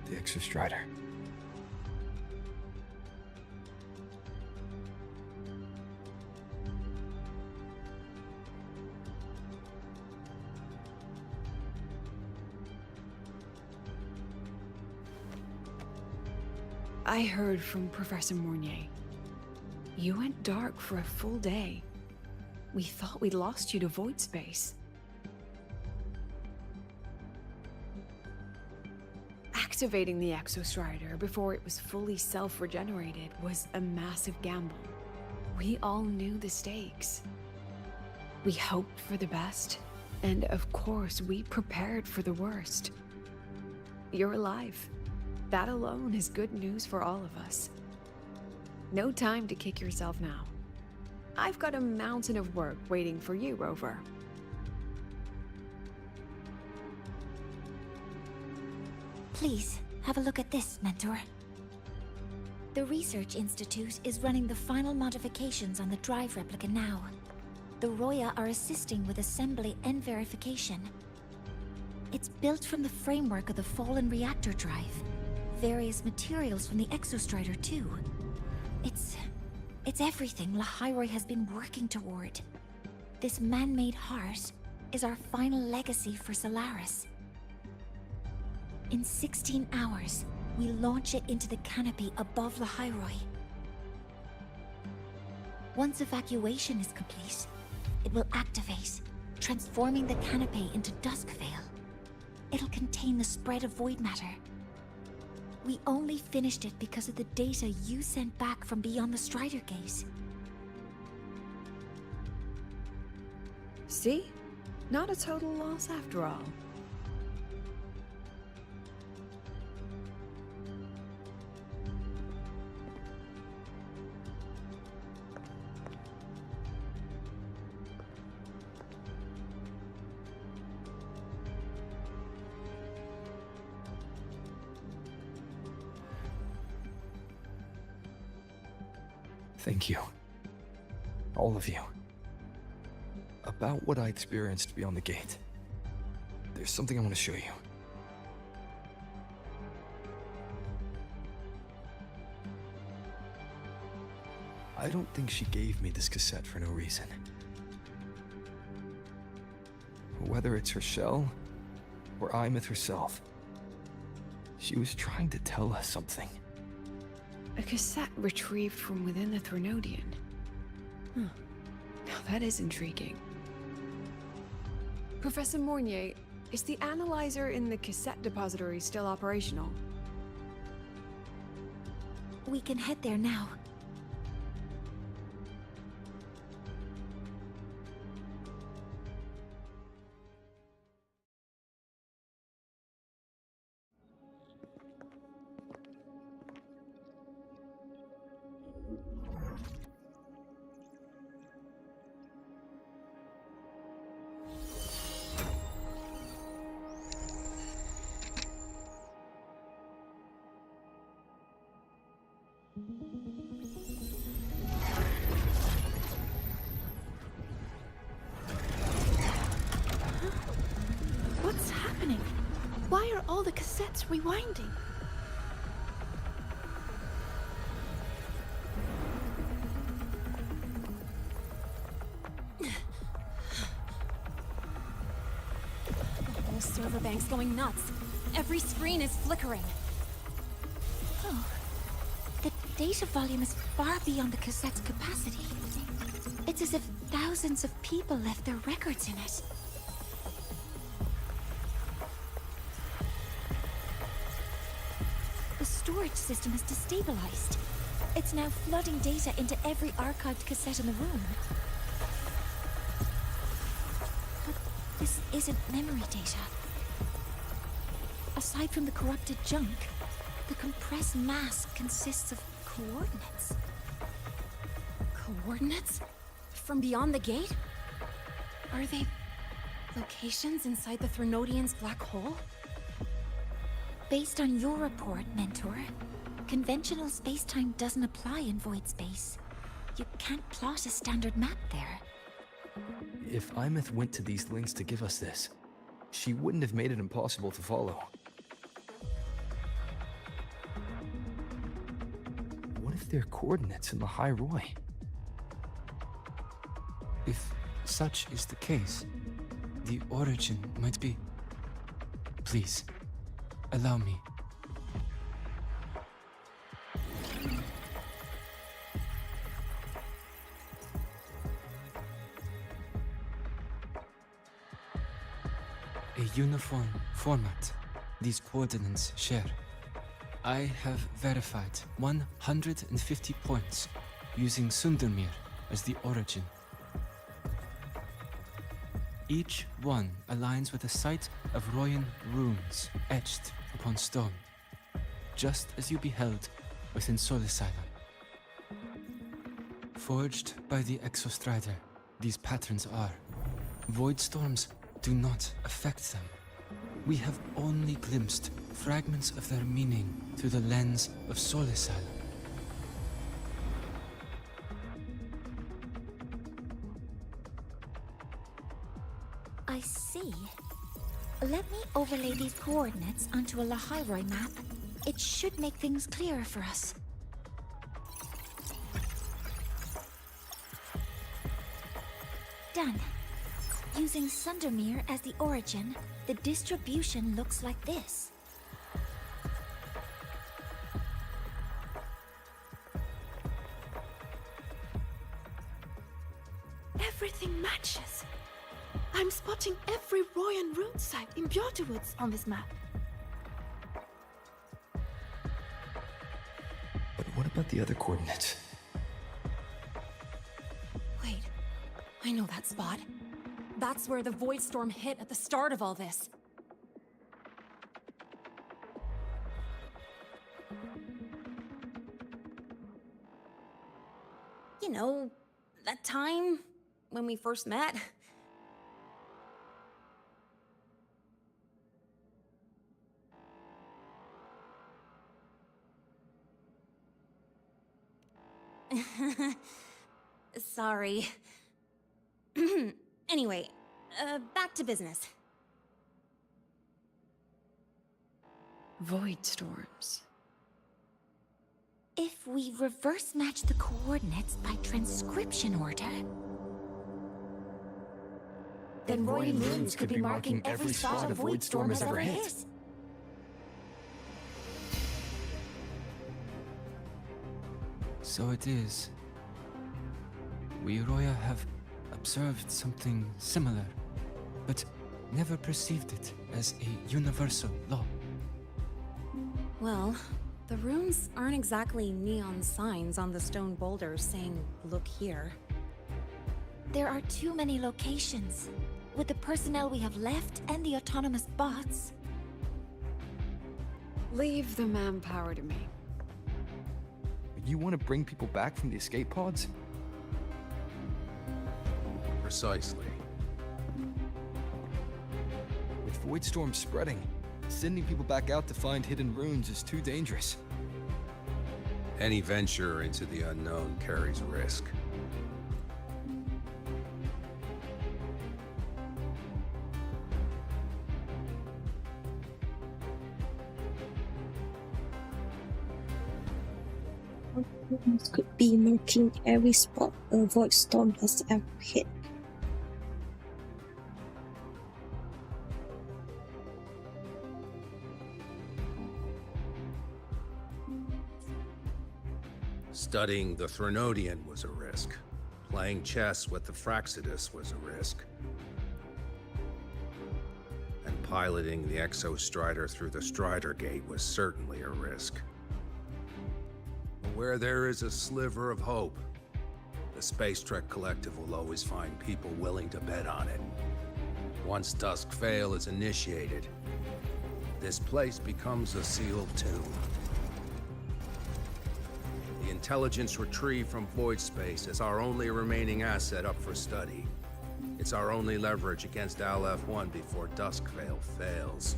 The Exostrider. I heard from Professor Mornier. You went dark for a full day. We thought we'd lost you to void space. Activating the Exostrider before it was fully self-regenerated was a massive gamble. We all knew the stakes. We hoped for the best, and of course we prepared for the worst. You're alive. That alone is good news for all of us. No time to kick yourself now. I've got a mountain of work waiting for you, Rover. Please, have a look at this, Mentor. The Research Institute is running the final modifications on the drive replica now. The Roya are assisting with assembly and verification. It's built from the framework of the fallen reactor drive. Various materials from the Exostrider, too. It's everything Lahiroy has been working toward. This man-made heart is our final legacy for Solaris. In 16 hours, we launch it into the canopy above Lahiroy. Once evacuation is complete, it will activate, transforming the canopy into Duskvale. It'll contain the spread of void matter. We only finished it because of the data you sent back from beyond the Strider Gate. See? Not a total loss after all. Thank you. All of you. About what I experienced beyond the gate. There's something I want to show you. I don't think she gave me this cassette for no reason. Whether it's her shell, or Imith herself, she was trying to tell us something. A cassette retrieved from within the Threnodian. Huh. Now that is intriguing. Professor Mornier, is the analyzer in the cassette depository still operational? We can head there now. What's happening? Why are all the cassettes rewinding? The whole server bank's going nuts. Every screen is flickering. Oh. The data volume is far beyond the cassette's capacity. It's as if thousands of people left their records in it. The storage system is destabilized. It's now flooding data into every archived cassette in the room. But this isn't memory data. Aside from the corrupted junk, the compressed mass consists of coordinates. Coordinates? From beyond the gate? Are they locations inside the Threnodian's black hole? Based on your report, Mentor, conventional space-time doesn't apply in void space. You can't plot a standard map there. If Imeth went to these links to give us this, she wouldn't have made it impossible to follow. What if they're coordinates in the High Roy? If such is the case, the origin might be... Please, allow me. A uniform format these coordinates share. I have verified 150 points using Sundermere as the origin. Each one aligns with a site of Royan runes etched upon stone, just as you beheld within Solisylum. Forged by the Exostrider, these patterns are. Void storms do not affect them. We have only glimpsed fragments of their meaning through the lens of Solisylum. I see. Let me overlay these coordinates onto a Lahairoi map. It should make things clearer for us. Done. Using Sundermere as the origin, the distribution looks like this. Everything matches. I'm spotting every Royan rune site in Bjorterwoods on this map. But what about the other coordinates? Wait, I know that spot. That's where the Void Storm hit at the start of all this. You know, that time when we first met. Sorry. Anyway, back to business. Void storms. If we reverse match the coordinates by transcription order, then Royan runes could be marking every spot a Void Storm has ever hit. So it is. We Roya have observed something similar, but never perceived it as a universal law. Well, the runes aren't exactly neon signs on the stone boulders saying, "Look here." There are too many locations. With the personnel we have left and the autonomous bots. Leave the manpower to me. You want to bring people back from the escape pods? Precisely. With Void Storm spreading, sending people back out to find hidden runes is too dangerous. Any venture into the unknown carries risk. Runes could be marking every spot a Void Storm has ever hit. Studying the Threnodian was a risk. Playing chess with the Fraxidus was a risk. And piloting the Exostrider through the Strider Gate was certainly a risk. Where there is a sliver of hope, the Space Trek Collective will always find people willing to bet on it. Once Dusk Vale is initiated, this place becomes a sealed tomb. The intelligence retrieved from void space is our only remaining asset up for study. It's our only leverage against Aleph-1 before Dusk Vale fails.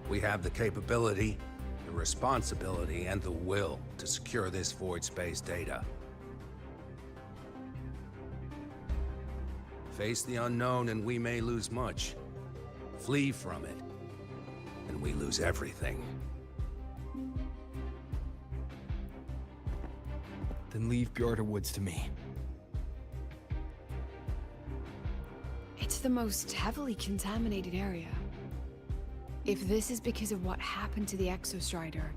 We have the capability, the responsibility, and the will to secure this void space data. Face the unknown and we may lose much. Flee from it, and we lose everything. Then leave Bjarta Woods to me. It's the most heavily contaminated area. If this is because of what happened to the Exostrider,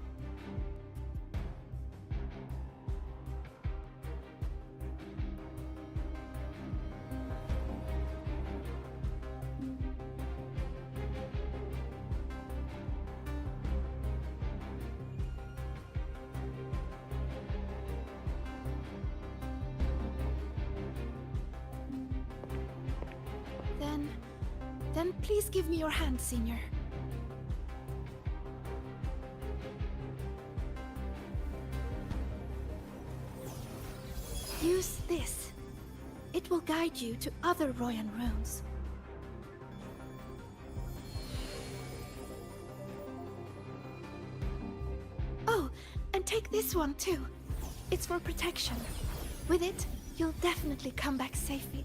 then please give me your hand, Senior. Use this. It will guide you to other Royan runes. Oh, and take this one too. It's for protection. With it, you'll definitely come back safely.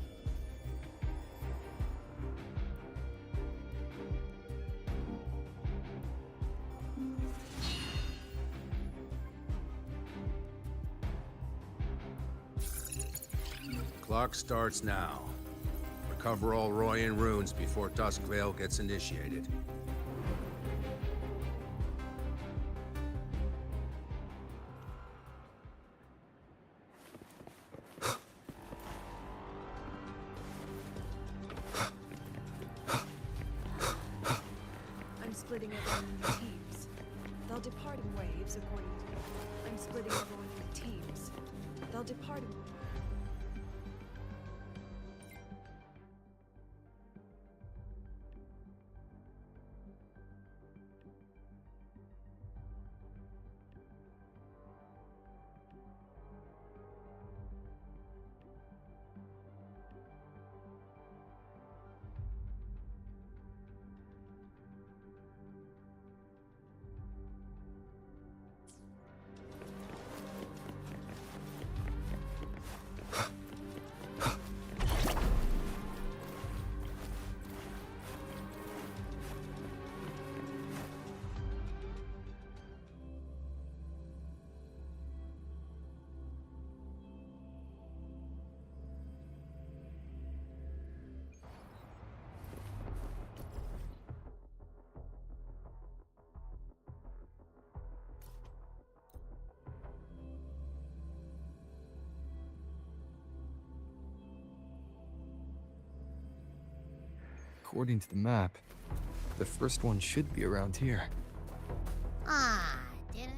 Clock starts now. Recover all Royan runes before Dusk Vale gets initiated. I'm splitting everyone into teams. They'll depart in waves according to... I'm splitting everyone into teams. They'll depart in... According to the map, the first one should be around here. Ah, didn't.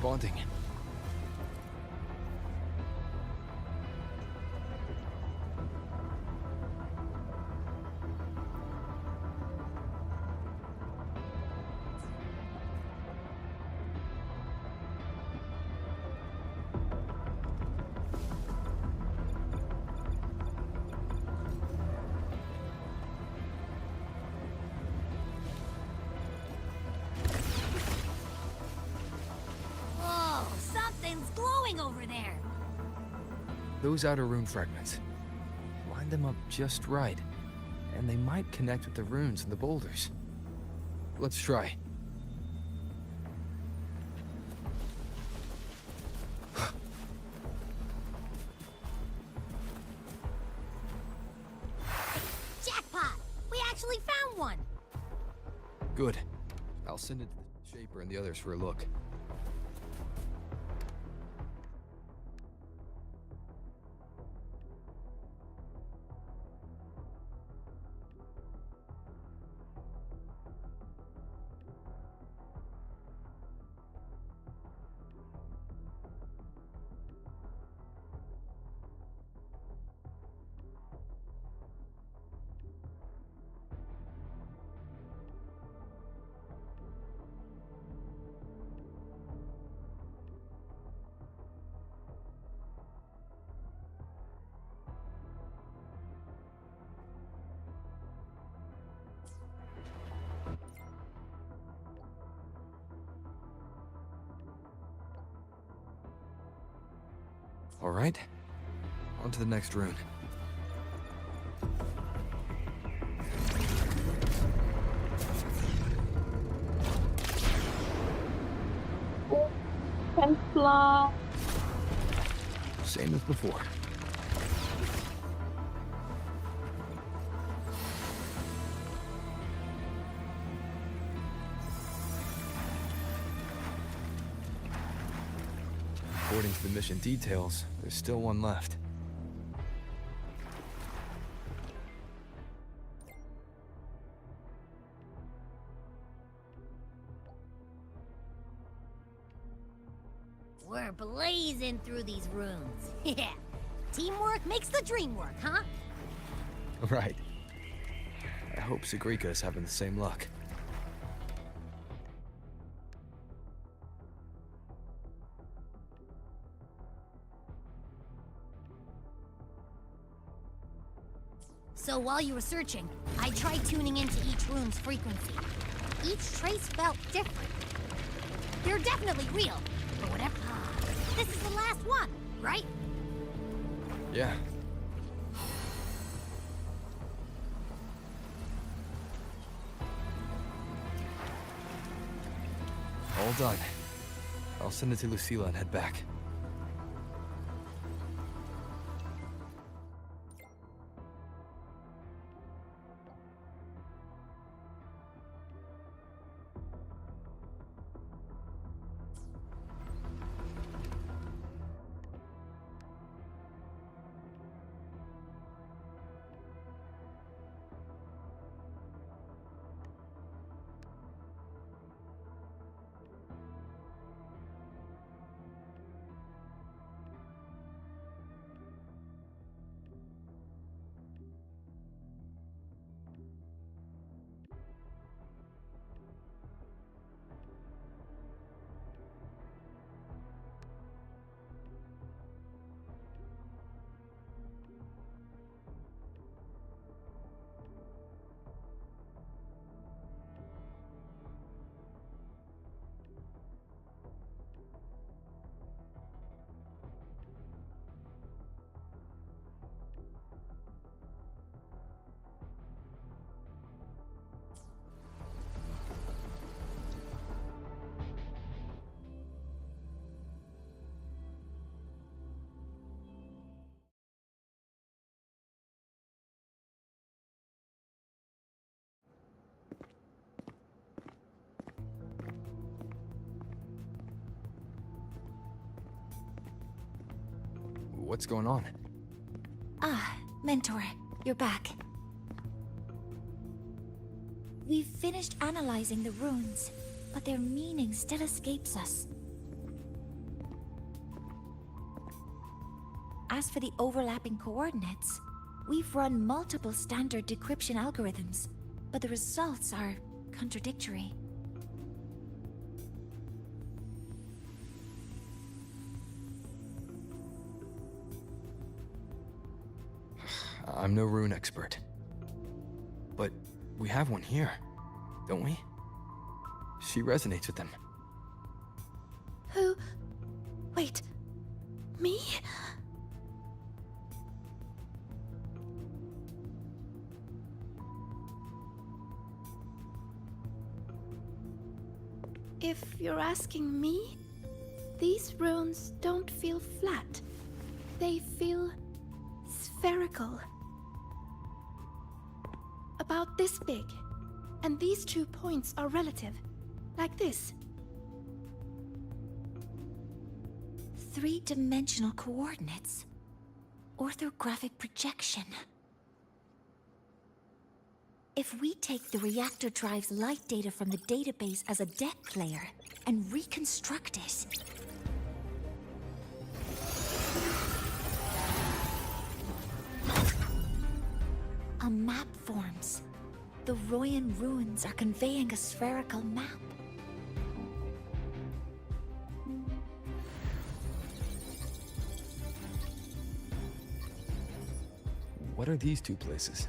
responding. Whoa, something's glowing over there. Those outer rune fragments. Line them up just right, and they might connect with the runes and the boulders. Let's try. Jackpot! We actually found one! Good. I'll send it to the Shaper and the others for a look. All right, on to the next rune. Can fly. Same as before. According to the mission details, there's still one left. We're blazing through these runes. Yeah. Teamwork makes the dream work, huh? Right. I hope Sigrika is having the same luck. So while you were searching, I tried tuning into each rune's frequency. Each trace felt different. They're definitely real, but whatever. This is the last one, right? Yeah. All done. I'll send it to Lucilla and head back. What's going on? Ah, Mentor, you're back. We've finished analyzing the runes, but their meaning still escapes us. as for the overlapping coordinates, we've run multiple standard decryption algorithms, but the results are contradictory. I'm no rune expert. But we have one here, don't we? She resonates with them. Who? Wait. Me? If you're asking me, these runes don't feel flat. They feel spherical. About this big. And these 2 points are relative. Like this. 3-dimensional coordinates. Orthographic projection. If we take the reactor drive's light data from the database as a deck layer and reconstruct it... a map forms. The Royan ruins are conveying a spherical map. What are these 2 places?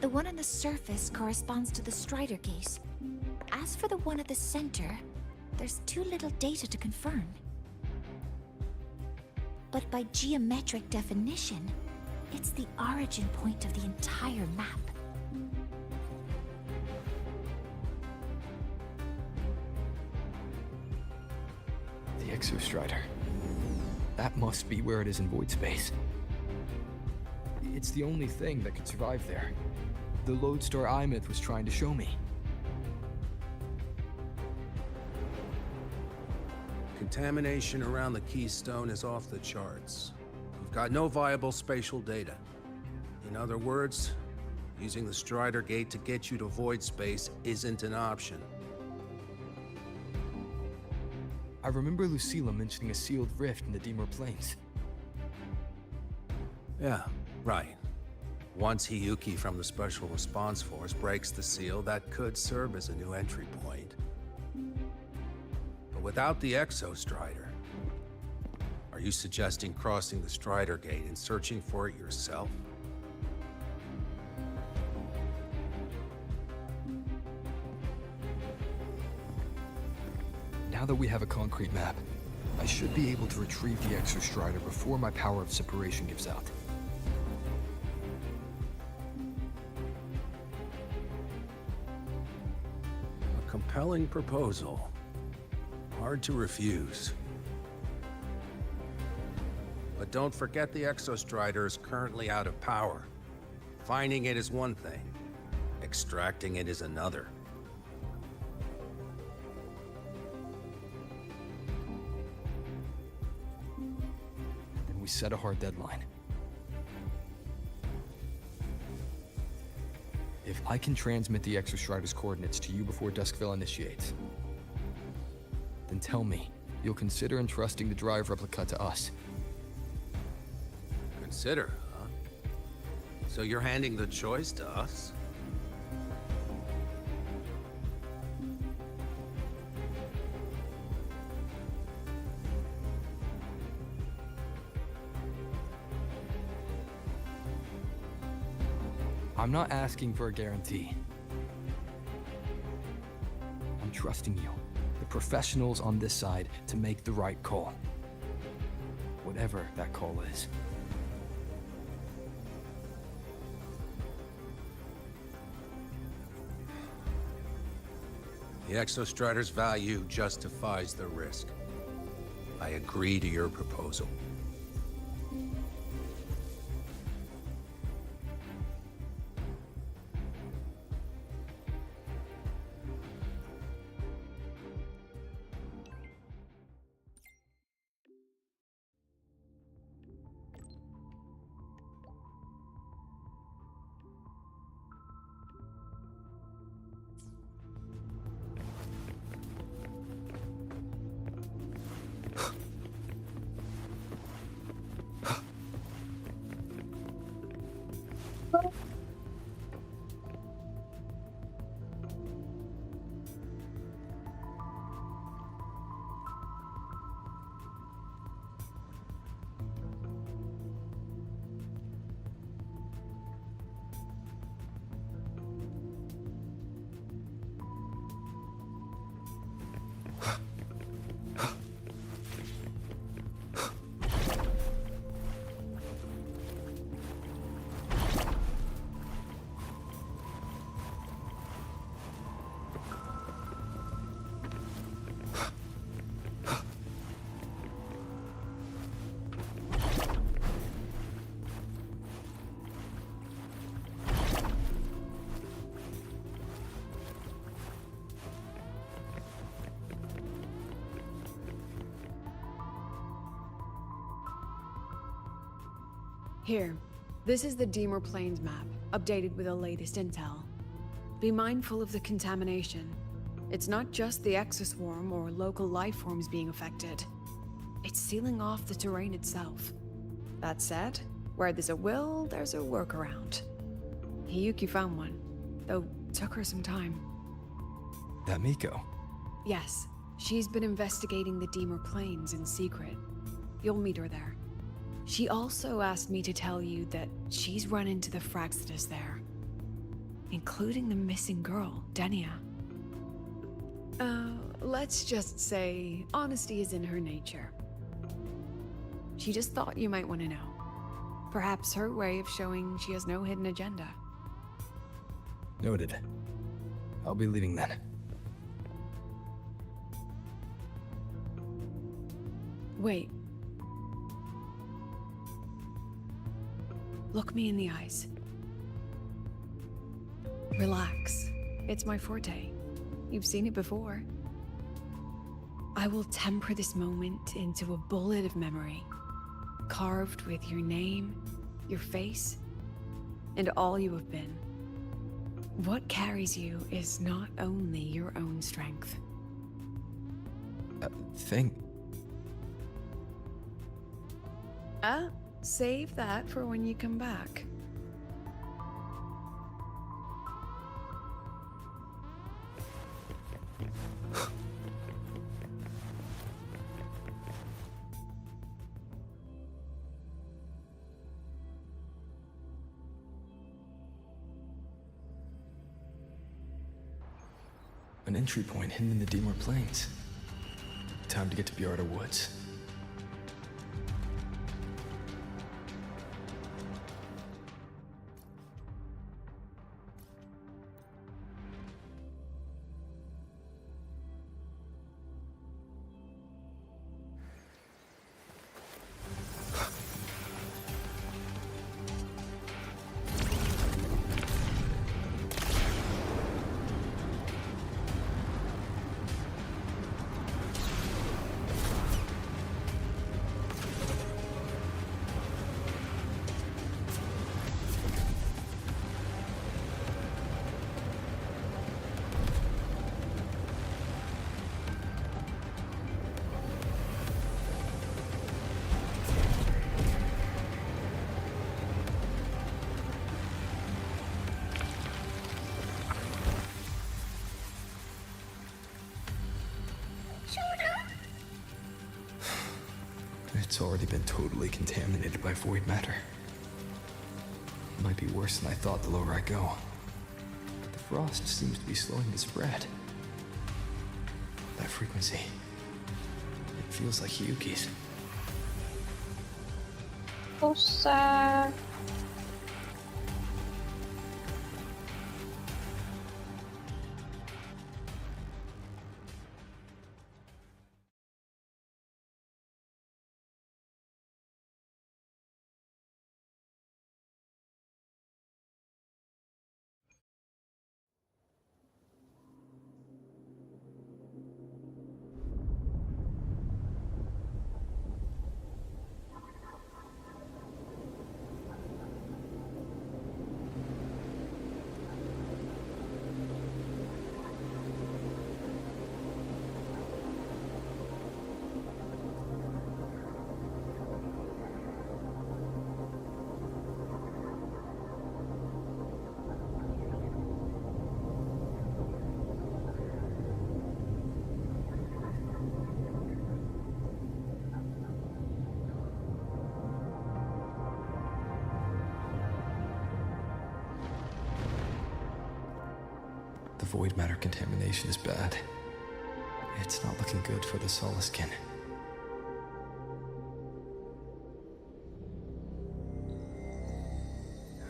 The one on the surface corresponds to the Strider Gate. As for the one at the center, there's too little data to confirm. But by geometric definition, it's the origin point of the entire map. The Exostrider. That must be where it is in void space. It's the only thing that could survive there. The Lodestar Eye-Myth was trying to show me. Contamination around the keystone is off the charts. We've got no viable spatial data. In other words, using the Strider Gate to get you to void space isn't an option. I remember Lucilla mentioning a sealed rift in the Dimur Plains. Yeah, right. Once Hiyuki from the Special Response Force breaks the seal, that could serve as a new entry point. But without the Exostrider, are you suggesting crossing the Strider Gate and searching for it yourself? Now that we have a concrete map, I should be able to retrieve the Exostrider before my power of separation gives out. A compelling proposal. Hard to refuse. But don't forget the Exostrider is currently out of power. Finding it is one thing. Extracting it is another. Then we set a hard deadline. If I can transmit the Exostrider's coordinates to you before Duskville initiates, then tell me you'll consider entrusting the drive replica to us. Consider, huh? So you're handing the choice to us? I'm not asking for a guarantee. I'm trusting you, the professionals on this side, to make the right call. Whatever that call is. The Exostrider's value justifies the risk. I agree to your proposal. Here, this is the Deemer Plains map, updated with the latest intel. Be mindful of the contamination. It's not just the exoswarm or local life forms being affected. It's sealing off the terrain itself. That said, where there's a will, there's a workaround. Hiyuki found one, though took her some time. That Miko. Yes, she's been investigating the Deemer Plains in secret. You'll meet her there. She also asked me to tell you that she's run into the Fraxidus there, including the missing girl, Denia. Let's just say honesty is in her nature. She just thought you might want to know. Perhaps her way of showing she has no hidden agenda. Noted. I'll be leaving then. Wait. Look me in the eyes. Relax. It's my forte. You've seen it before. I will temper this moment into a bullet of memory, carved with your name, your face, and all you have been. What carries you is not only your own strength. Save that for when you come back. An entry point hidden in the Deemer Plains. Time to get to Bjarda Woods. It's already been totally contaminated by void matter. It might be worse than I thought the lower I go. The frost seems to be slowing the spread. That frequency, it feels like Hiyuki's. So sad. The void matter contamination is bad. It's not looking good for the Solaskin.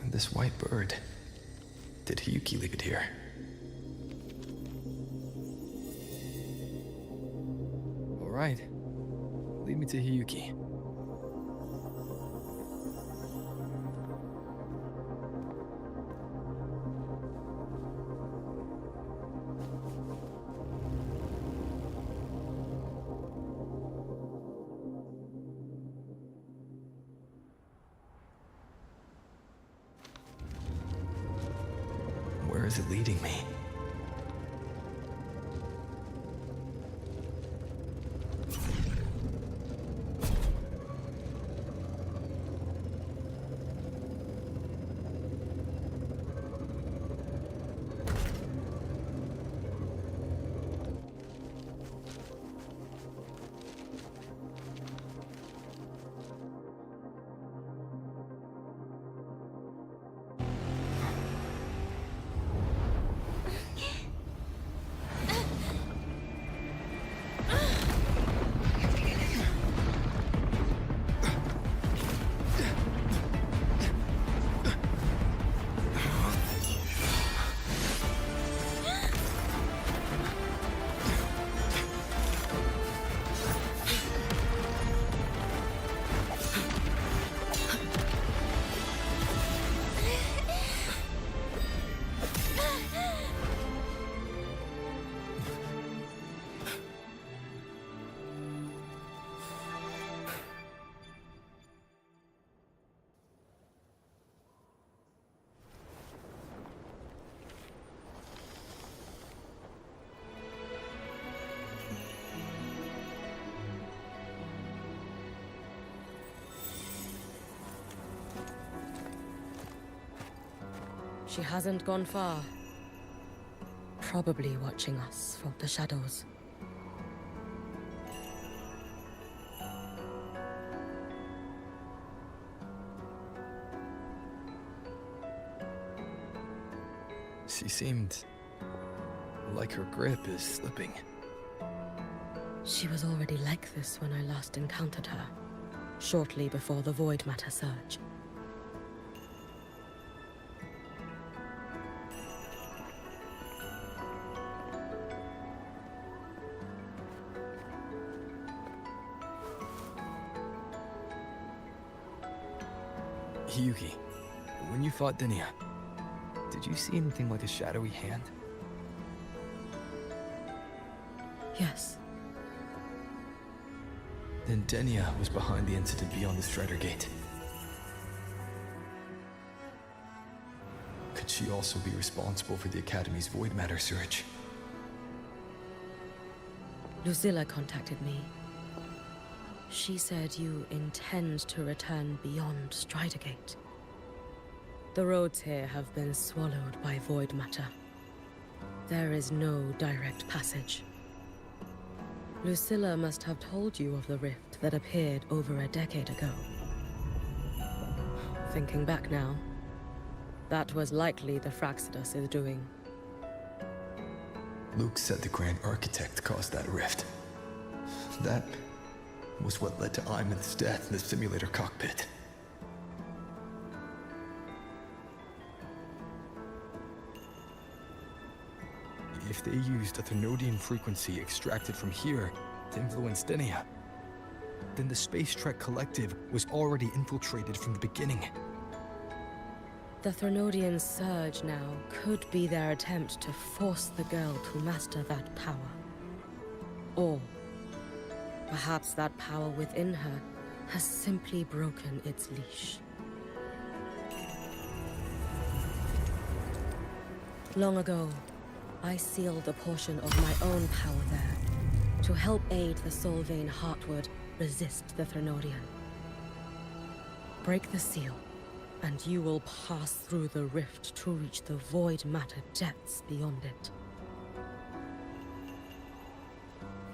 This white bird. Did Hiyuki leave it here? All right. Lead me to Hiyuki. Where is it leading me? She hasn't gone far. Probably watching us from the shadows. She seemed like her grip is slipping. She was already like this when I last encountered her, shortly before the Void Matter surge. Hiyuki, when you fought Denia, did you see anything like a shadowy hand? Yes. Then Denia was behind the incident beyond the Strider Gate. Could she also be responsible for the Academy's Void Matter surge? Lucilla contacted me. She said you intend to return beyond Strider Gate. The roads here have been swallowed by Void Matter. There is no direct passage. Lucilla must have told you of the rift that appeared over a decade ago. Thinking back now, that was likely the Fraxidus' doing. Luke said the Grand Architect caused that rift. That was what led to Iman's death in the simulator cockpit. If they used a Thermodian frequency extracted from here to influence Denia, then the Space Trek Collective was already infiltrated from the beginning. The Thermodian surge now could be their attempt to force the girl to master that power. Or perhaps that power within her has simply broken its leash. Long ago, I sealed a portion of my own power there to help aid the Solvane Heartwood resist the Thermodian. Break the seal, and you will pass through the rift to reach the Void Matter depths beyond it.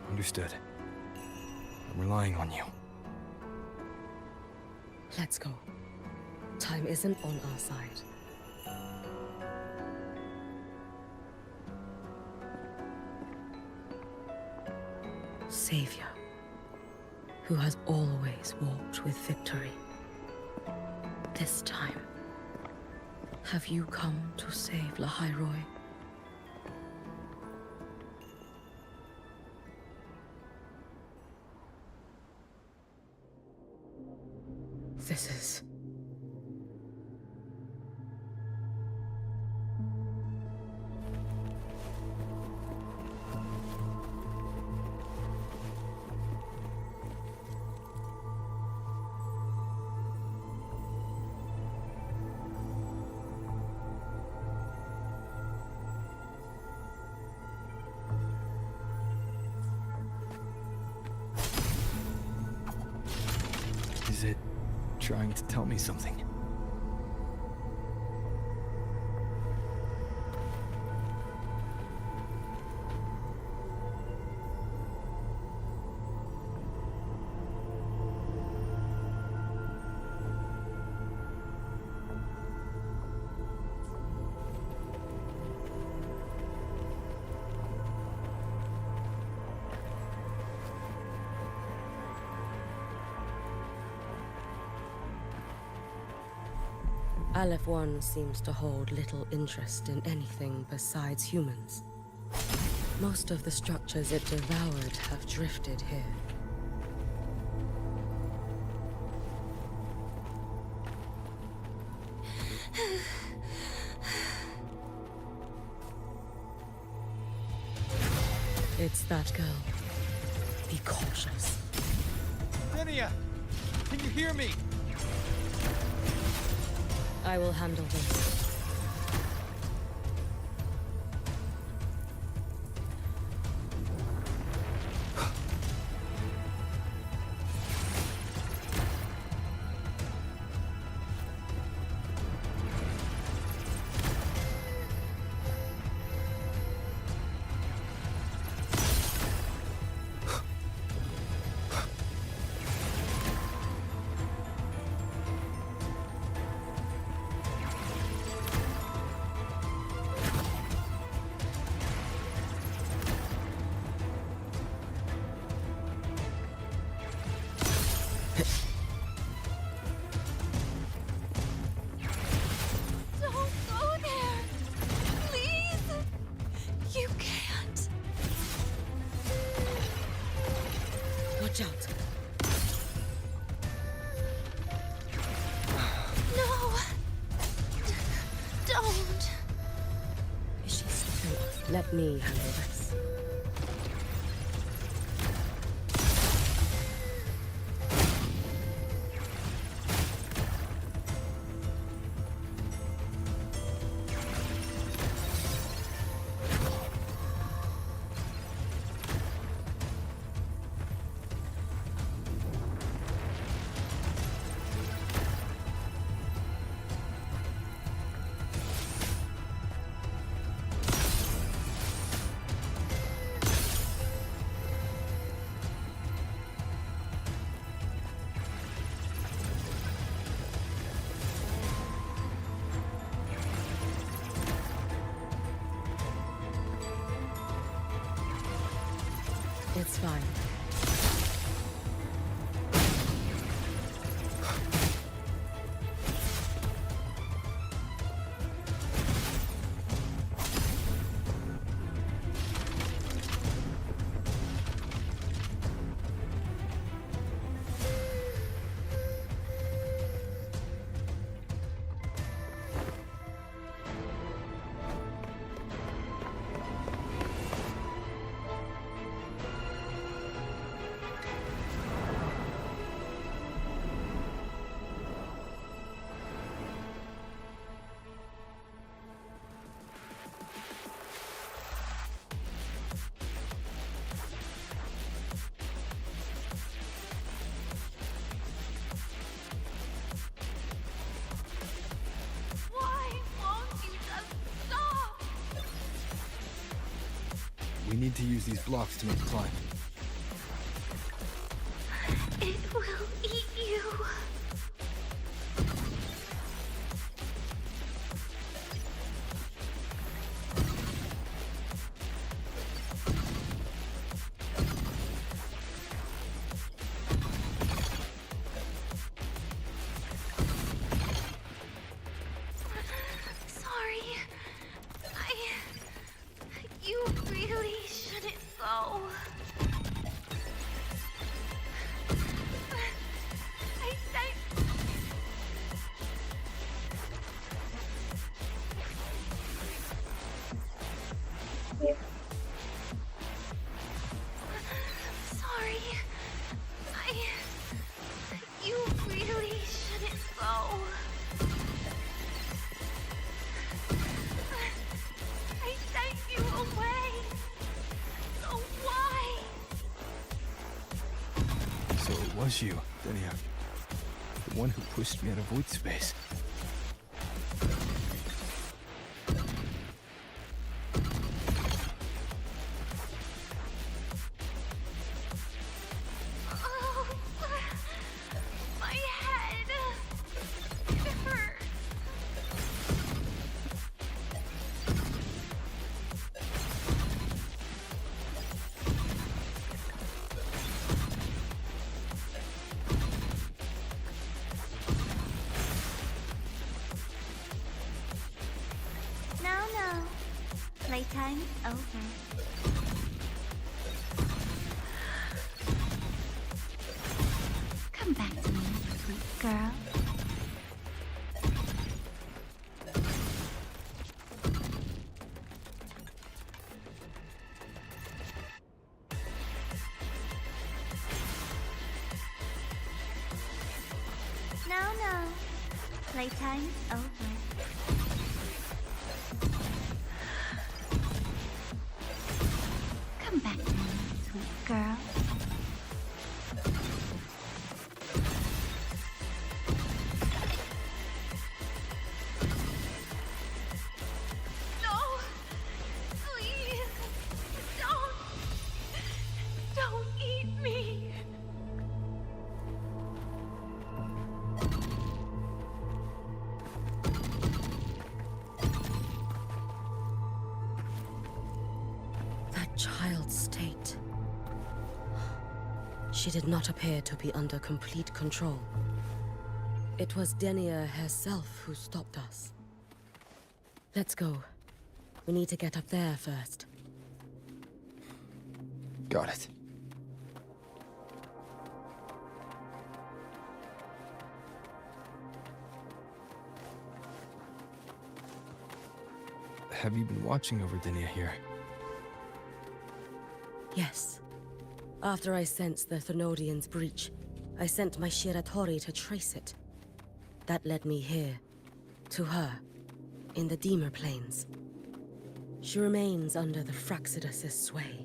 Understood. I'm relying on you. Let's go. Time isn't on our side. Savior, who has always walked with victory. This time, have you come to save Lahairoi? This is... trying to tell me something. Aleph 1 seems to hold little interest in anything besides humans. Most of the structures it devoured have drifted here. It's that girl. Be cautious. Denia! Can you hear me? I will handle this. Watch out. No! Don't! Is she slipping off? Let me handle this. It's fine. We need to use these blocks to make the climb. It will eat you. Sorry. You really shouldn't go. Sorry. You really shouldn't go. I sent you away. So why? So it was you, Denia. The one who pushed me out of void space. Oh, my head. It hurts. No. Playtime's over. Come back to me, sweet girl. No. Playtime's over. Come back to me, sweet girl. No! Please! Don't eat me! That child's state. She did not appear to be under complete control. It was Denia herself who stopped us. Let's go. We need to get up there first. Got it. Have you been watching over Denia here? Yes. After I sensed the Thenodian's breach, I sent my Shiratori to trace it. That led me here, to her, in the Deemer Plains. She remains under the Fraxidus' sway,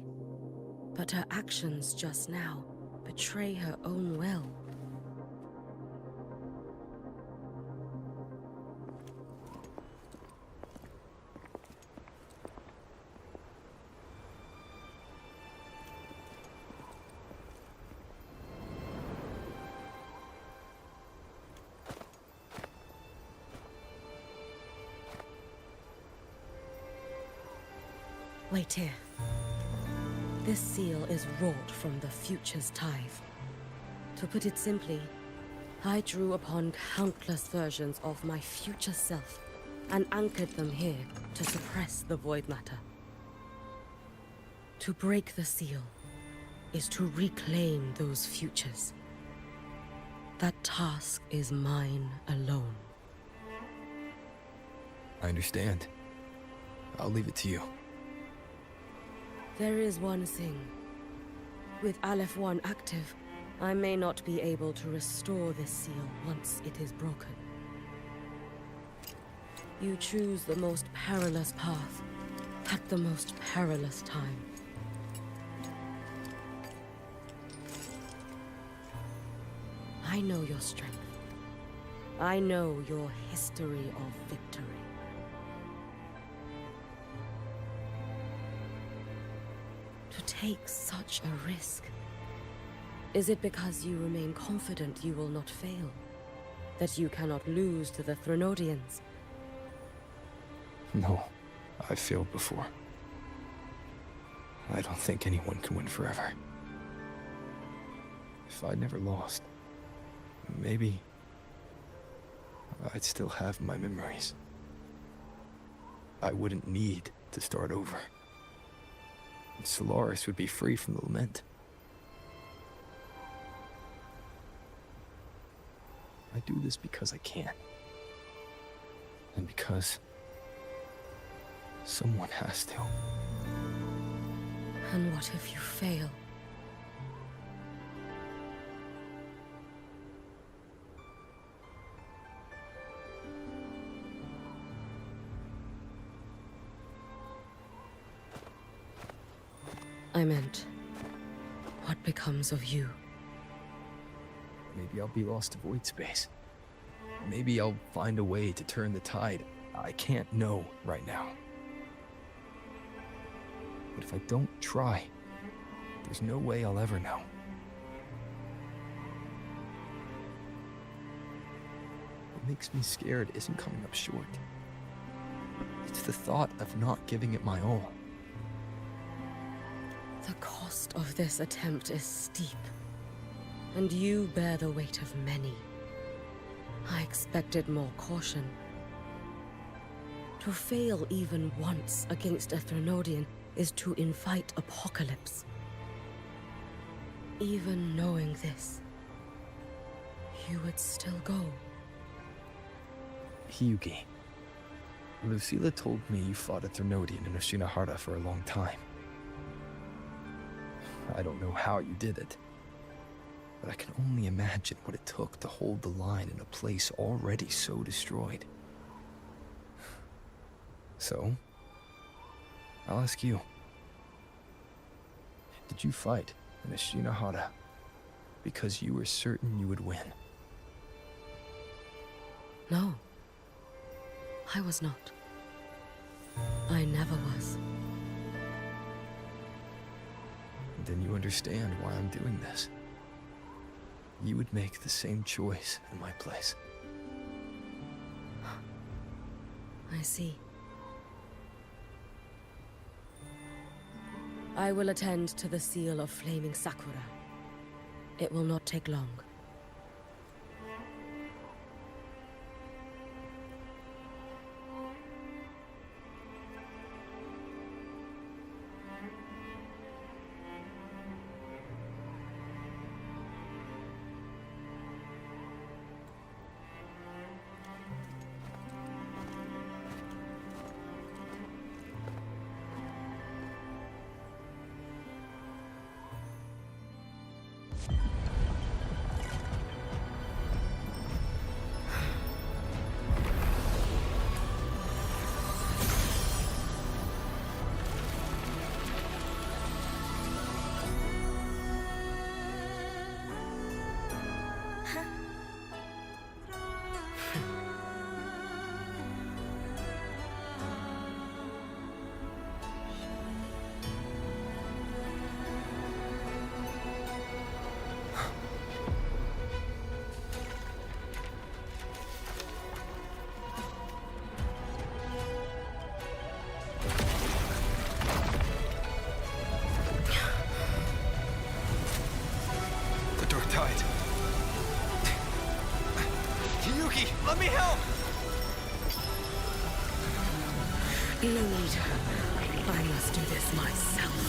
but her actions just now betray her own will. Wait here. This seal is wrought from the future's tithe. To put it simply, I drew upon countless versions of my future self and anchored them here to suppress the void matter. To break the seal is to reclaim those futures. That task is mine alone. I understand. I'll leave it to you. There is one thing. With Aleph 1 active, I may not be able to restore this seal once it is broken. You choose the most perilous path at the most perilous time. I know your strength. I know your history of victory. To take such a risk? Is it because you remain confident you will not fail? That you cannot lose to the Thenodians? No, I've failed before. I don't think anyone can win forever. If I'd never lost, maybe I'd still have my memories. I wouldn't need to start over. And Solaris would be free from the lament. I do this because I can. And because someone has to. And what if you fail? I meant, what becomes of you? Maybe I'll be lost to void space. Maybe I'll find a way to turn the tide. I can't know right now. But if I don't try, there's no way I'll ever know. What makes me scared isn't coming up short. It's the thought of not giving it my all. The cost of this attempt is steep, and you bear the weight of many. I expected more caution. To fail even once against a Threnodian is to invite apocalypse. Even knowing this, you would still go. Hiyuki, Lucilla told me you fought a Threnodian in Oshinahara for a long time. I don't know how you did it, but I can only imagine what it took to hold the line in a place already so destroyed. So, I'll ask you. Did you fight in Oshinahara because you were certain you would win? No, I was not. I never was. Then you understand why I'm doing this. You would make the same choice in my place. I see. I will attend to the seal of flaming Sakura. It will not take long. Let me help! No need. I must do this myself.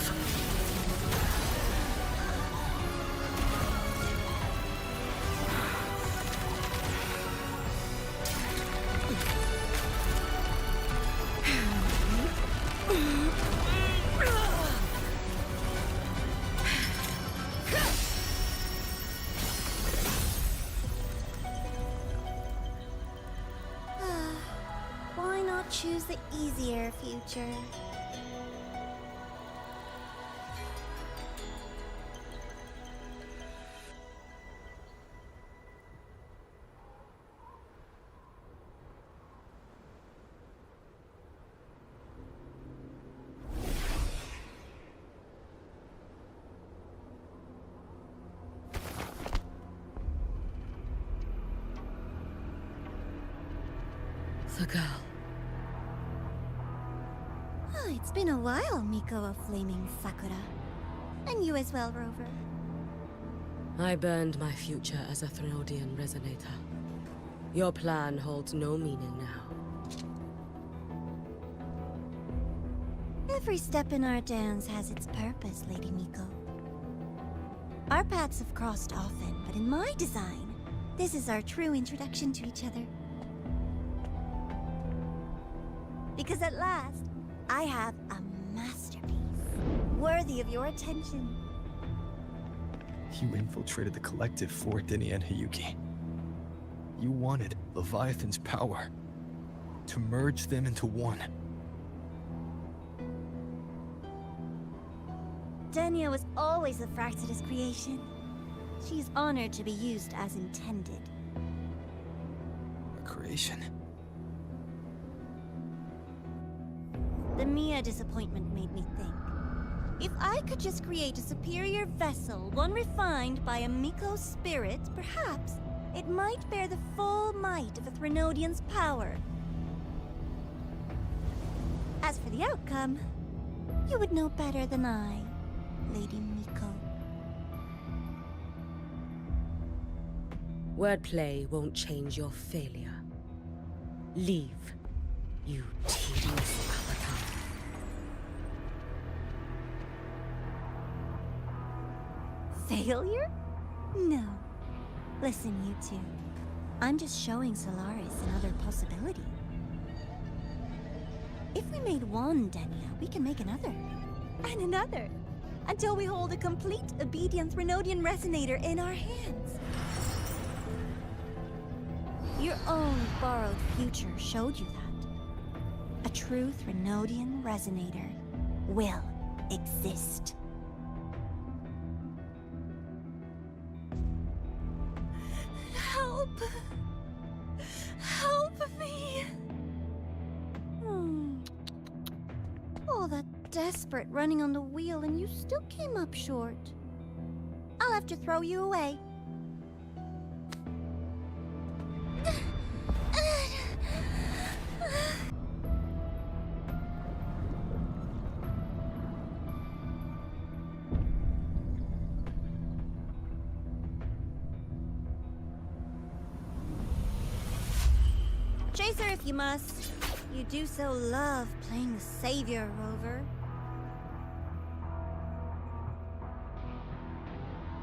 Why not choose the easier future? The girl. Oh, it's been a while, Miko of Flaming Sakura. And you as well, Rover. I burned my future as a Threnodian resonator. Your plan holds no meaning now. Every step in our dance has its purpose, Lady Miko. Our paths have crossed often, but in my design, this is our true introduction to each other. Because at last, I have a masterpiece, worthy of your attention. You infiltrated the collective for Dini and Hiyuki. You wanted Leviathan's power, to merge them into one. Denia was always a Fractidus creation. She's honored to be used as intended. A creation. The Mia disappointment made me think. If I could just create a superior vessel, one refined by a Miko spirit, perhaps it might bear the full might of a Threnodian's power. As for the outcome, you would know better than I, Lady Miko. Wordplay won't change your failure. Leave, you tedious avatar. Failure? No. Listen, you two. I'm just showing Solaris another possibility. If we made one Denia, we can make another. And another. Until we hold a complete obedient Threnodian resonator in our hands. Your own borrowed future showed you that. A true Threnodian resonator will exist. Help! Help me! All that desperate running on the wheel and you still came up short. I'll have to throw you away. Chase her if you must. You do so love playing the savior, Rover.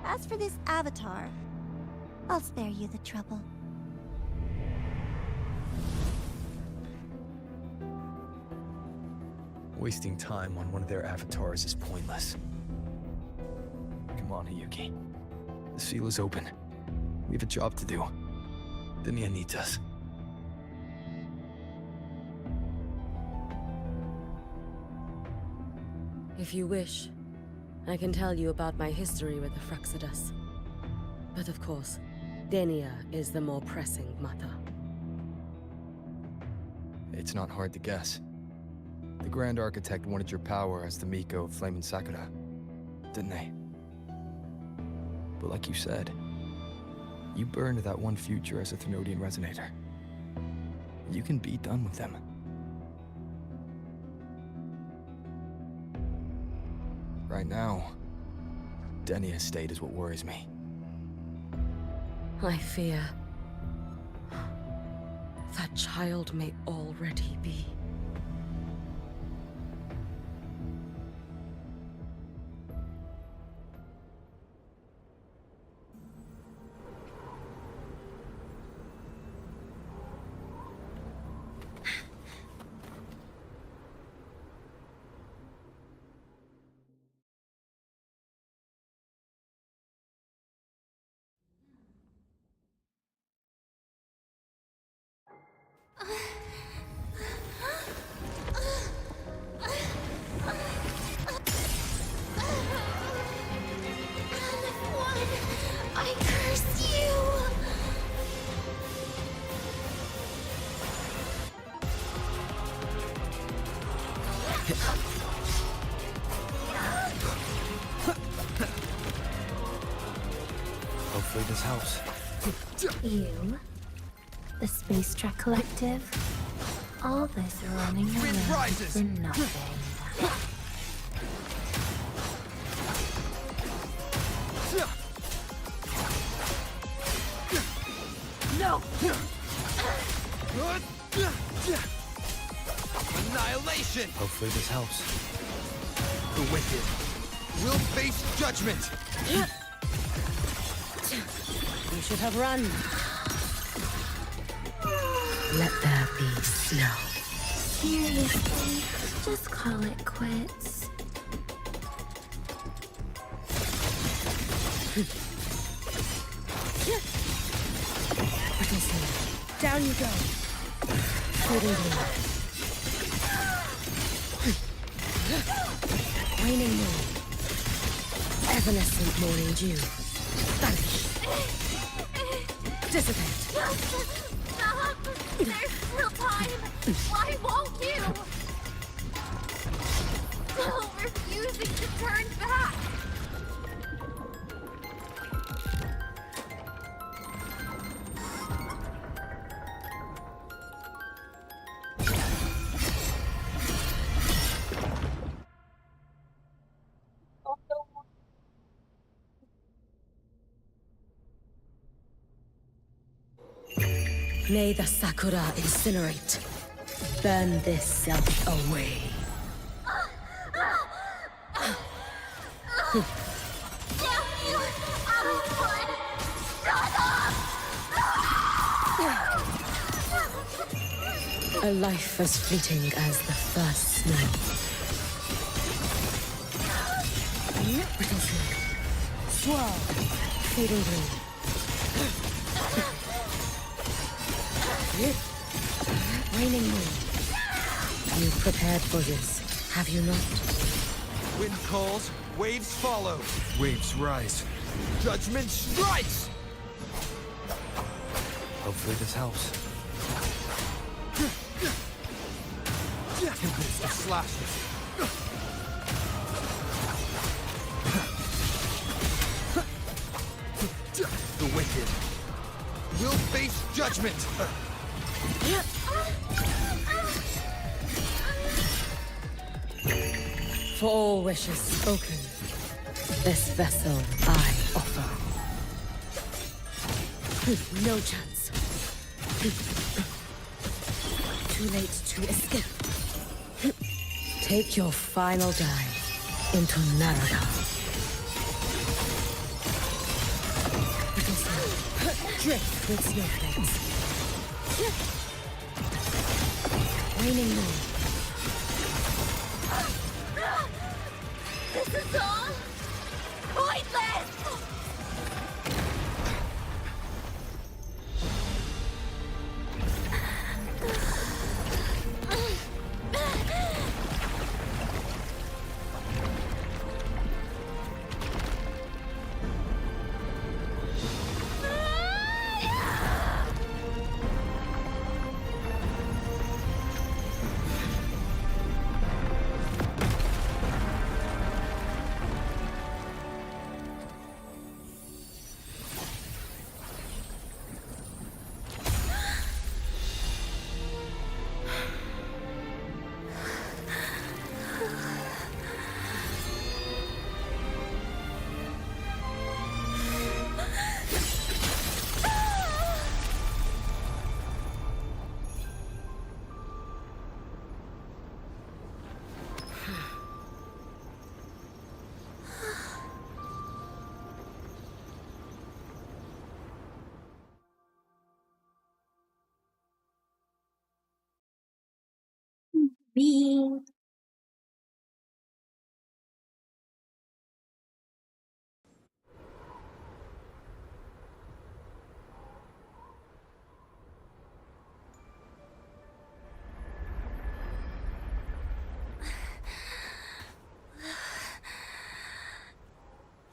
As for this avatar, I'll spare you the trouble. Wasting time on one of their avatars is pointless. Come on, Hiyuki. The seal is open. We have a job to do. Denia needs us. If you wish, I can tell you about my history with the Fraxidus. But of course, Denia is the more pressing matter. It's not hard to guess. The Grand Architect wanted your power as the Miko of Flame and Sakura, didn't they? But like you said, you burned that one future as a Threnodian resonator. You can be done with them. Right now, Denia's state is what worries me. I fear that child may already be. I curse you! Hopefully this helps. You, the Space Trek Collective, all this running around for nothing. No! Annihilation! Hopefully this helps. The wicked will face judgment! You should have run. Let there be snow. Seriously, just call it quits. Down you go. Fading blue. Waning moon. Evanescent morning dew. Vanish. Dissipate. Stop! There's still time! Why won't you? Still refusing to turn back! May the Sakura incinerate. Burn this self away. A life as fleeting as the first snow. Brittle smoke. Swirl. Fading green. Raining moon. You prepared for this, have you not? Wind calls, waves follow. Waves rise. Judgment strikes! Hopefully this helps. Tempest of slashes. The wicked will face judgment. For all wishes spoken, this vessel I offer. No chance. Too late to escape. Take your final dive into Narada. Drift with snowflakes. Raining moon. This is all pointless! Being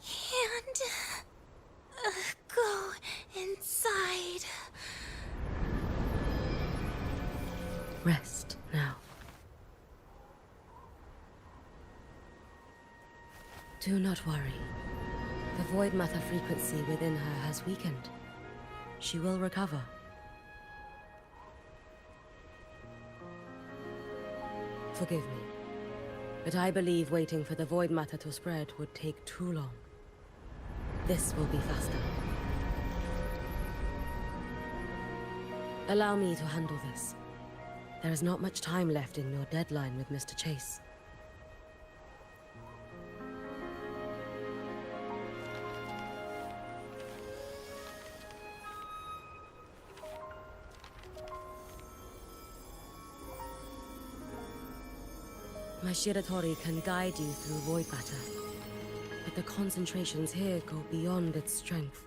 Can't go inside. Rest now. Do not worry. The void matter frequency within her has weakened. She will recover. Forgive me, but I believe waiting for the void matter to spread would take too long. This will be faster. Allow me to handle this. There is not much time left in your deadline with Mr. Chase. My Shiratori can guide you through void matter, but the concentrations here go beyond its strength.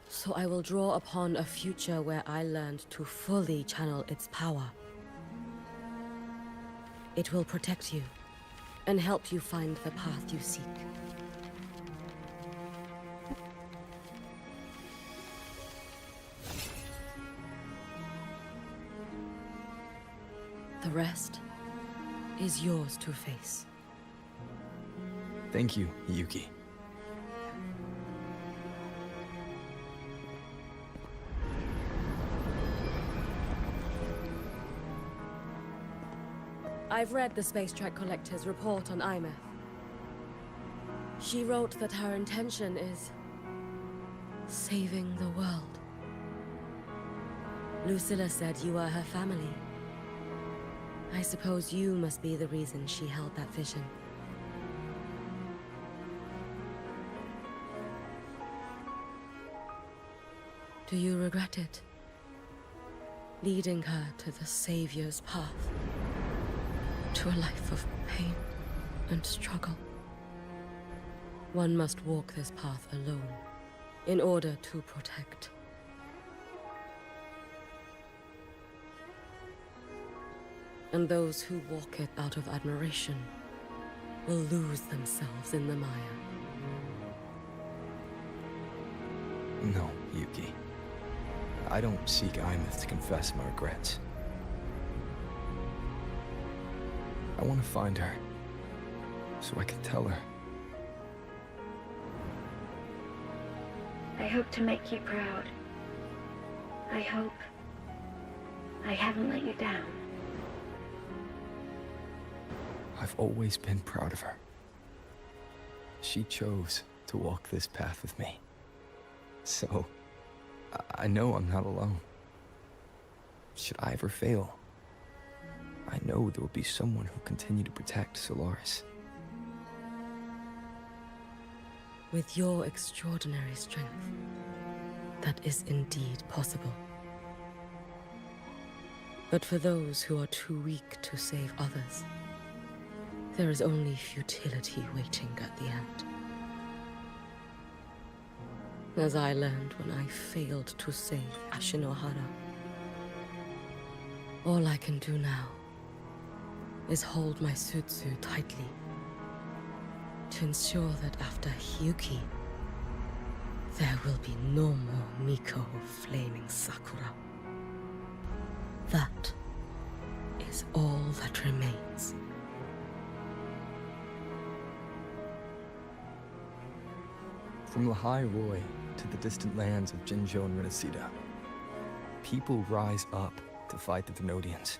So I will draw upon a future where I learned to fully channel its power. It will protect you and help you find the path you seek. The rest is yours to face. Thank you, Yuki. I've read the Space Track Collector's report on Imeth. She wrote that her intention is saving the world. Lucilla said you are her family. I suppose you must be the reason she held that vision. Do you regret it? Leading her to the Savior's path? To a life of pain and struggle? One must walk this path alone in order to protect. And those who walk it out of admiration will lose themselves in the mire. No, Yuki. I don't seek Imeth to confess my regrets. I want to find her, so I can tell her. I hope to make you proud. I hope I haven't let you down. I've always been proud of her. She chose to walk this path with me. So, I know I'm not alone. Should I ever fail, I know there will be someone who'll continue to protect Solaris. With your extraordinary strength, that is indeed possible. But for those who are too weak to save others, there is only futility waiting at the end. As I learned when I failed to save Ashinohara. All I can do now is hold my Sutsu tightly to ensure that after Hyuki, there will be no more Miko flaming Sakura. That is all that remains. From Lahai Roi to the distant lands of Jinzhou and Renacida, people rise up to fight the Venodians.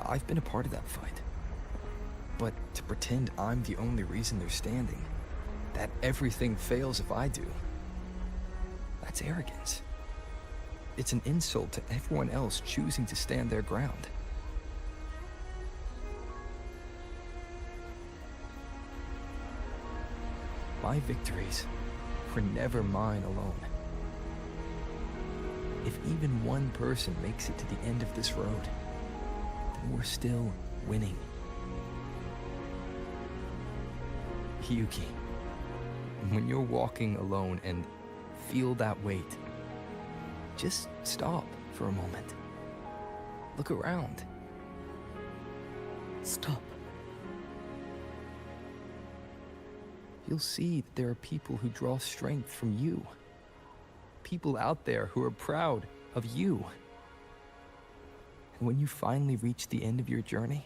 I've been a part of that fight. But to pretend I'm the only reason they're standing, that everything fails if I do, that's arrogance. It's an insult to everyone else choosing to stand their ground. My victories were never mine alone. If even one person makes it to the end of this road, then we're still winning. Yuki, when you're walking alone and feel that weight, just stop for a moment. Look around. Stop. You'll see that there are people who draw strength from you. People out there who are proud of you. And when you finally reach the end of your journey,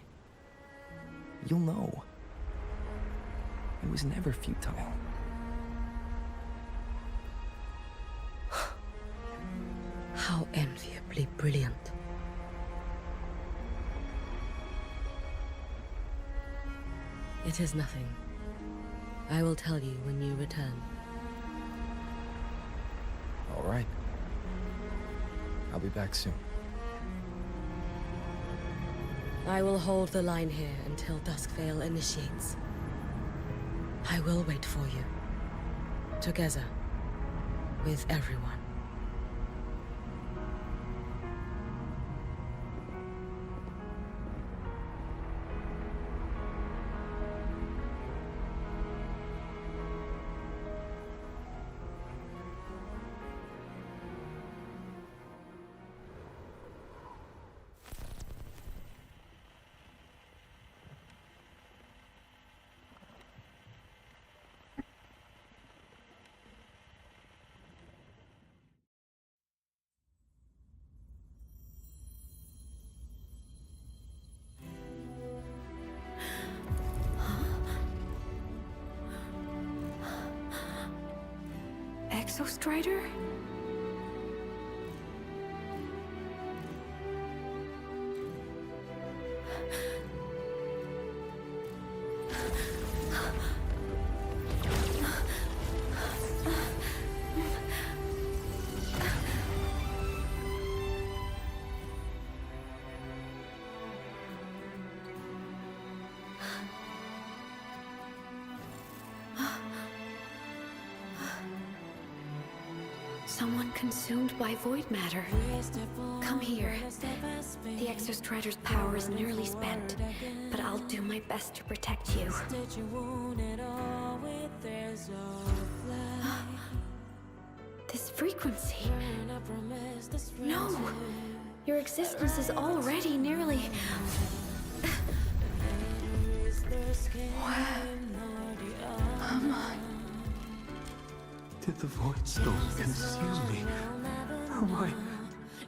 you'll know. It was never futile. How enviably brilliant. It is nothing. I will tell you when you return. All right. I'll be back soon. I will hold the line here until Duskvale initiates. I will wait for you. Together. With everyone. Exostrider? Someone consumed by void matter. Come here. The Exostrider's power is nearly spent, but I'll do my best to protect you. This frequency. No! Your existence is already nearly... Where am I? Did the void storm consume me? Am I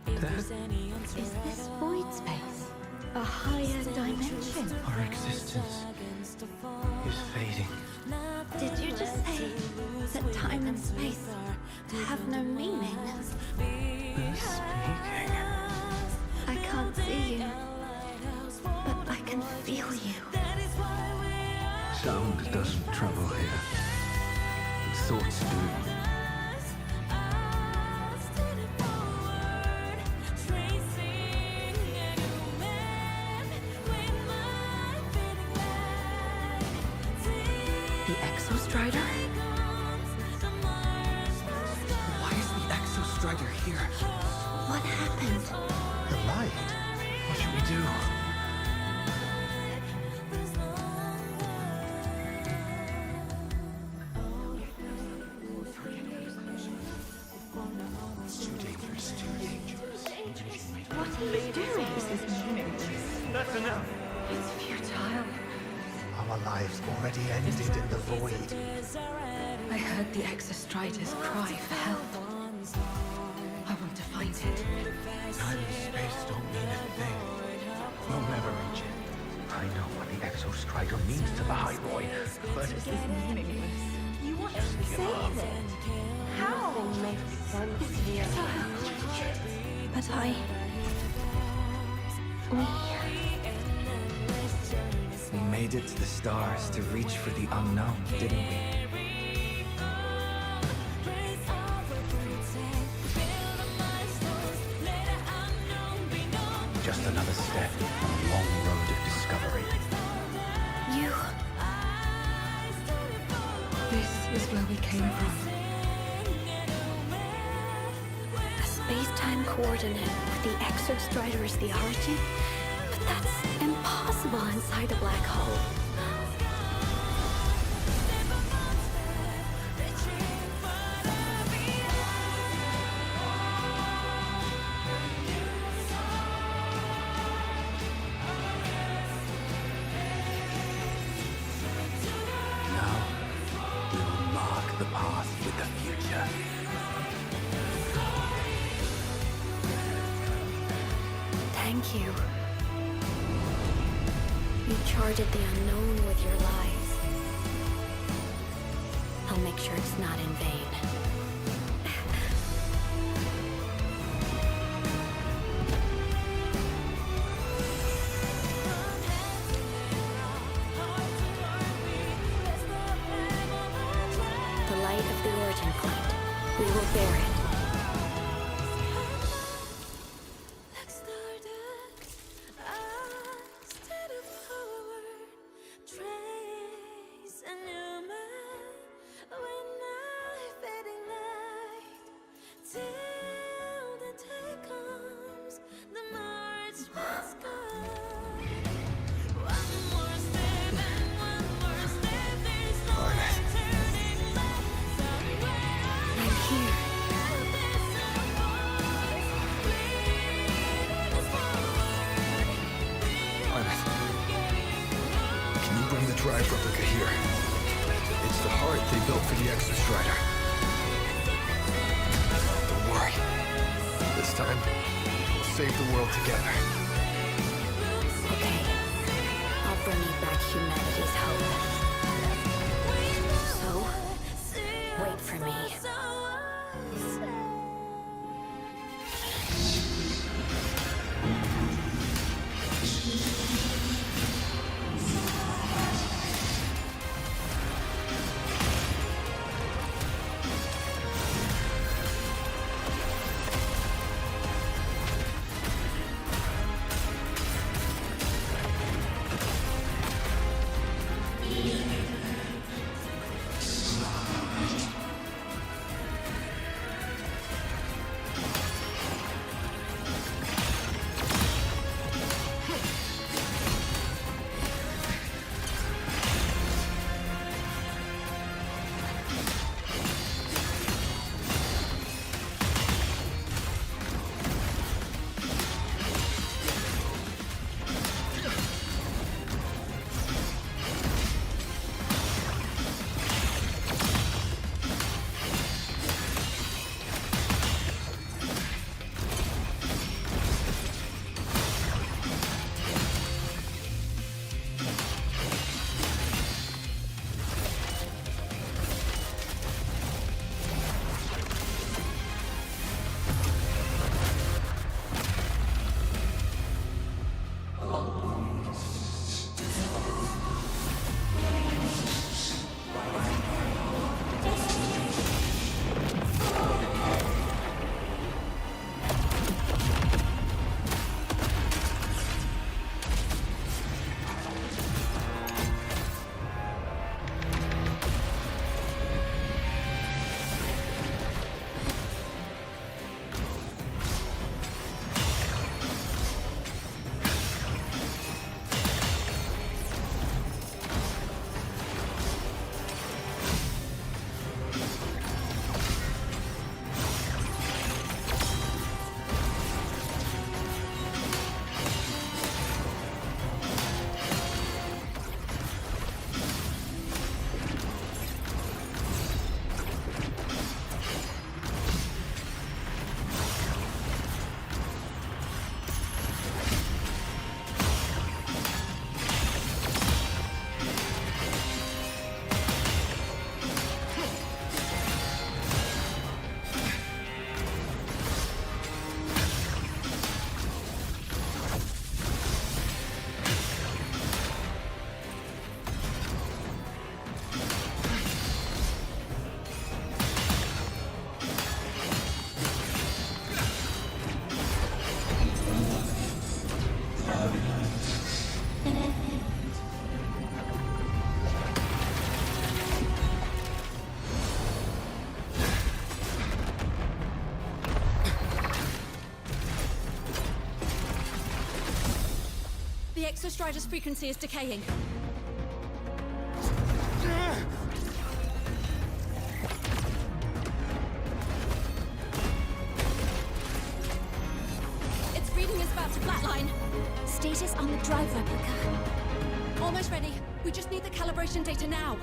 dead? Is this void space a higher dimension? Our existence is fading. Did you just say that time and space have no meaning? They're speaking. I can't see you, but I can feel you. Sound doesn't travel here. Thoughts do. The Exostrider? Why is the Exostrider here? What happened? The light. What should we do? What are you doing? This is meaningless. That's enough. It's futile. Our lives already ended in the void. I heard the Exostrider's cry for help. I want to find it. Time and space don't mean a thing. We'll never reach it. I know what the Exostrider means to the High Void, but This is meaningless. You want to save it? How? It's futile. But we made it to the stars to reach for the unknown, didn't we? Just another step on a long road of discovery. you... This is where we came from. A space-time coordinate with the Exostrider as the origin? But that's impossible inside a black hole. Now, we will mark the path with the future. Thank you. You charted the unknown with your lives. I'll make sure it's not in vain. The light of the origin point. We will bear it. Drive replica here. It's the heart they built for the Exostrider. Don't worry. This time, we'll save the world together. Okay. I'll bring you back humanity's hope. So, wait for me. Exostrider's frequency is decaying. Its reading is about to flatline. Status on the drive replica. Almost ready. We just need the calibration data now.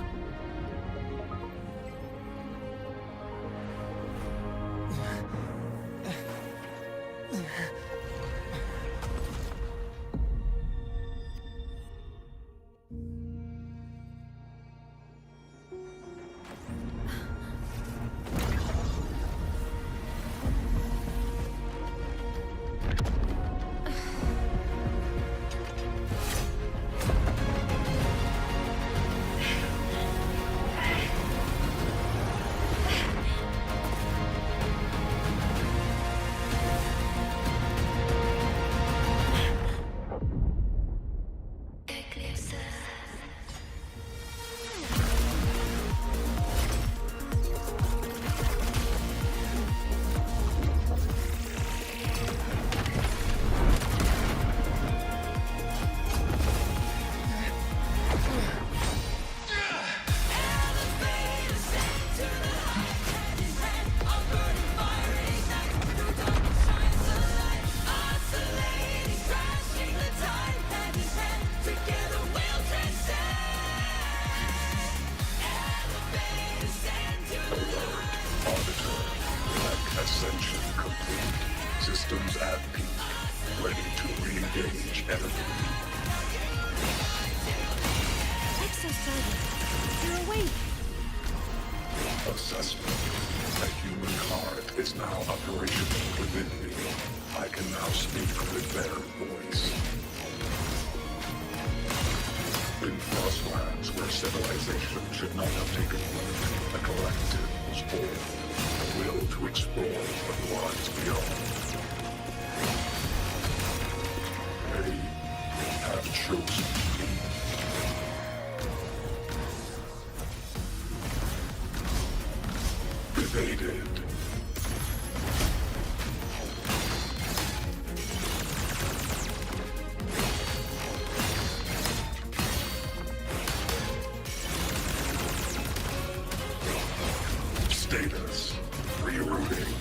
Ascension complete. Systems at peak. Ready to re-engage enemy. Exostrider, you're awake. Assessment. A human heart is now operational within me. I can now speak with their voice. In Frostlands, where civilization should not have taken root, a collective was born. A will to explore what lies beyond. They have chosen me. Evaded. Status. Rerouting.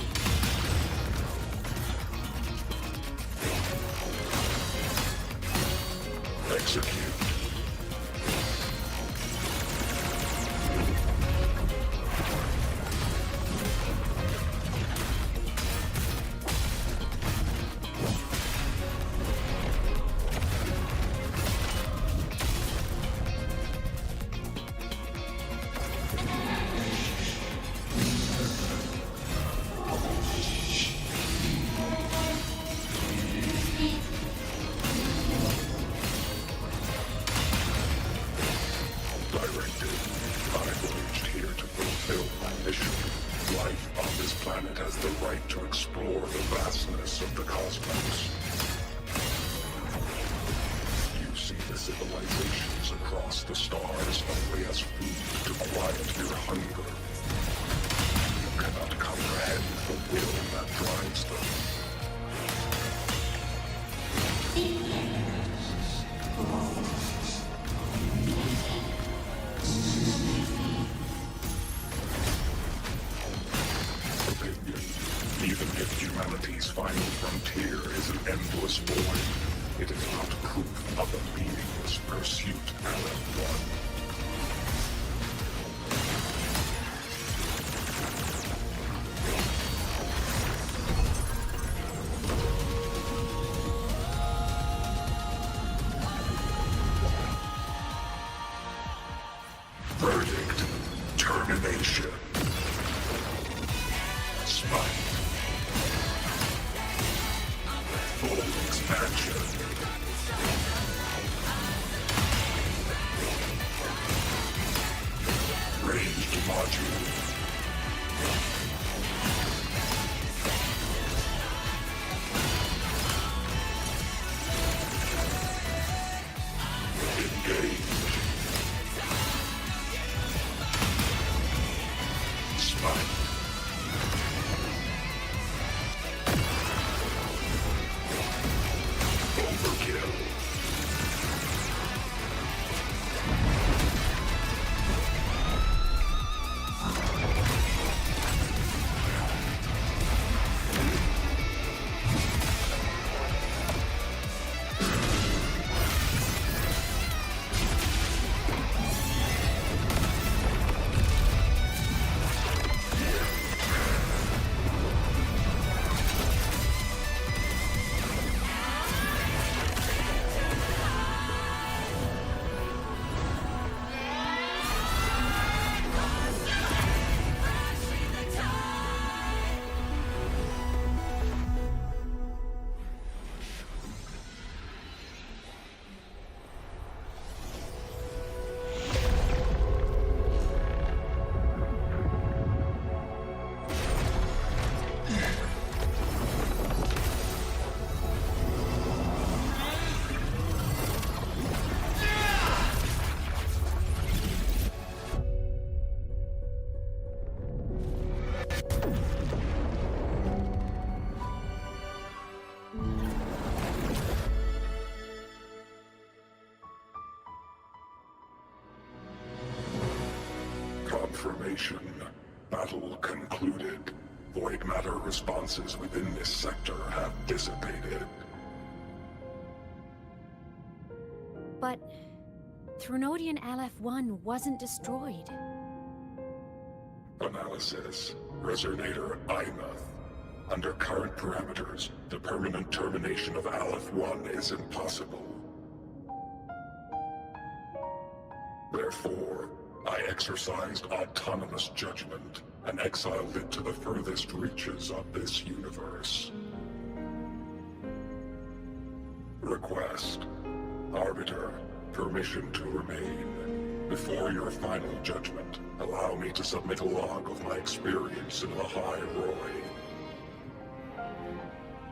Execute. Directed. I voyaged here to fulfill my mission. Life on this planet has the right to explore the vastness of the cosmos. You see the civilizations across the stars only as food to quiet your hunger. You cannot comprehend the will that drives them. Even if humanity's final frontier is an endless void, it is not proof of a meaningless pursuit Alan won. Verdict. Termination. Smite. Full expansion. Ranged module. Engage. Smite. Overkill. confirmation. Battle concluded. Void matter responses within this sector have dissipated. But Threnodian LF-1 wasn't destroyed. Analysis. Resonator Imuth. Under current parameters, the permanent termination of Aleph-1 is impossible. Therefore, I exercised autonomous judgment and exiled it to the furthest reaches of this universe. Request. Arbiter, permission to remain. Before your final judgment, allow me to submit a log of my experience in the High Roy.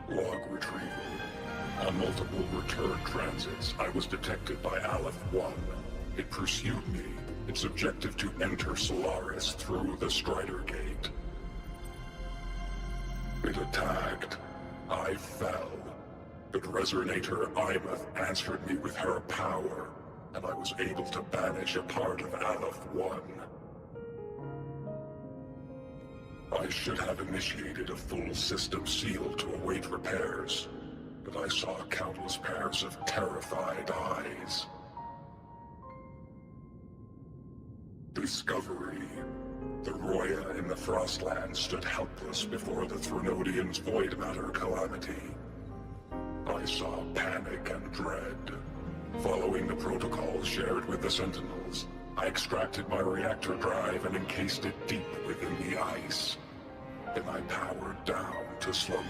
Log retrieval. On multiple return transits, I was detected by Aleph-1. It pursued me, its objective to enter Solaris through the Strider Gate. It attacked. I fell. But Resonator Imuth answered me with her power, and I was able to banish a part of Aleph-1. I should have initiated a full system seal to await repairs, but I saw countless pairs of terrified eyes. Discovery. The Roya in the Frostland stood helpless before the Threnodians' void matter calamity. I saw panic and dread. Following the protocols shared with the Sentinels, I extracted my reactor drive and encased it deep within the ice. Then I powered down to slumber.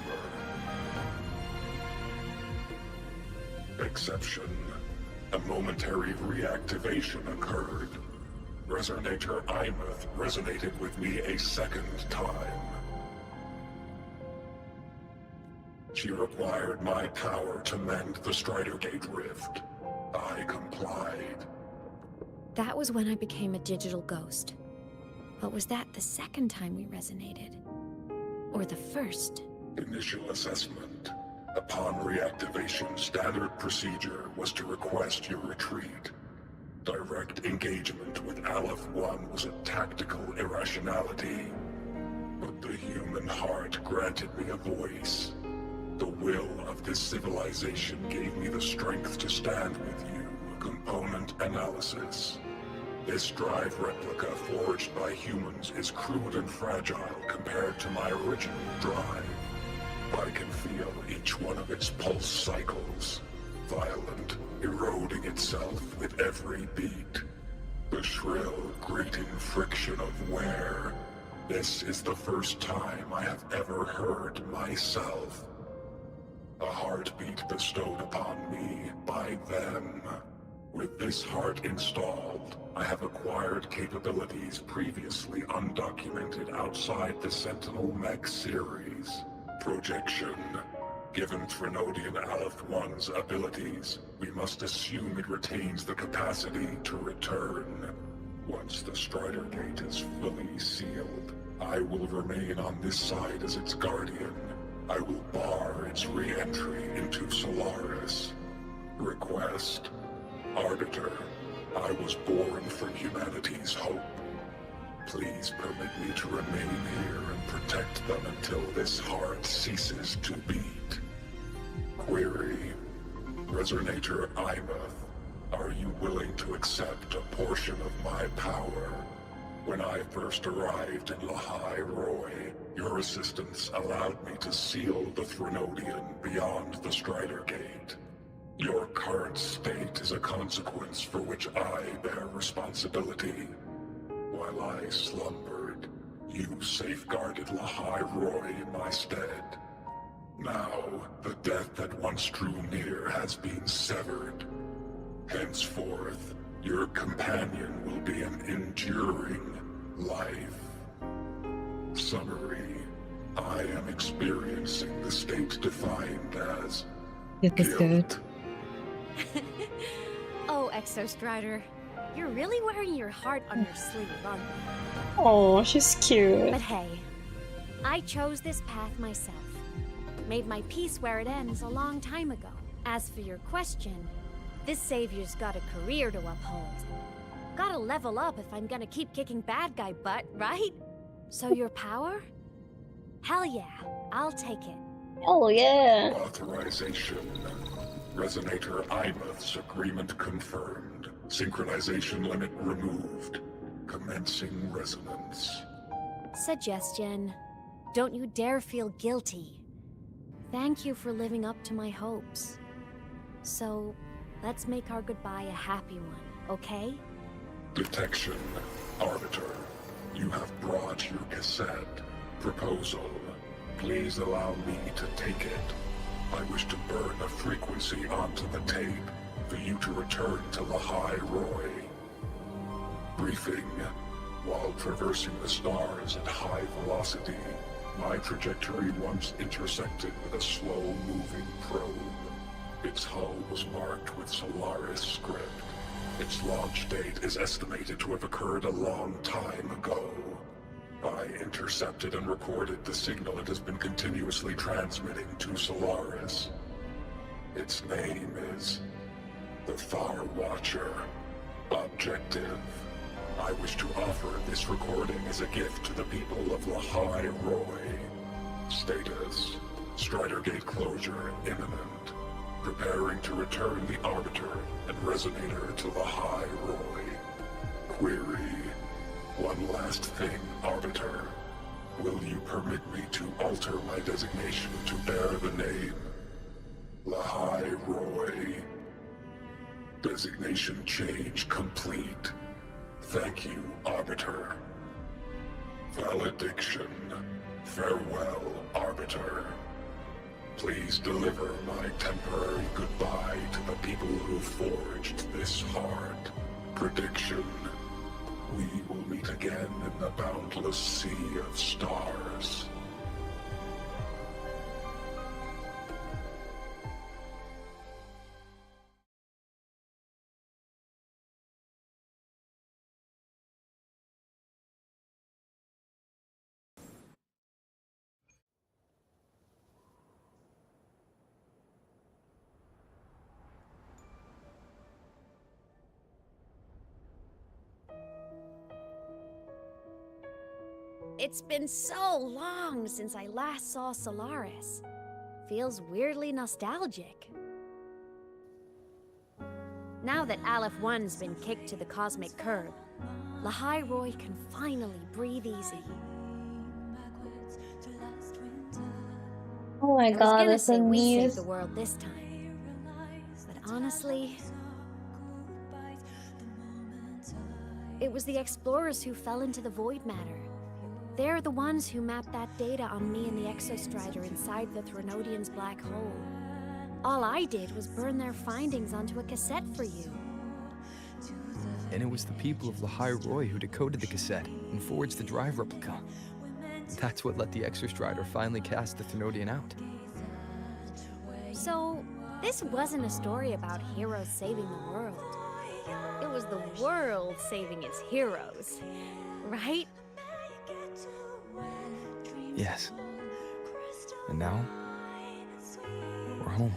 Exception. A momentary reactivation occurred. Resonator Imuth resonated with me a second time. She required my power to mend the Strider Gate rift. I complied. That was when I became a digital ghost. But was that the second time we resonated? Or the first? Initial assessment. Upon reactivation, standard procedure was to request your retreat. Direct engagement with Aleph-1 was a tactical irrationality. But the human heart granted me a voice. The will of this civilization gave me the strength to stand with you. Component analysis. This drive replica forged by humans is crude and fragile compared to my original drive. I can feel each one of its pulse cycles, violent, eroding itself with every beat. The shrill, grating friction of wear. This is the first time I have ever heard myself. A heartbeat bestowed upon me by them. With this heart installed, I have acquired capabilities previously undocumented outside the Sentinel Mech series. Projection. Given Threnodian Aleph-1's abilities, we must assume it retains the capacity to return. Once the Strider Gate is fully sealed, I will remain on this side as its guardian. I will bar its re-entry into Solaris. Request. Arbiter, I was born from humanity's hope. Please permit me to remain here and protect them until this heart ceases to beat. Query. Resonator Imuth, are you willing to accept a portion of my power? When I first arrived in High Roy, your assistance allowed me to seal the Threnodian beyond the Strider Gate. Your current state is a consequence for which I bear responsibility. While I slumbered, you safeguarded High Roy in my stead. Now, the death that once drew near has been severed. Henceforth, your companion will be an enduring life. Summary. I am experiencing the state defined as guilt. Oh, Exostrider. You're really wearing your heart on your sleeve, aren't you? Oh, she's cute. But hey, I chose this path myself. Made my peace where it ends a long time ago. As for your question, this savior's got a career to uphold. Gotta level up if I'm gonna keep kicking bad guy butt, right? So your power? Hell yeah, I'll take it. Oh yeah. Authorization. Resonator Imuth's agreement confirmed. Synchronization limit removed. Commencing resonance. Suggestion. Don't you dare feel guilty. Thank you for living up to my hopes. So, let's make our goodbye a happy one, okay? Detection. Arbiter. You have brought your cassette. Proposal. Please allow me to take it. I wish to burn a frequency onto the tape for you to return to Lahai Roy. Briefing. While traversing the stars at high velocity, my trajectory once intersected with a slow-moving probe. Its hull was marked with Solaris script. Its launch date is estimated to have occurred a long time ago. I intercepted and recorded the signal it has been continuously transmitting to Solaris. Its name is the Far Watcher. Objective. I wish to offer this recording as a gift to the people of Lahai Roy. Status. Strider Gate closure imminent. Preparing to return the Arbiter and Resonator to Lahai Roy. Query. One last thing, Arbiter. Will you permit me to alter my designation to bear the name Lahai Roy? Designation change complete. Thank you, Arbiter. Valediction. Farewell, Arbiter. Please deliver my temporary goodbye to the people who forged this heart. Prediction. We will meet again in the boundless sea of stars. It's been so long since I last saw Solaris. Feels weirdly nostalgic. Now that Aleph 1's been kicked to the cosmic curb, Lahai Roy can finally breathe easy. Oh my god, I was gonna that's say a we news. saved the world this time. But honestly, it was the explorers who fell into the void matter. They're the ones who mapped that data on me and the Exostrider inside the Threnodian's black hole. All I did was burn their findings onto a cassette for you. And it was the people of Lahai Roy who decoded the cassette and forged the drive replica. That's what let the Exostrider finally cast the Threnodian out. So, this wasn't a story about heroes saving the world. It was the world saving its heroes, right? Yes. And now, we're home.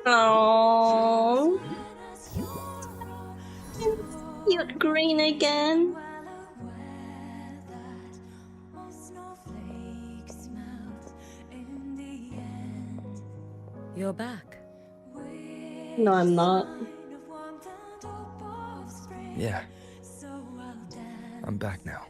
Oh, you're green again. You're back. No, I'm not. Yeah. I'm back now.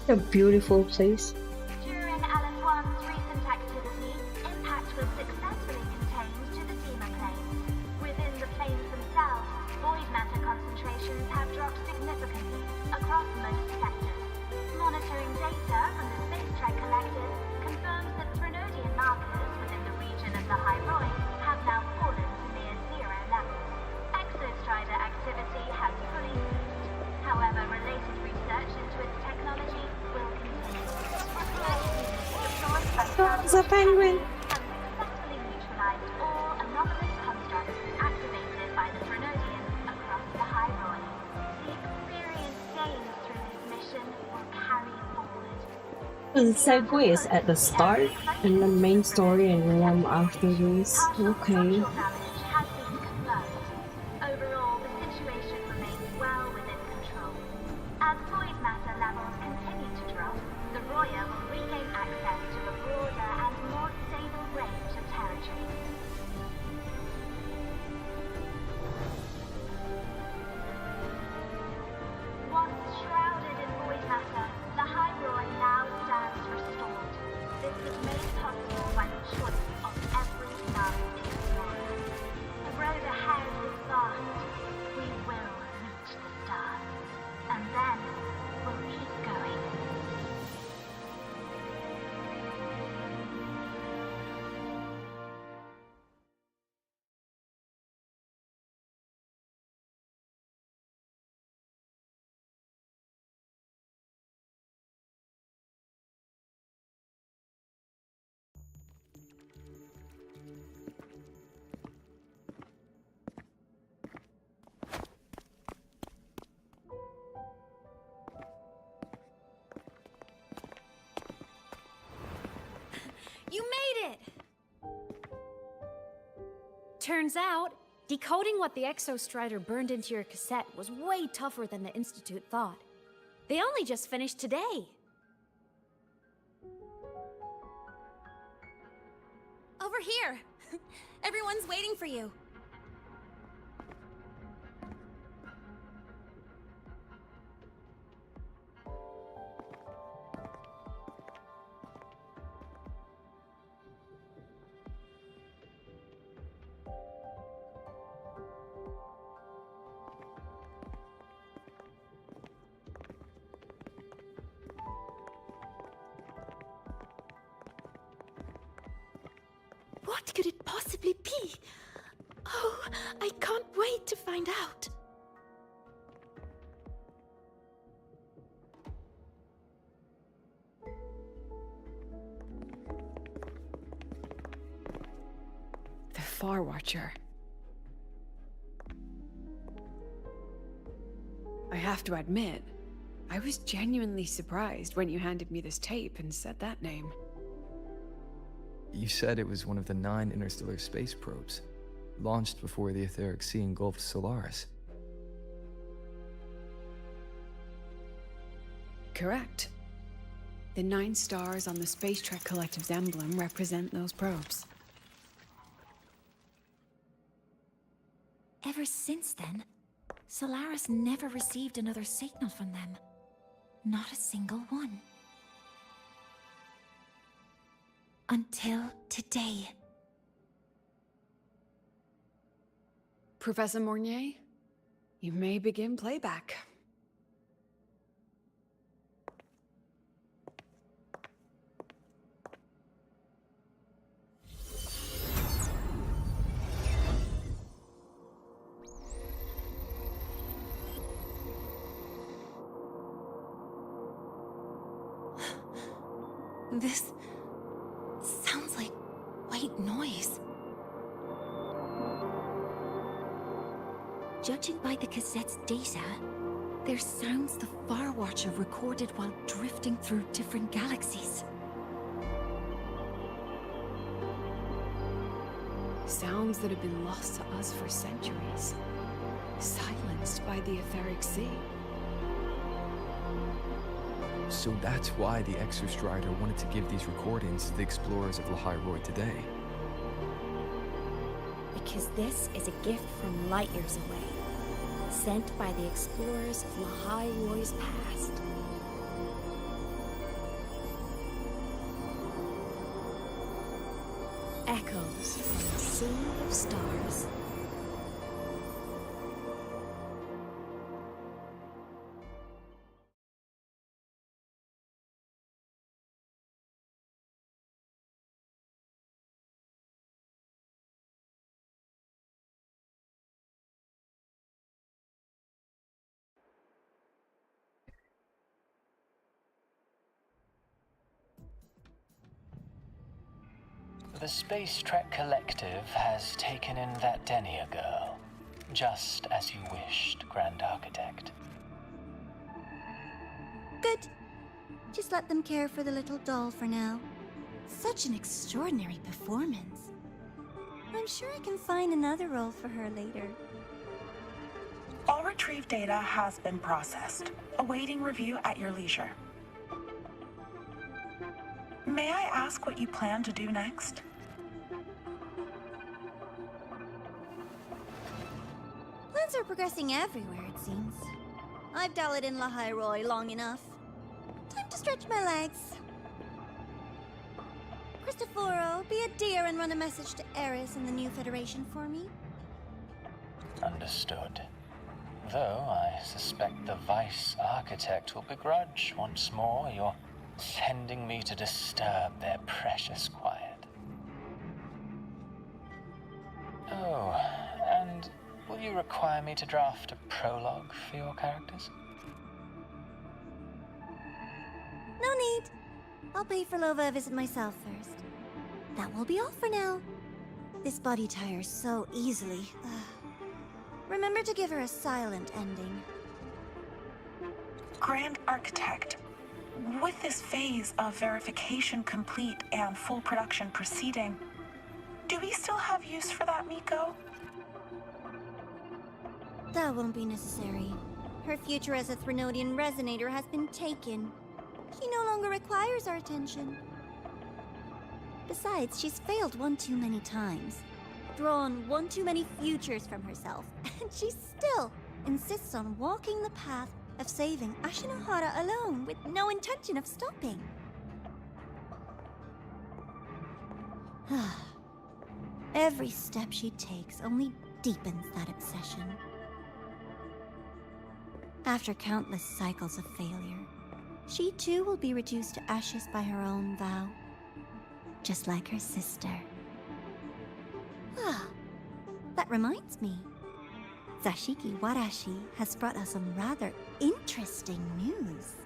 A beautiful place. During Aleph 1's recent activity, impact was successfully contained to the Zima planes. Within the planes themselves, significantly across most sectors. Monitoring data from the space trek collected confirms that Threnodian markers within the region of the High Roy have now fallen to near zero levels. Exostrider activity has fully ceased. However, related research into its technology will continue. Research units deployed by The penguin. have successfully neutralized all anomalous constructs activated by the Threnodians across the High Roy. The experience gained through this mission will carry forward. The segue is at the start, and the main story and one afterwards. Okay. Structural damage has been confirmed. Overall, the situation remains well within control. As void matter levels continue to drop, the Roya will regain access to a broader and more stable range of territory. Once shrouded in void matter, the High Roy now stands restored. This was made possible by the choice of every last explorer. The road ahead is vast. We will reach the stars. And then we'll keep going. You made it! Turns out, decoding what the Exostrider burned into your cassette was way tougher than the Institute thought. They only just finished today. Over here! Everyone's waiting for you. What could it possibly be? Oh, I can't wait to find out. The Far Watcher. I have to admit, I was genuinely surprised when you handed me this tape and said that name. You said it was one of the 9 interstellar space probes, launched before the etheric sea engulfed Solaris. Correct. The 9 stars on the Space Trek Collective's emblem represent those probes. Ever since then, Solaris never received another signal from them. Not a single one. Until today. Professor Mornier, you may begin playback. This sounds like white noise. Judging by the cassette's data, they're sounds the Far Watcher recorded while drifting through different galaxies. Sounds that have been lost to us for centuries. Silenced by the etheric sea. So that's why the Exostrider wanted to give these recordings to the explorers of Lahairoi today. Because this is a gift from light years away, sent by the explorers of Lahairoi past. Echoes from the sea of stars. The Space Trek Collective has taken in that Denia girl, just as you wished, Grand Architect. Good. Just let them care for the little doll for now. Such an extraordinary performance. I'm sure I can find another role for her later. All retrieved data has been processed, awaiting review at your leisure. May I ask what you plan to do next? Plans are progressing everywhere, it seems. I've dallied in La Hyroi long enough. Time to stretch my legs. Cristoforo, be a dear and run a message to Eris and the new Federation for me. Understood. Though I suspect the Vice Architect will begrudge once more your sending me to disturb their precious quiet. Oh, and will you require me to draft a prologue for your characters? No need. I'll pay for Lova a visit myself first. That will be all for now. This body tires so easily. Remember to give her a silent ending. Grand Architect, with this phase of verification complete and full production proceeding, do we still have use for that Miko? That won't be necessary. Her future as a Threnodian resonator has been taken. She no longer requires our attention. Besides, she's failed one too many times, drawn one too many futures from herself, and she still insists on walking the path of saving Ashinohara alone with no intention of stopping. Every step she takes only deepens that obsession. After countless cycles of failure, she too will be reduced to ashes by her own vow, just like her sister. That reminds me. Zashiki Warashi has brought us some rather interesting news.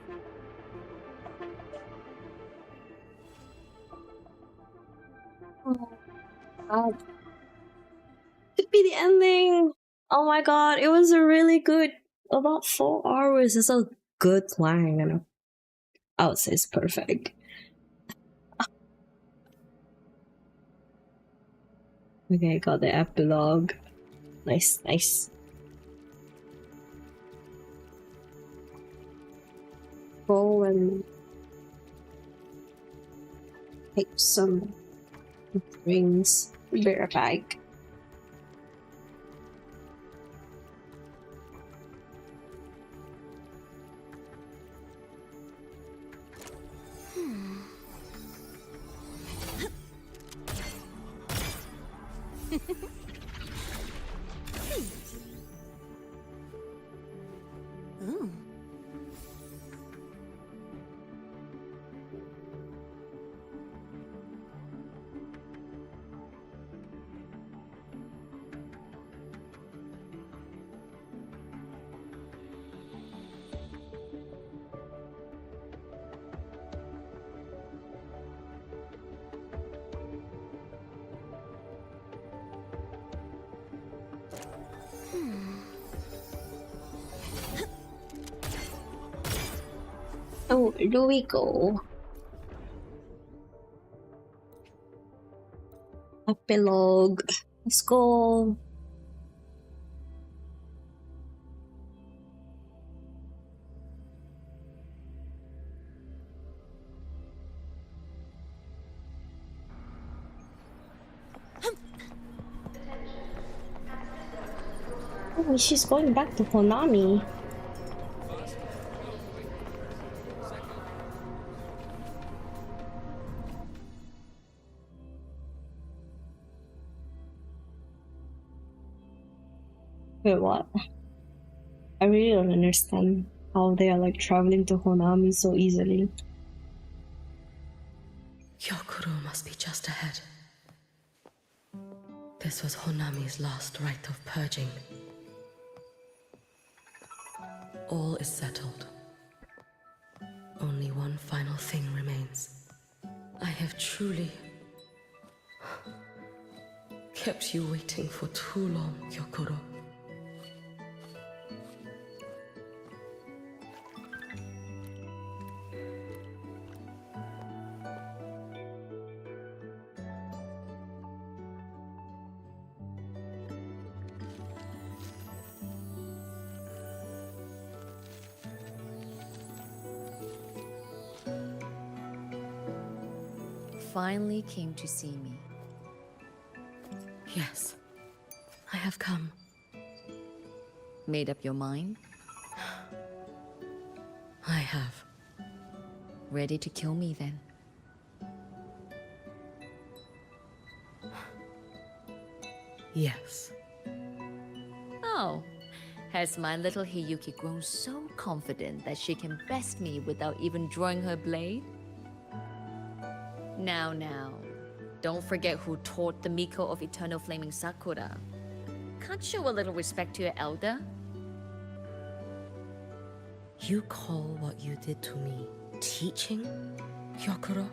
Oh god. Could be the ending. Oh my god, it was a really good, about 4 hours. It's a good plan, you know. I would say it's perfect. Okay, got the epilogue. Nice, nice. Roll and take some rings. Bear bag. Ooh. Oh, here we go. Epilogue. Let's go. Oh, she's going back to Konami. Wait, what? I really don't understand how they are like traveling to Honami so easily. Hyokuro must be just ahead. This was Honami's last rite of purging. All is settled. Only one final thing remains. I have truly Kept you waiting for too long, Gyokuro. Finally came to see me. Yes, I have come. Made up your mind? I have. Ready to kill me then? Yes. Oh, has my little Hiyuki grown so confident that she can best me without even drawing her blade? Now, don't forget who taught the Miko of Eternal Flaming Sakura. Can't show a little respect to your elder? You call what you did to me teaching, Gyokuro?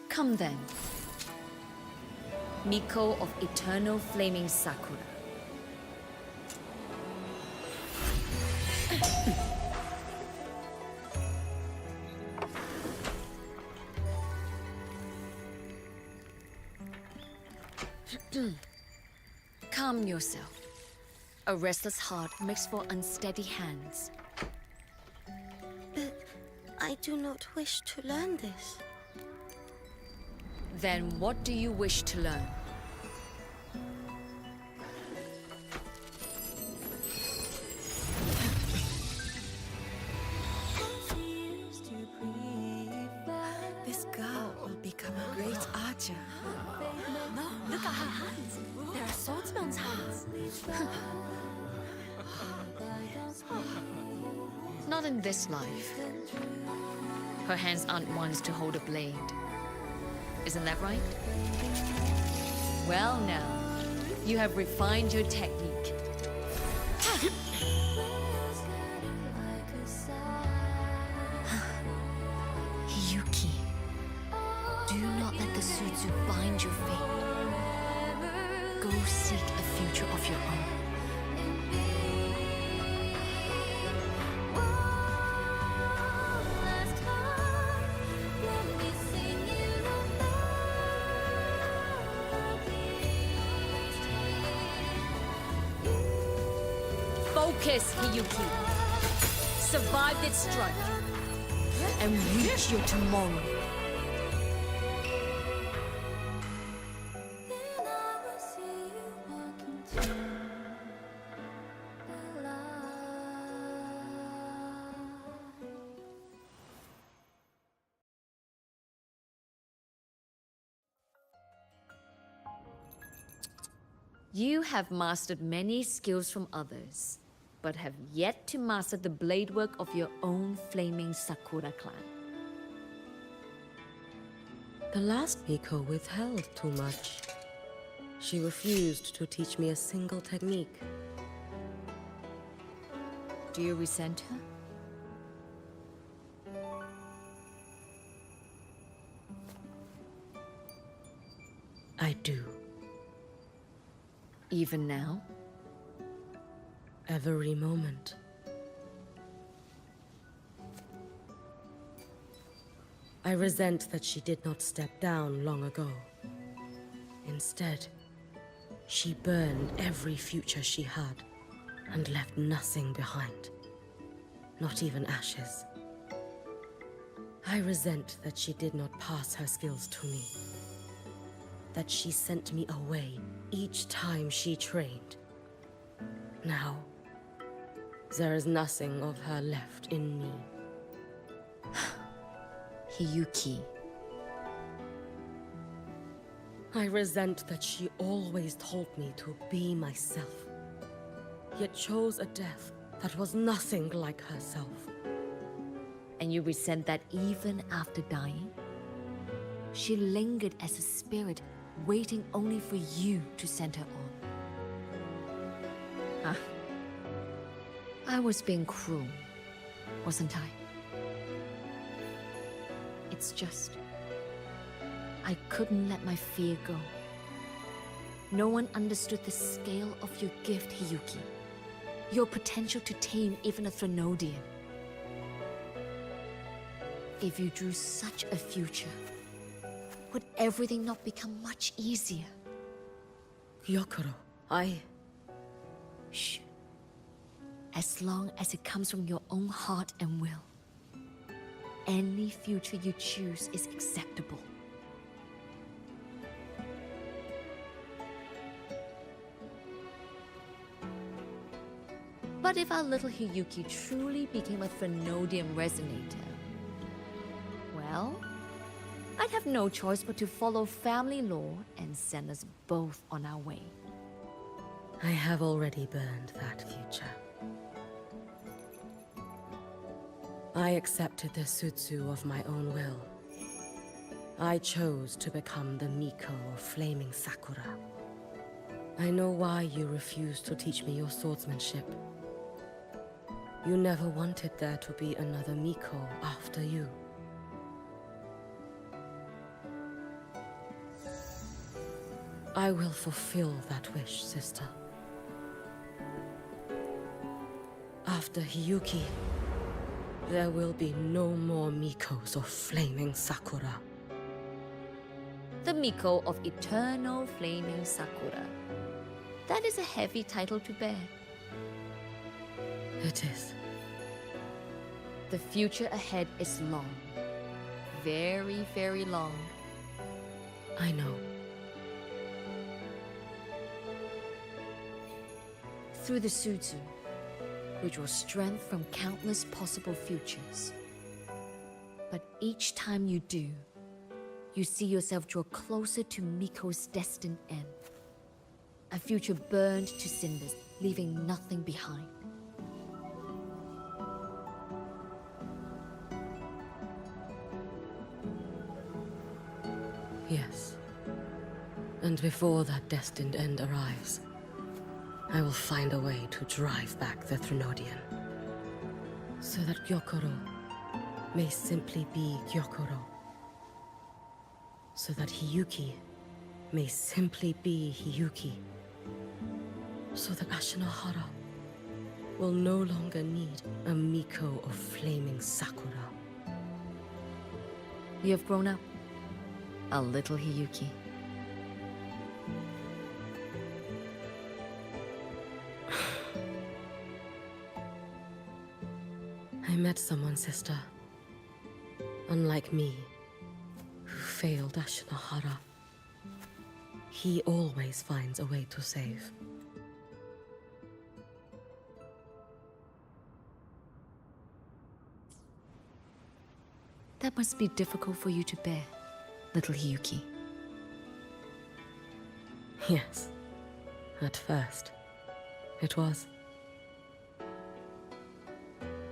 Come then. Miko of Eternal Flaming Sakura. Calm yourself. A restless heart makes for unsteady hands. But I do not wish to learn this. Then what do you wish to learn? This girl will become a great archer. No, look at her hands. There are swordsman's hands. Not in this life. Her hands aren't ones to hold a blade. Isn't that right? Well now, you have refined your technique. Hiyuki, do not let the Sutsu bind your fate. Go seek a future of your own. Focus, Hiyuki. Survive this strike and reach your tomorrow. You have mastered many skills from others, but have yet to master the blade work of your own flaming Sakura clan. The last Miko withheld too much. She refused to teach me a single technique. Do you resent her? I do. Even now? Every moment. I resent that she did not step down long ago. Instead, she burned every future she had and left nothing behind. Not even ashes. I resent that she did not pass her skills to me. That she sent me away each time she trained. Now, there is nothing of her left in me. Hiyuki. I resent that she always told me to be myself, yet chose a death that was nothing like herself. And you resent that even after dying? She lingered as a spirit, waiting only for you to send her on. Huh? I was being cruel, wasn't I? It's just... I couldn't let my fear go. No one understood the scale of your gift, Hiyuki. Your potential to tame even a Threnodian. If you drew such a future, would everything not become much easier? Gyokuro, Shh. As long as it comes from your own heart and will, any future you choose is acceptable. But if our little Hiyuki truly became a Threnodian resonator, well, I'd have no choice but to follow family law and send us both on our way. I have already burned that future. I accepted the Sutsu of my own will. I chose to become the Miko of Flaming Sakura. I know why you refused to teach me your swordsmanship. You never wanted there to be another Miko after you. I will fulfill that wish, sister. After Hiyuki, there will be no more Mikos of Flaming Sakura. The Miko of Eternal Flaming Sakura. That is a heavy title to bear. It is. The future ahead is long. Very, very long. I know. Through the Sutsu, we draw strength from countless possible futures. But each time you do, you see yourself draw closer to Miko's destined end. A future burned to cinders, leaving nothing behind. Yes. And before that destined end arrives, I will find a way to drive back the Threnodian. So that Gyokuro may simply be Gyokuro. So that Hiyuki may simply be Hiyuki. So that Ashinohara will no longer need a Miko of Flaming Sakura. You have grown up. A little Hiyuki. I met someone, sister. Unlike me, who failed Ashinohara. He always finds a way to save. That must be difficult for you to bear, little Hiyuki. Yes. At first, it was.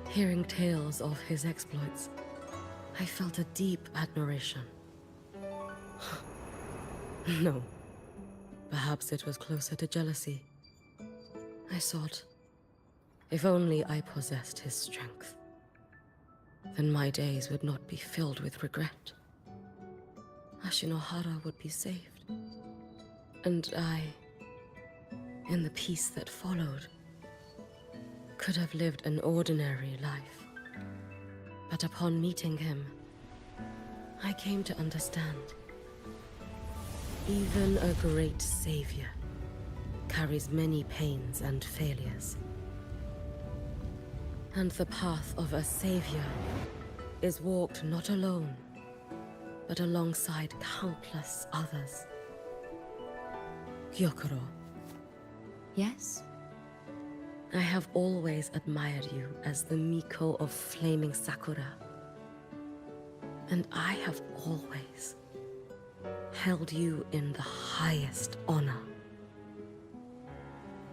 Hearing tales of his exploits, I felt a deep admiration. No. Perhaps it was closer to jealousy. I thought, if only I possessed his strength, then my days would not be filled with regret. Ashinohara would be saved. And I, in the peace that followed, could have lived an ordinary life. But upon meeting him, I came to understand. Even a great savior carries many pains and failures. And the path of a savior is walked not alone, but alongside countless others. Gyokuro. Yes? I have always admired you as the Miko of Flaming Sakura. And I have always held you in the highest honor.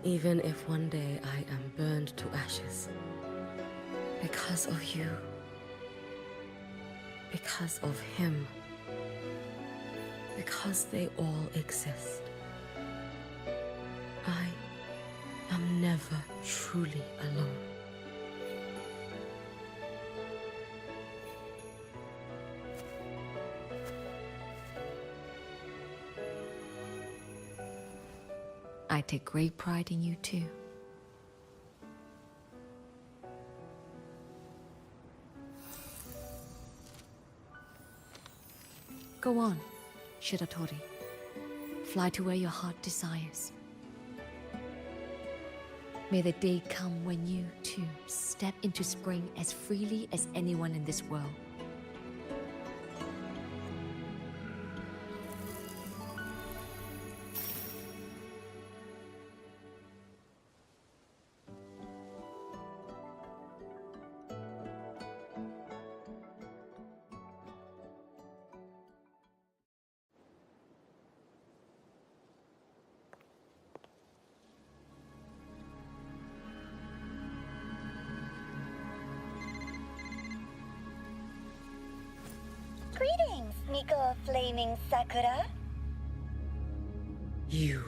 Even if one day I am burned to ashes, because of you, because of him, because they all exist. I am never truly alone. I take great pride in you too. Go on, Shiratori. Fly to where your heart desires. May the day come when you, too, step into spring as freely as anyone in this world. Greetings, Miko of Flaming Sakura. You.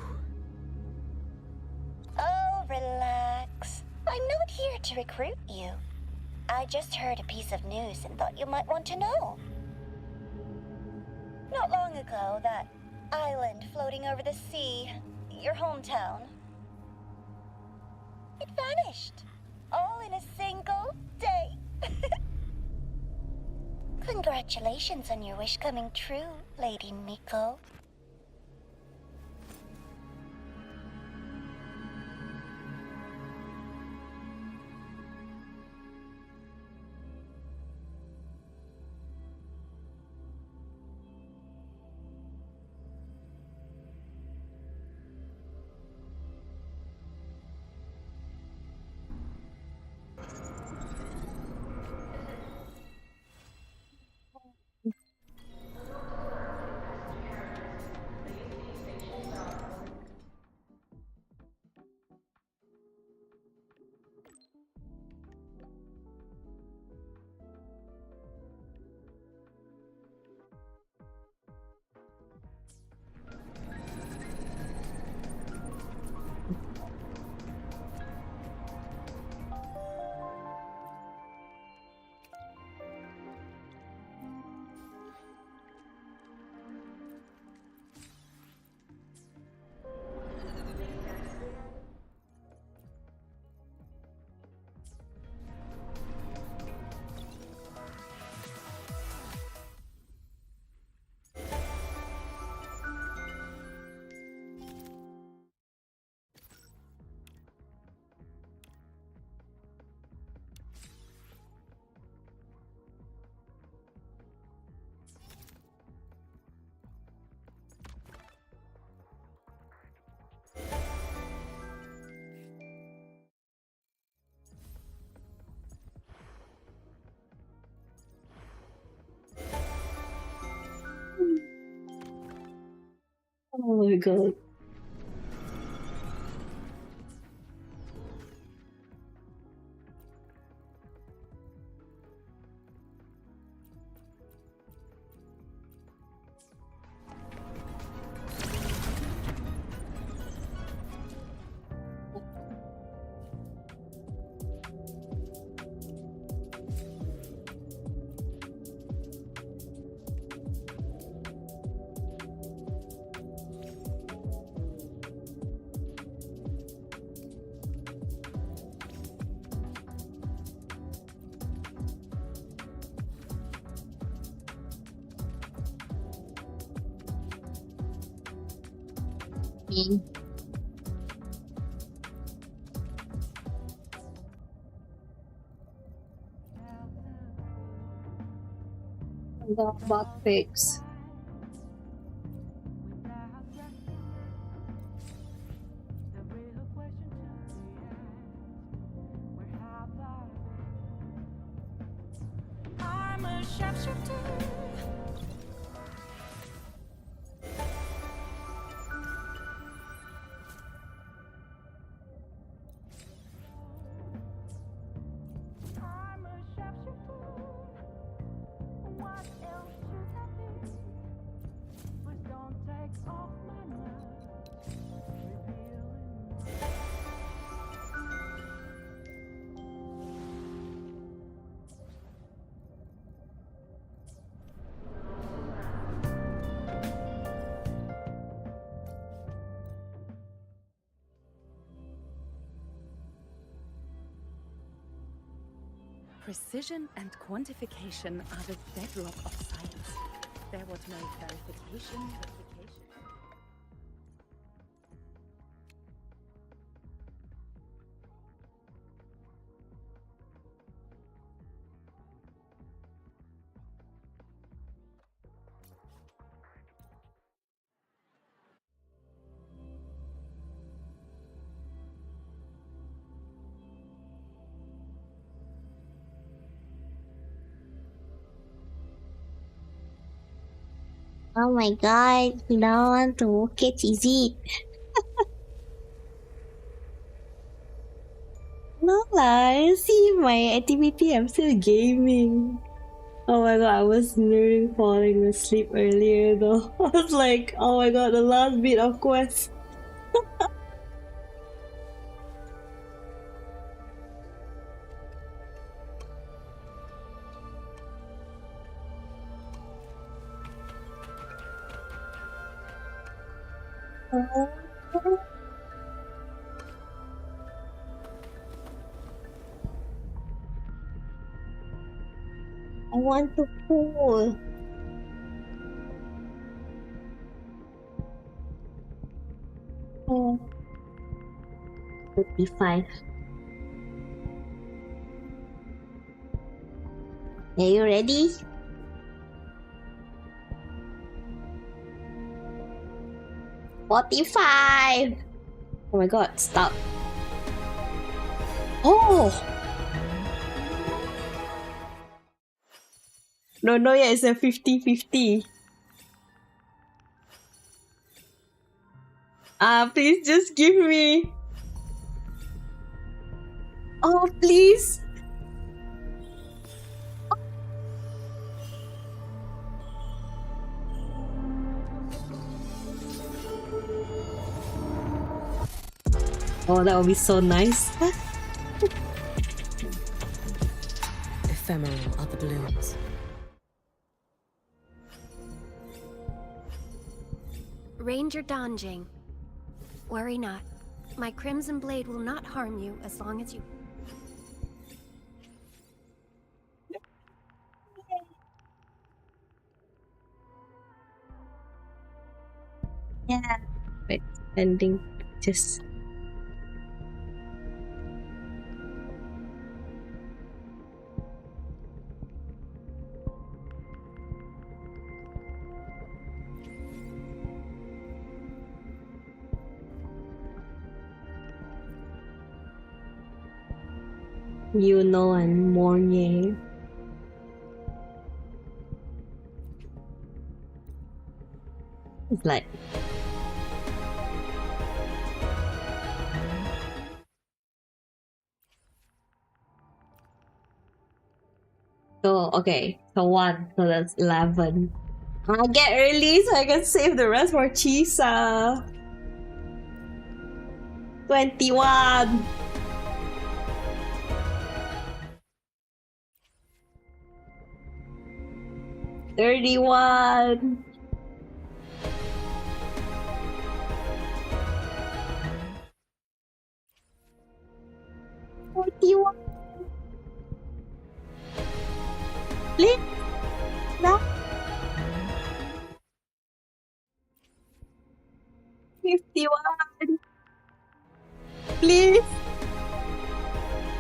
Oh, relax. I'm not here to recruit you. I just heard a piece of news and thought you might want to know. Not long ago, that island floating over the sea, your hometown, it vanished. All in a single day. Congratulations on your wish coming true, Lady Miko. Oh my god. The butt pics. I'm a sharpshooter. Precision and quantification are the bedrock of science. They're what make verification. Oh my god, you don't want to walk it easy. No lah, see my activity, I'm still gaming. Oh my god, I was nearly falling asleep earlier though. I was like, oh my god, the last bit of quest. I want to pull. Oh. 55. Are you ready? $45. Oh my god, stop. Oh! No, yeah, it's a 50-50. Please just give me. Oh, please. Oh, that would be so nice. Ephemeral are the blooms. Ranger Donjing. Worry not. My Crimson Blade will not harm you as long as you... Yeah. Wait, ending. Just... You know, and Morning. It's like... So, okay. So 1. So that's 11. I'll get early so I can save the rest for Chisa. 21. 31. 41. Please. No. 51. Please.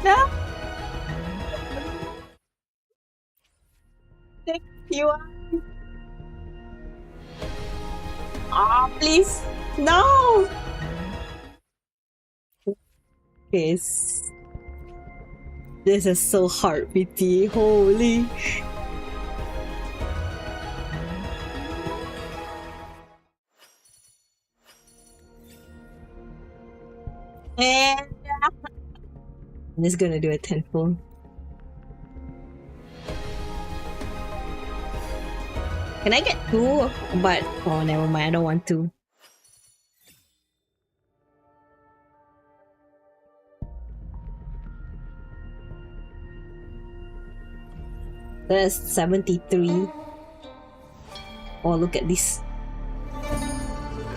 No. 61. Ah, please. No. Yes. This is so heartbeaty. Holy. And I'm just gonna do a tenfold. Can I get 2? But oh, never mind. I don't want to. That's 73. Oh, look at this.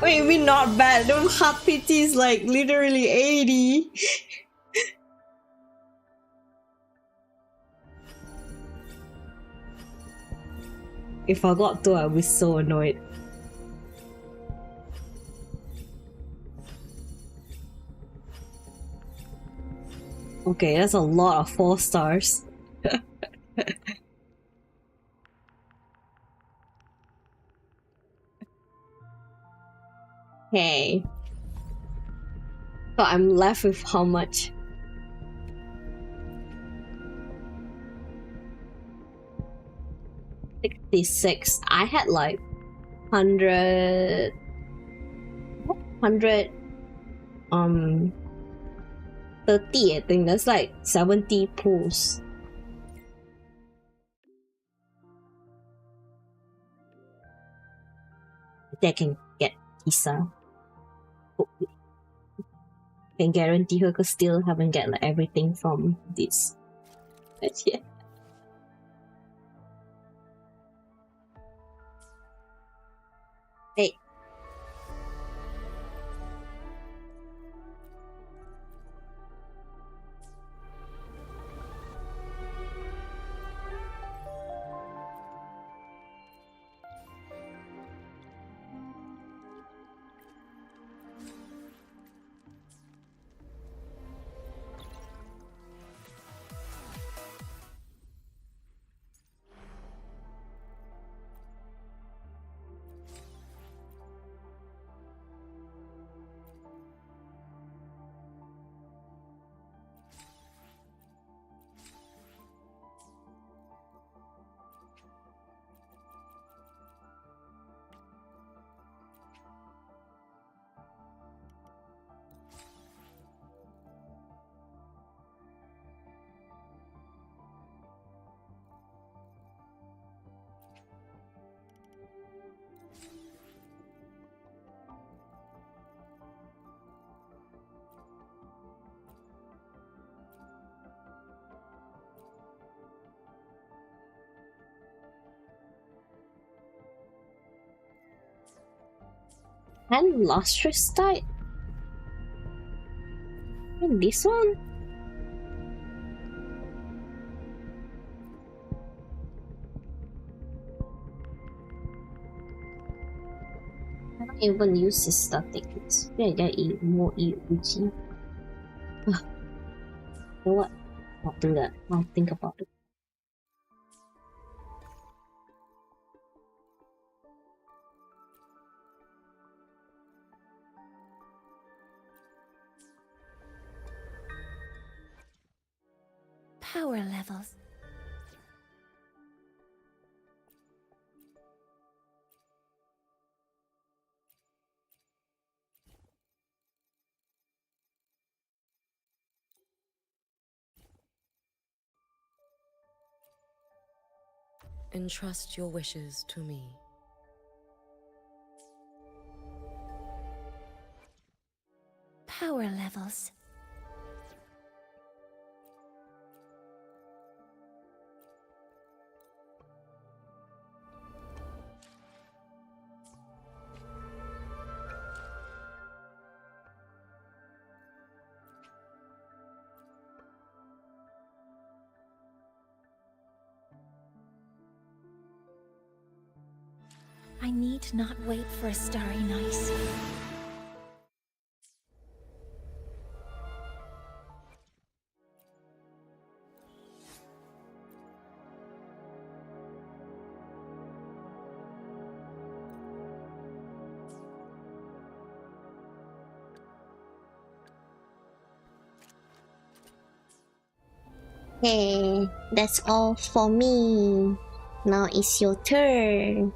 Wait, we're not bad. The heart pity is like literally 80. If I got to, I'd be so annoyed. Okay, that's a lot of 4 stars. Hey. So I'm left with how much? 66. I had like 100 30, I think. That's like 70 pools. That can get Kisa. Hopefully. Can guarantee her because still haven't get like everything from this. But yeah. Hey. And lustrous type. And this one. I don't even use his statics. Yeah, I get more Uchi. You know what? I'll do that. I'll think about it. Power levels. Entrust your wishes to me. Power levels. I need not wait for a starry night. Hey, that's all for me. Now it's your turn.